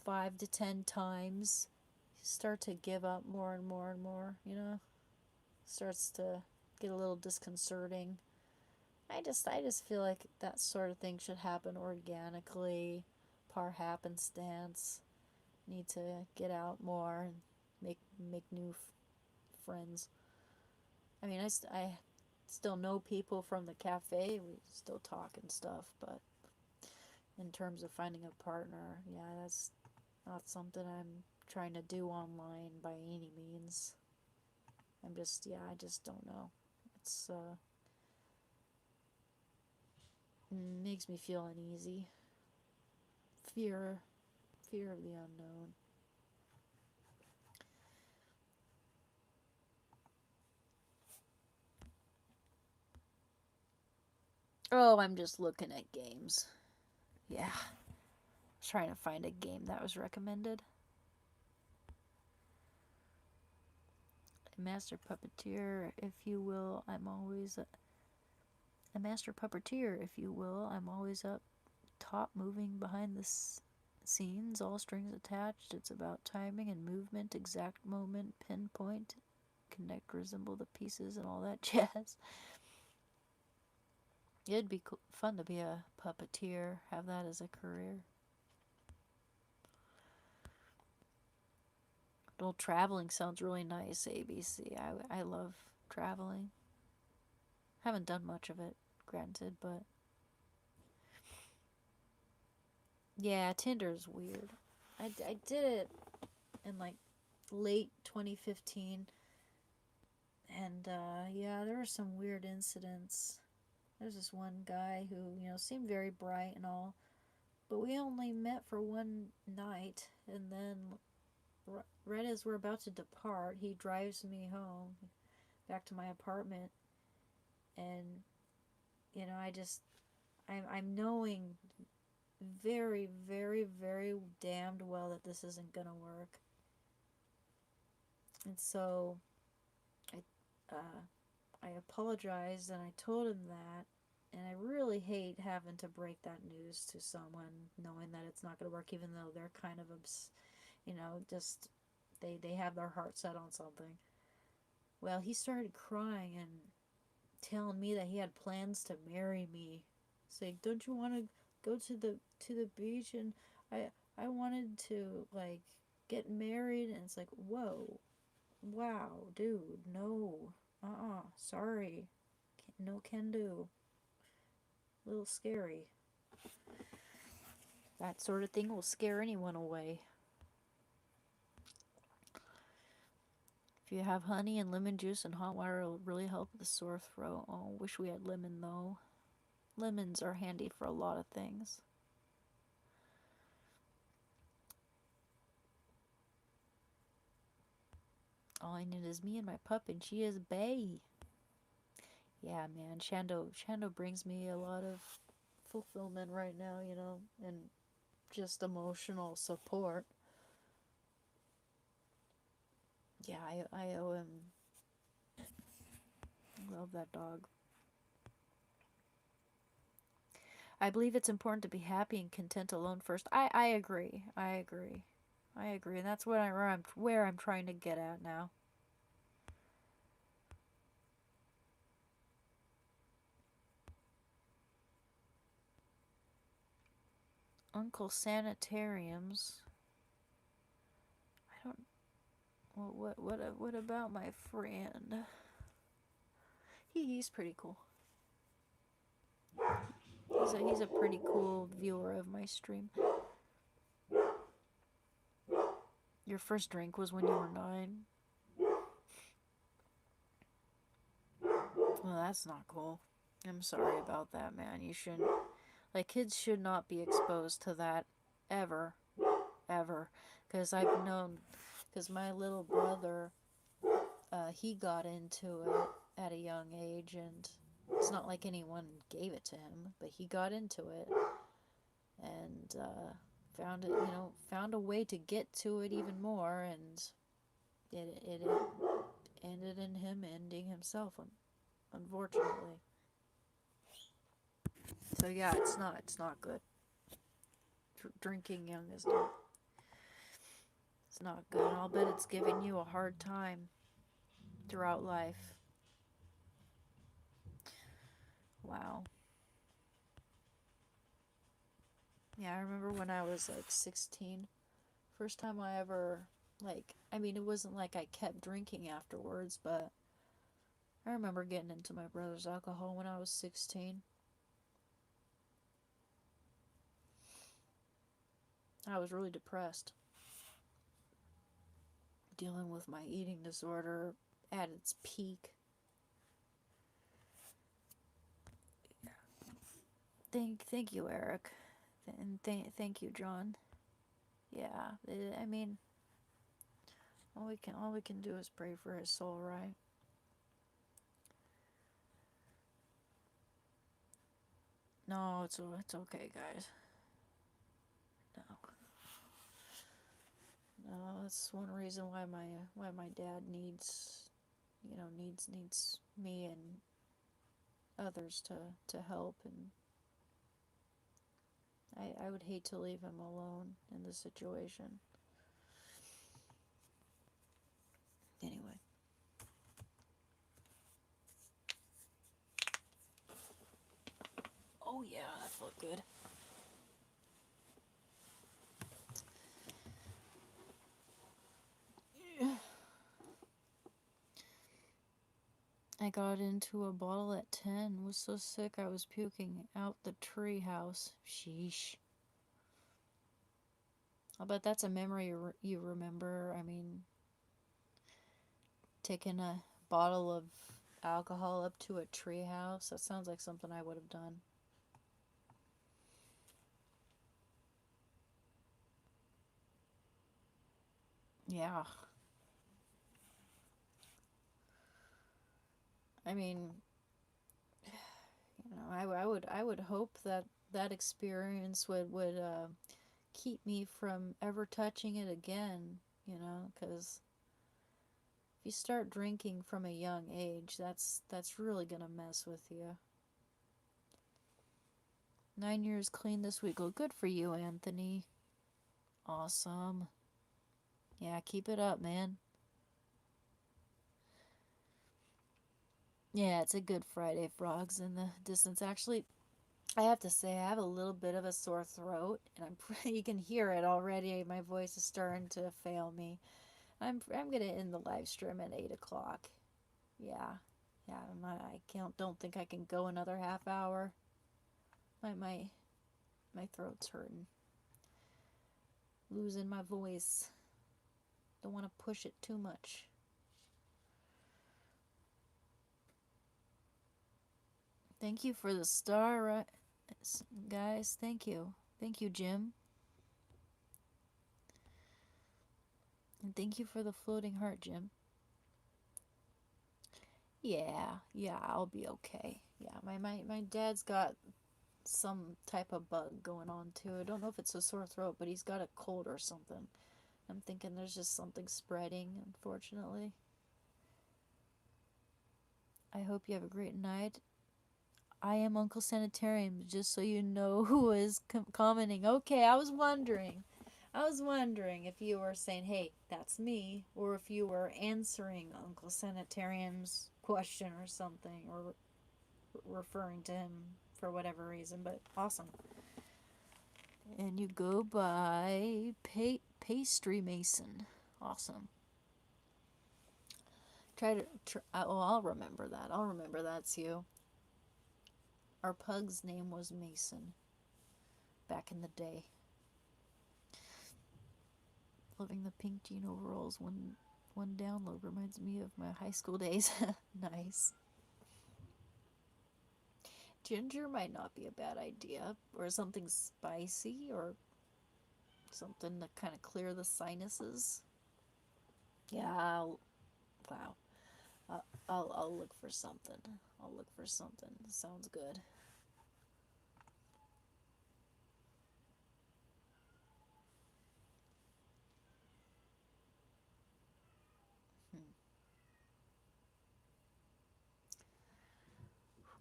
Speaker 1: 5 to 10 times, you start to give up more and more and more, you know? Starts to get a little disconcerting. I just feel like that sort of thing should happen organically, par happenstance. Need to get out more and make new friends. I mean, I still know people from the cafe. We still talk and stuff, but in terms of finding a partner, yeah, that's not something I'm trying to do online by any means. I just don't know. It's makes me feel uneasy. Fear of the unknown. Oh, I'm just looking at games. Yeah. I was trying to find a game that was recommended. A master puppeteer, if you will. I'm always a master puppeteer, if you will. I'm always up top, moving behind the scenes, all strings attached. It's about timing and movement, exact moment, pinpoint, connect, resemble the pieces, and all that jazz. It'd be fun to be a puppeteer, have that as a career. Well, traveling sounds really nice, ABC. I love traveling. Haven't done much of it, granted, but... Yeah, Tinder's weird. I did it in, like, late 2015. And yeah, there were some weird incidents. There's this one guy who, seemed very bright and all, but we only met for one night, and then right as we're about to depart, he drives me home back to my apartment, and I'm knowing very, very, very damned well that this isn't gonna work. And so I uh, I apologized and I told him that. And I really hate having to break that news to someone, knowing that it's not going to work, even though they're kind of, just they have their heart set on something. Well, he started crying and telling me that he had plans to marry me. Saying, "Don't you want to go to the beach?" And I wanted to like get married, and it's like, whoa, wow, dude, no, sorry, no can do. A little scary. That sort of thing will scare anyone away. If you have honey and lemon juice and hot water, it'll really help with the sore throat. Oh, wish we had lemon though. Lemons are handy for a lot of things. All I need is me and my pup, and she is bae. Yeah, man, Shando brings me a lot of fulfillment right now, and just emotional support. Yeah, I owe him. I love that dog. I believe it's important to be happy and content alone first. I agree. I agree. I agree. And that's where I'm trying to get at now. Uncle Sanitariums. I don't. Well, what about my friend? He's pretty cool. He's a pretty cool viewer of my stream. Your first drink was when you were 9. Well, that's not cool. I'm sorry about that, man. You shouldn't. Like, kids should not be exposed to that ever. Ever. Because I've known. Because my little brother, he got into it at a young age, and it's not like anyone gave it to him, but he got into it and found a way to get to it even more, and it ended in him ending himself, unfortunately. So yeah, it's not good. Drinking young is not. It's not good. And I'll bet it's giving you a hard time throughout life. Wow. Yeah, I remember when I was like 16. First time I ever, it wasn't like I kept drinking afterwards, but I remember getting into my brother's alcohol when I was 16. I was really depressed. Dealing with my eating disorder at its peak. Thank you, Eric. And thank you, John. Yeah, all we can do is pray for his soul, right? No, it's okay, guys. No. No, that's one reason why my dad needs me and others to help, and I would hate to leave him alone in this situation. Anyway. Oh yeah, that felt good. I got into a bottle at 10. Was so sick I was puking out the tree house. Sheesh. I bet that's a memory you remember. I mean, taking a bottle of alcohol up to a tree house. That sounds like something I would have done. Yeah. I mean, you know, I would hope that that experience would keep me from ever touching it again, you know, because if you start drinking from a young age, that's really gonna mess with you. 9 years clean this week. Oh, good for you, Anthony. Awesome. Yeah, keep it up, man. Yeah, it's a good Friday, frogs in the distance. Actually, I have to say I have a little bit of a sore throat, and you can hear it already. My voice is starting to fail me. I'm gonna end the live stream at 8 o'clock. Yeah, yeah. I can't. Don't think I can go another half hour. My throat's hurting. Losing my voice. Don't want to push it too much. Thank you for the star, guys. Thank you. Thank you, Jim. And thank you for the floating heart, Jim. Yeah, I'll be okay. Yeah, my dad's got some type of bug going on too. I don't know if it's a sore throat, but he's got a cold or something. I'm thinking there's just something spreading, unfortunately. I hope you have a great night. I am Uncle Sanitarium, just so you know who is commenting. Okay, I was wondering. If you were saying, hey, that's me, or if you were answering Uncle Sanitarium's question or something, or referring to him for whatever reason, but awesome. And you go by Pastry Mason. Awesome. I'll remember that. I'll remember that's you. Our pug's name was Mason back in the day. Loving the pink jean overalls. One download reminds me of my high school days. Nice. Ginger might not be a bad idea, or something spicy, or something to kind of clear the sinuses. Yeah, wow. I'll look for something. I'll look for something. Sounds good.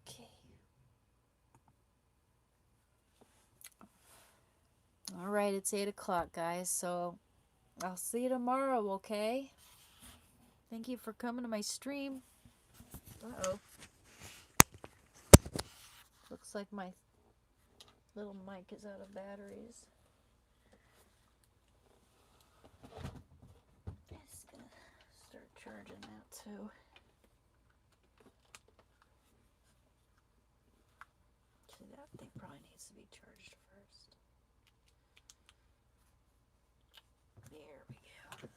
Speaker 1: Okay. All right, it's 8 o'clock, guys. So I'll see you tomorrow. Okay. Thank you for coming to my stream. Uh-oh. Looks like my little mic is out of batteries. I'm just gonna start charging that too. Actually, that thing probably needs to be charged first. There we go.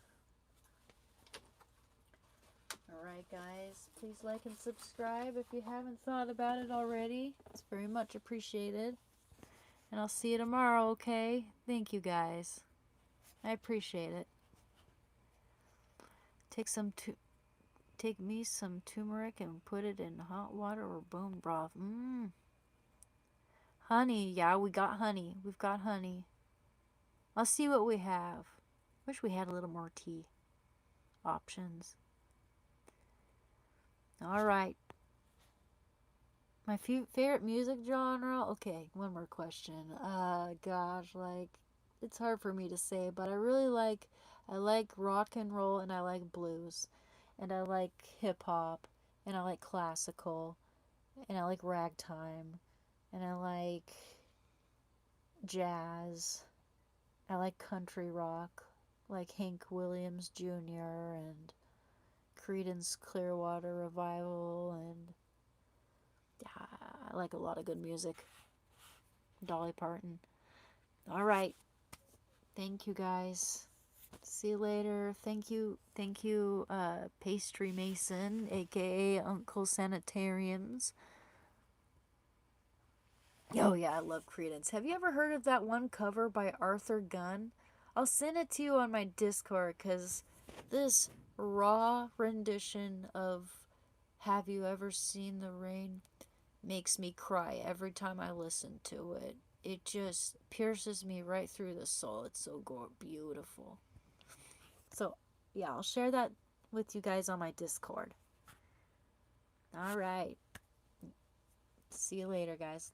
Speaker 1: Alright, guys, please like and subscribe if you haven't thought about it already. It's very much appreciated. And I'll see you tomorrow, okay? Thank you, guys. I appreciate it. Take me some turmeric and put it in hot water or bone broth. Honey, yeah, we got honey. We've got honey. I'll see what we have. Wish we had a little more tea options. Alright. My favorite music genre? Okay, one more question. Gosh, like, it's hard for me to say, but I like rock and roll, and I like blues, and I like hip hop, and I like classical, and I like ragtime, and I like jazz. I like country rock, like Hank Williams Jr. and Creedence Clearwater Revival, and yeah, I like a lot of good music. Dolly Parton. All right. Thank you, guys. See you later. Thank you, Pastry Mason, aka Uncle Sanitariums. Oh yeah, I love Credence. Have you ever heard of that one cover by Arthur Gunn? I'll send it to you on my Discord because this raw rendition of Have You Ever Seen the Rain makes me cry every time I listen to it. It just pierces me right through the soul. It's so beautiful. So, yeah, I'll share that with you guys on my Discord. All right. See you later, guys.